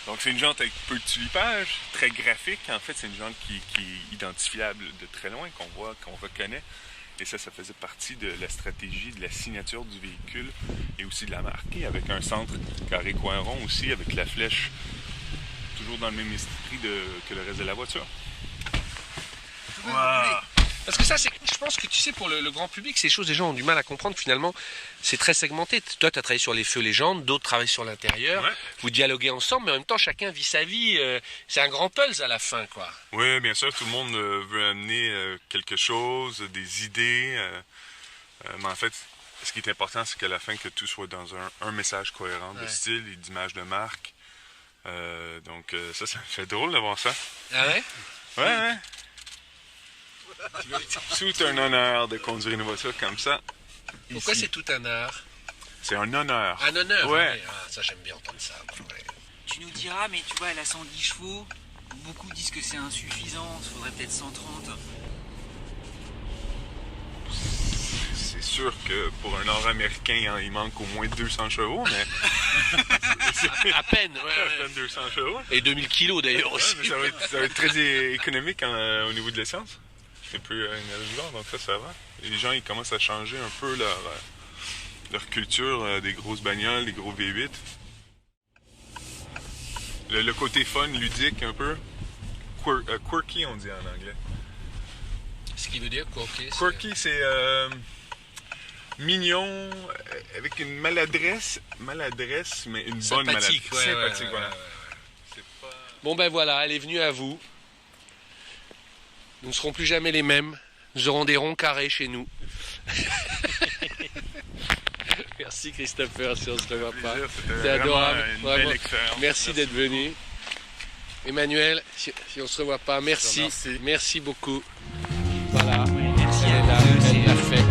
Donc c'est une jante avec peu de tulipage, très graphique. En fait, c'est une jante qui est identifiable de très loin, qu'on voit, qu'on reconnaît. Et ça faisait partie de la stratégie, de la signature du véhicule et aussi de la marque. Et avec un centre carré coin rond aussi, avec la flèche toujours dans le même esprit que le reste de la voiture. Wow. Parce que ça, je pense que tu sais, pour le grand public, ces choses, les gens ont du mal à comprendre. Finalement, c'est très segmenté. Toi, tu as travaillé sur les feux, les jantes, d'autres travaillent sur l'intérieur. Ouais. Vous dialoguez ensemble, mais en même temps, chacun vit sa vie. C'est un grand pulse à la fin, quoi. Oui, bien sûr, tout le monde veut amener quelque chose, des idées. Mais en fait, ce qui est important, c'est qu'à la fin, que tout soit dans un message cohérent de style et d'image de marque. Donc, ça me fait drôle de voir ça. Ah ouais? Ouais. Tout un honneur de conduire une voiture comme ça. Pourquoi c'est tout un art? C'est un honneur. Un honneur? Ouais. Ça, j'aime bien entendre ça. Ouais. Tu nous diras, mais tu vois, elle a 110 chevaux. Beaucoup disent que c'est insuffisant, il faudrait peut-être 130. C'est sûr que pour un Nord-Américain, il manque au moins 200 chevaux, mais... à peine, à peine 200 chevaux. Et 2000 kilos d'ailleurs aussi. Ça va être très économique au niveau de l'essence. C'est plus énergivore, donc ça va. Les gens, ils commencent à changer un peu leur culture des grosses bagnoles, des gros V8. Le côté fun, ludique un peu. Quirky, on dit en anglais. Ce qui veut dire quirky? Quirky, c'est mignon, avec une maladresse, mais une bonne maladresse. Sympathique, voilà. Pas... Bon ben voilà, elle est venue à vous. Nous ne serons plus jamais les mêmes. Nous aurons des ronds carrés chez nous. Merci Christopher, si on ne se revoit pas. C'est adorable. Vraiment. Merci d'être venu. Emmanuel, si on ne se revoit pas, merci. Merci beaucoup. Voilà. Merci. Elle l'a fait.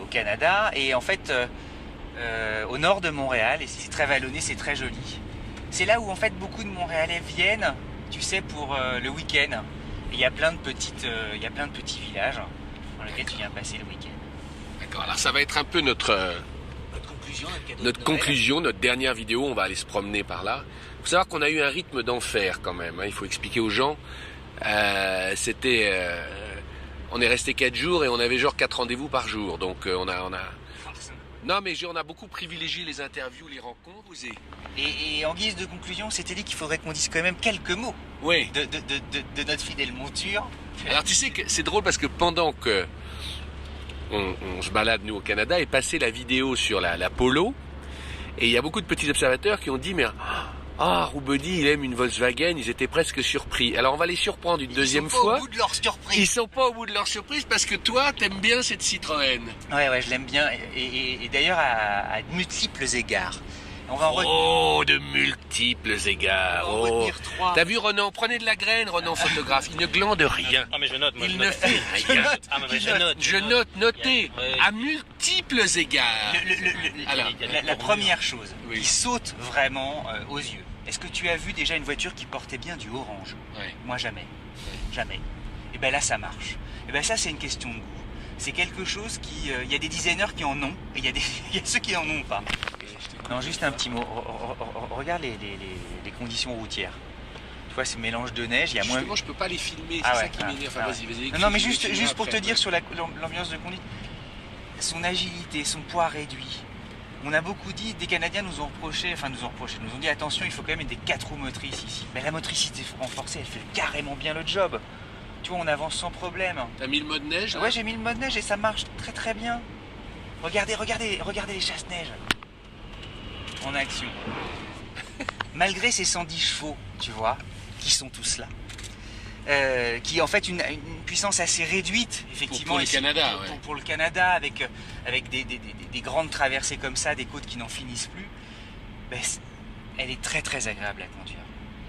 Au Canada et en fait au nord de Montréal, et c'est très vallonné, c'est très joli. C'est là où en fait beaucoup de Montréalais viennent, tu sais, pour le week-end. Il y a plein de petits villages dans lesquels tu viens passer le week-end. D'accord, alors ça va être un peu notre conclusion, notre dernière vidéo, on va aller se promener par là. Il faut savoir qu'on a eu un rythme d'enfer quand même, hein. Il faut expliquer aux gens. On est resté 4 jours et on avait genre 4 rendez-vous par jour. Donc on a... Non mais on a beaucoup privilégié les interviews, les rencontres. Et en guise de conclusion, c'était dit qu'il faudrait qu'on dise quand même quelques mots de notre fidèle monture. Alors tu sais que c'est drôle parce que pendant que on se balade nous au Canada est passée la vidéo sur la Polo, et il y a beaucoup de petits observateurs qui ont dit mais... Ah, Roubedi, il aime une Volkswagen, ils étaient presque surpris. Alors on va les surprendre une deuxième fois. Ils sont pas au bout de leur surprise parce que toi, t'aimes bien cette Citroën. Ouais, je l'aime bien, et d'ailleurs à multiples égards. de multiples égards. Oh. T'as vu Renan? Prenez de la graine, Renan, photographe. Il ne glande rien. Ah mais je note, moi. Il ne fait rien. Ah mais je note. Je note, notez, à multiples égards. Alors, La première chose qui saute vraiment aux yeux. Est-ce que tu as vu déjà une voiture qui portait bien du orange? Moi jamais. Jamais. Et bien là ça marche. Et bien ça c'est une question de goût. C'est quelque chose qui... Il y a des designers qui en ont et il y a ceux qui en ont pas. Non, juste un petit mot. Regarde les conditions routières. Tu vois, ce mélange de neige, il y a moins... Justement, je peux pas les filmer, c'est ça qui m'énerve. Enfin, vas-y. Non, mais juste pour te dire sur l'ambiance de conduite, son agilité, son poids réduit. On a beaucoup dit, des Canadiens nous ont dit attention, il faut quand même des 4 roues motrices ici. Mais la motricité renforcée, elle fait carrément bien le job. Tu vois, on avance sans problème. T'as mis le mode neige là? Ouais, j'ai mis le mode neige et ça marche très très bien. Regardez les chasse-neige en action. Malgré ces 110 chevaux, tu vois, qui sont tous là, qui en fait une puissance assez réduite, effectivement. Pour le Canada, pour le Canada, avec des grandes traversées comme ça, des côtes qui n'en finissent plus, ben, elle est très très agréable à conduire.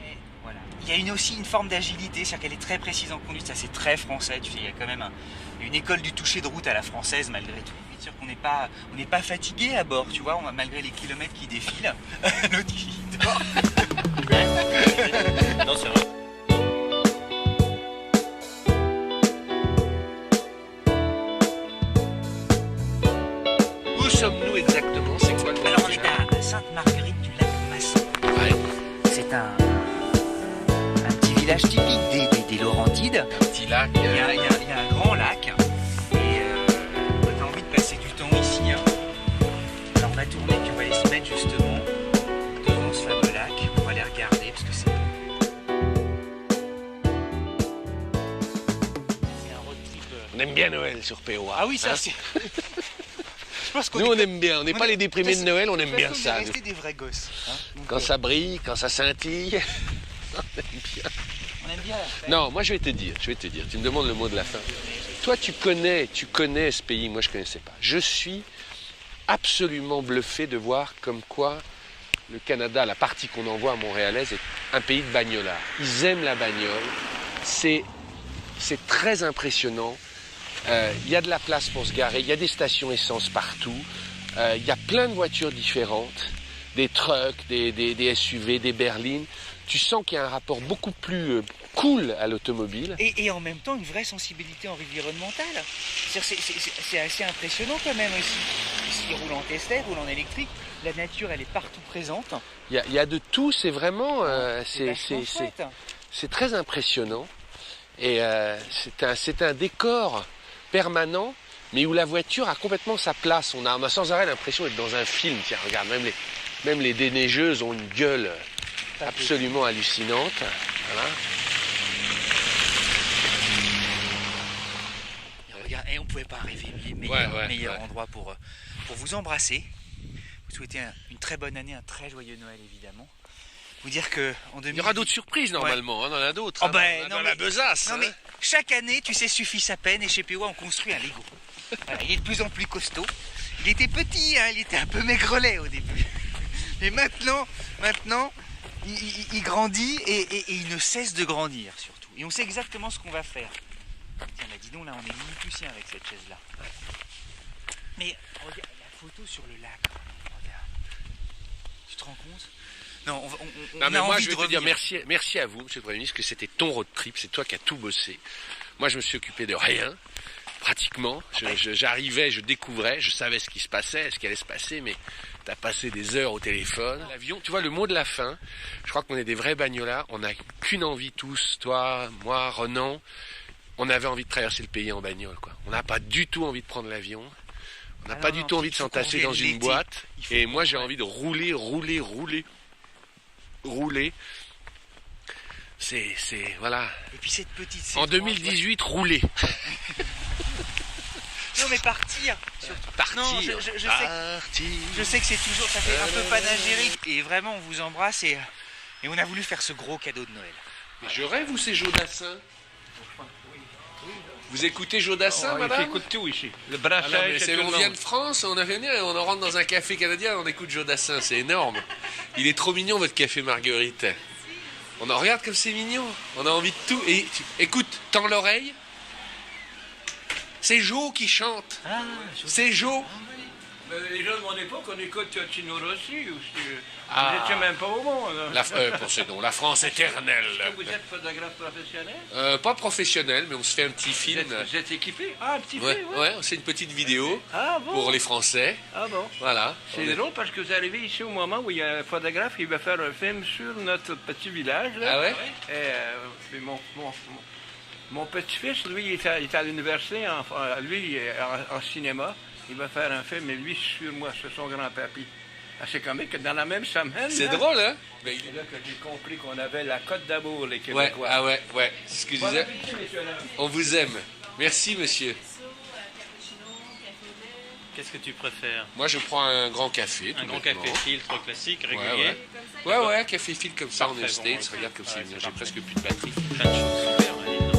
Et voilà. Il y a aussi une forme d'agilité, c'est-à-dire qu'elle est très précise en conduite, ça c'est très français, tu sais, il y a quand même une école du toucher de route à la française malgré tout. C'est sûr qu'on n'est pas fatigué à bord, tu vois, malgré les kilomètres qui défilent, l'autre qui dort. Non, c'est vrai. Où sommes-nous exactement? C'est quoi le nom? Alors on est à Sainte-Marguerite du Lac-Masson. C'est un petit village typique des Laurentides. Un petit lac. Il y a un grand lac. Et on a envie de passer du temps ici. Hein. Alors on va tourner puis on va aller se mettre justement devant ce fameux lac. On va aller regarder parce que c'est un road trip. On aime bien Noël sur POA. Ah oui, ça c'est... Nous on aime bien, on n'est pas les déprimés de Noël, on aime bien ça. On est restés des vrais gosses. Hein. Quand ça brille, quand ça scintille, on aime bien. On aime bien la fête. Non, moi je vais te dire, tu me demandes le mot de la fin. Toi tu connais ce pays, moi je ne connaissais pas. Je suis absolument bluffé de voir comme quoi le Canada, la partie qu'on envoie à Montréalaise, est un pays de bagnolards. Ils aiment la bagnole, c'est très impressionnant. Il y a de la place pour se garer, il y a des stations essence partout, il y a plein de voitures différentes, des trucks, des SUV, des berlines. Tu sens qu'il y a un rapport beaucoup plus cool à l'automobile. Et en même temps une vraie sensibilité environnementale. C'est assez impressionnant quand même aussi. Ils roulent en Tesla, ils roulent en électrique, la nature elle est partout présente. Il y a de tout, c'est vraiment... c'est très impressionnant. Et c'est un décor permanent, mais où la voiture a complètement sa place. On a sans arrêt l'impression d'être dans un film. Tiens, regarde, même les déneigeuses ont une gueule absolument hallucinante. Voilà. Et regarde, on ne pouvait pas rêver meilleur endroit pour vous embrasser. Vous souhaiter une très bonne année, un très joyeux Noël évidemment. Vous dire que en 2000... Il y aura d'autres surprises normalement, on en a d'autres. Oh dans la besace. Non mais chaque année, tu sais, suffit sa peine et chez POA on construit un Lego. Voilà, il est de plus en plus costaud. Il était petit, hein, il était un peu maigrelet au début. Mais maintenant, il grandit et il ne cesse de grandir surtout. Et on sait exactement ce qu'on va faire. Tiens, là, dis donc, là, on est Lilliputien avec cette chaise-là. Mais regarde la photo sur le lac. Regarde. Tu te rends compte? Non, mais moi je vais te dire merci à vous, monsieur le Premier ministre, que c'était ton road trip, c'est toi qui as tout bossé. Moi je me suis occupé de rien, pratiquement. J'arrivais, je découvrais, je savais ce qui se passait, ce qui allait se passer, mais tu as passé des heures au téléphone. L'avion, tu vois, le mot de la fin, je crois qu'on est des vrais bagnolards, on n'a qu'une envie tous, toi, moi, Renan, on avait envie de traverser le pays en bagnole, quoi. On n'a pas du tout envie de prendre l'avion. On n'a pas du tout envie de s'entasser dans une boîte. Et moi j'ai envie de rouler. C'est voilà. Et puis cette petite C3, en 2018, rouler. Non mais partir. Surtout. Partir. Non, je sais que c'est toujours, ça fait un peu panagérique. Et vraiment, on vous embrasse et on a voulu faire ce gros cadeau de Noël. Mais je rêve ou c'est Jodassin? Vous écoutez Jodassin, madame? J'écoute tout ici. Le Ah brassage, non, mais c'est tout on le vient monde. de France, on a venu, on rentre dans un café canadien, on écoute Jodassin, c'est énorme. Il est trop mignon votre café Marguerite. On en regarde comme c'est mignon, on a envie de tout. Et écoute, tends l'oreille. C'est Jo qui chante. C'est Jo. Les gens de mon époque, on écoute Tino Rossi. Ah. Vous n'étiez même pas au monde. Pour ce nom, la France éternelle. Est-ce que vous êtes photographe professionnel? Pas professionnel, mais on se fait un petit film. Vous êtes équipé? Ah, un petit Ouais, film, ouais, c'est une petite vidéo Ah bon? pour les Français. Ah bon? Voilà. C'est drôle parce que vous arrivez ici au moment où il y a un photographe qui va faire un film sur notre petit village. Là. Ah ouais? Et mon petit-fils, lui, il est à l'université, lui, en cinéma. Il va faire un film, mais lui, sur moi, sur son grand-papy. Ah, c'est comique que dans la même semaine... C'est là, drôle, hein? C'est là que j'ai compris qu'on avait la Côte d'Amour, les Ouais, Québécois. ah ouais, ouais. C'est ce que je Bon disais. appétit, messieurs, dames. On vous aime. Merci, monsieur. Qu'est-ce que tu préfères? Moi, je prends un grand café. Un tout grand bêtement. café filtre classique, Ouais, régulier. ouais, café filtre comme ça, on est aux Parfait, bon, States. ok. Regarde comme c'est Ouais, bien. c'est J'ai presque plus de batterie. Plein de choses super, allez, non.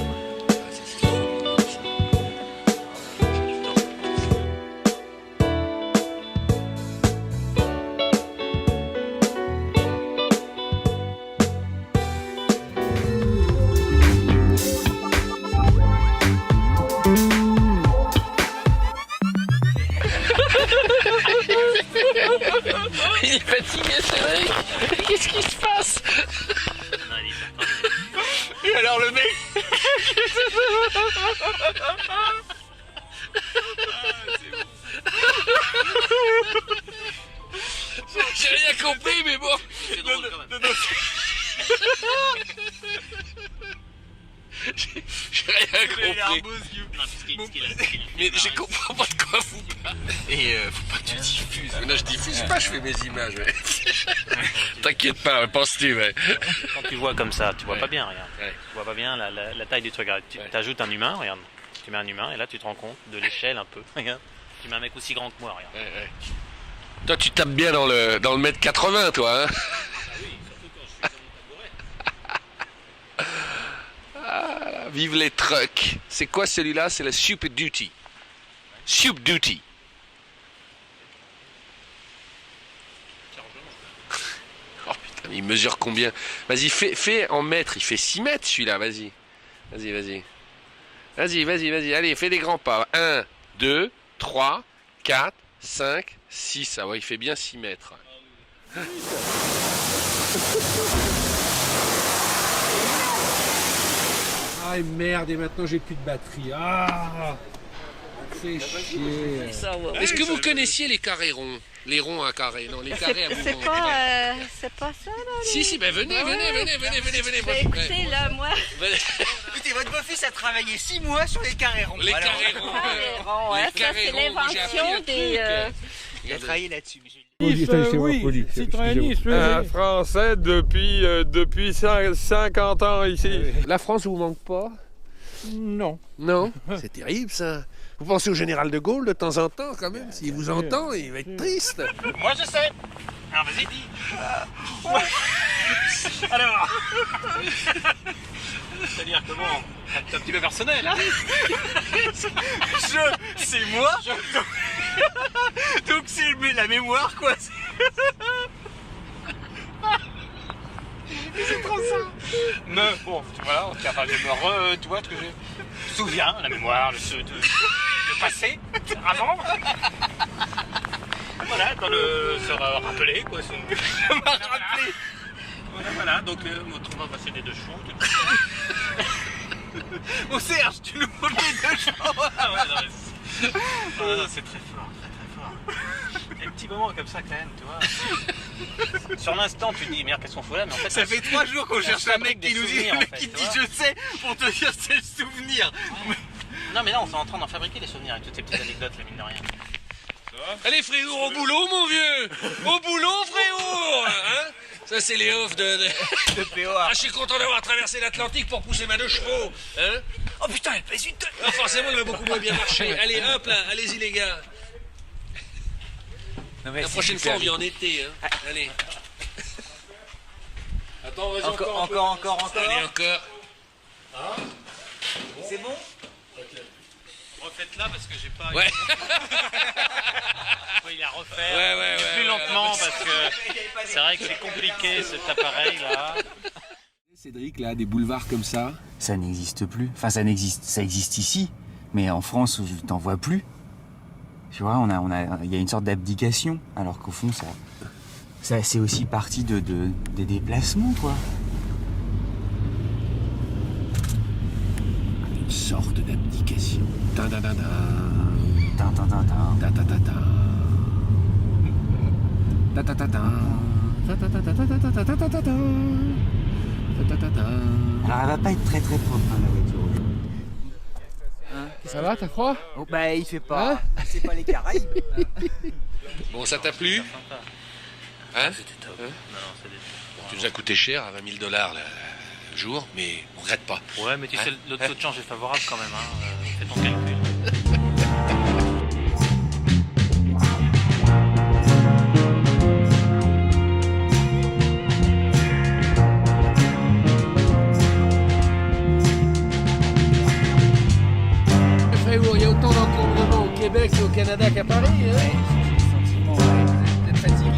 Il est fatigué, Cédric. Qu'est-ce qui se passe? Et alors le mec... J'ai rien compris, mais bon. C'est drôle quand même. J'ai rien compris. Mais je comprends pas de quoi vous parlez. Et faut pas que tu diffuses. Non, je diffuse pas, je fais mes images. Ouais. T'inquiète pas, penses-tu, ouais. Quand tu vois comme ça, tu vois Ouais. pas bien, regarde. Ouais. Tu vois pas bien la taille du truc. Regarde, tu ajoutes un humain, regarde. Tu mets un humain et là tu te rends compte de l'échelle un peu. Regarde. Tu mets un mec aussi grand que moi, regarde. Ouais. Toi, tu tapes bien dans le mètre 80, toi, hein. Ah, vive les trucks. C'est quoi celui-là? C'est le Super Duty. Super Duty. Oh putain, il mesure combien? Vas-y, fais en mètres. Il fait 6 mètres celui-là, vas-y. Vas-y. Allez, fais des grands pas. 1, 2, 3, 4, 5, 6. Ah ouais, il fait bien 6 mètres. Ah merde, et maintenant j'ai plus de batterie. Ah, c'est chier. Est-ce que vous connaissiez les carrés ronds? Les ronds à carré, non, les carrés à C'est mouvement. c'est pas ça, là? Si, ben venez. Ben, écoutez, là, moi... Écoutez, votre beau-fils a travaillé 6 mois sur les carrés ronds. Les Alors, carrés ronds. Carrés ronds, ouais, Les ça, carrés c'est ronds, moi, j'ai appris l'invention un des... truc. Il a travaillé là-dessus. Oui, français depuis 50 ans ici. La France vous manque pas? Non. Non? C'est terrible ça. Vous pensez au général de Gaulle de temps en temps quand même? S'il vous entend, il va être triste. Moi je sais. Alors vas-y, dis. Alors. C'est-à-dire que bon, c'est un petit peu personnel, hein? C'est moi. Donc c'est la mémoire, quoi. C'est trop ça. Mais bon, voilà, enfin, je tu vois, ce que je me souviens, la mémoire, le passé, avant. Voilà, dans le se rappeler, quoi. Voilà, donc on va passer des deux chevaux. Bon, Serge, tu nous montres les deux chevaux. Ah ouais, non, c'est très fort, très fort. Il y a un petit moment comme ça quand même, tu vois. Sur l'instant, tu te dis, merde, qu'est-ce qu'on fout là? Mais en fait, Ça fait 3 jours qu'on cherche un mec qui nous dit, en fait, qui tu dit vois. je sais pour te dire c'est le souvenir. Non, mais là, on est en train d'en fabriquer des souvenirs avec toutes ces petites anecdotes, là, mine de rien. Allez, Fréour, au boulot, mon vieux. Au boulot, Fréour, hein. Ça, c'est les offres de POA. Ah, je suis content d'avoir traversé l'Atlantique pour pousser ma 2 chevaux, hein. Oh putain, elle pèse une tonne. Ah, forcément, elle va beaucoup moins bien marcher. Allez, hop là, allez-y, les gars. Non, mais La c'est prochaine fois, super on vient en été, hein. Allez. Attends, vas-y, encore. Allez, encore. C'est bon? Ok. refaites-la parce que j'ai pas... Ouais. Il la refaire Ouais, plus lentement parce que c'est vrai que c'est compliqué cet appareil-là. Cédric, là, des boulevards comme ça. Ça n'existe plus. Enfin, ça existe ici, mais en France, je t'en vois plus. Tu vois, il y a une sorte d'abdication, alors qu'au fond, ça c'est aussi partie des déplacements, quoi. Une sorte d'abdication. Alors, elle va pas être très très propre, hein, la voiture aujourd'hui. Ça va, t'as froid? Oh, bah, il fait pas. C'est pas les Caraïbes. Bon, ça t'a plu? Hein? C'était top. Hein? Non, c'est des... Tu nous as coûté cher à 20 000 $ le jour, mais on regrette pas. Ouais, mais tu sais, le taux de change est favorable quand même. Hein. Fais ton calcul. Il y a autant d'encombrement au Québec et au Canada qu'à Paris. Hein? Vous êtes fatigué.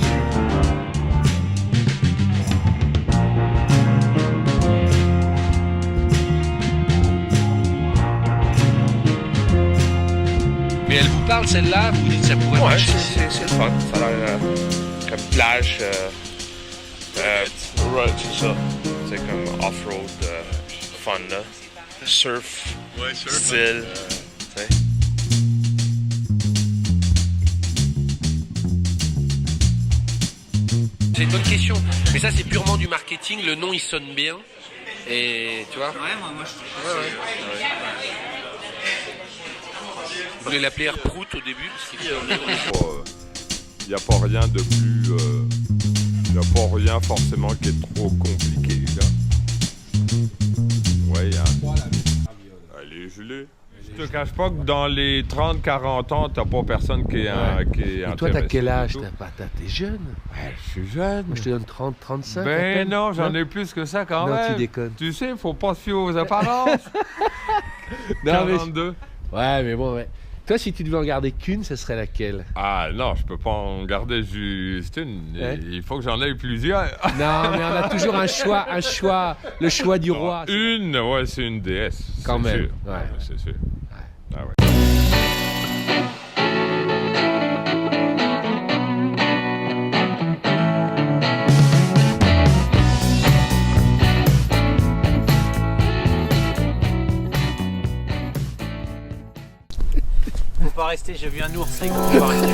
Mais elle vous parle celle-là, vous dites que ça pourrait marcher. C'est le fun. Ça a l'air comme plage. Ouais, c'est ça. C'est comme off-road fun là. Surf. Ouais, surf. Style. C'est une bonne question. Mais ça, c'est purement du marketing. Le nom, il sonne bien. Et tu vois? Ouais, moi je trouve ouais. Vous voulez l'appeler Air Prout au début? Il n'y a pas rien de plus... Il n'y a pas rien forcément qui est trop compliqué, là. Ouais, allez, Julie. Je te cache pas que dans les 30-40 ans, t'as pas personne qui est intéressé. Et toi, t'as quel âge? T'es jeune? Ouais, je suis jeune. Moi, je te donne 30-35. Ben non, j'en ai plus que ça quand même. Non, tu déconnes. Tu sais, faut pas se fier aux apparences. Non, 42. Ouais, mais bon, ouais. Toi, si tu devais en garder qu'une, ce serait laquelle? Ah non, je peux pas en garder juste une. Ouais. Il faut que j'en aie plusieurs. Non, mais on a toujours un choix, le choix du roi. Une, ouais, c'est une déesse. Quand même. Sûr. Ouais. C'est sûr. Ouais. Ah ouais. Faut pas rester, j'ai vu un ours, c'est faut pas rester.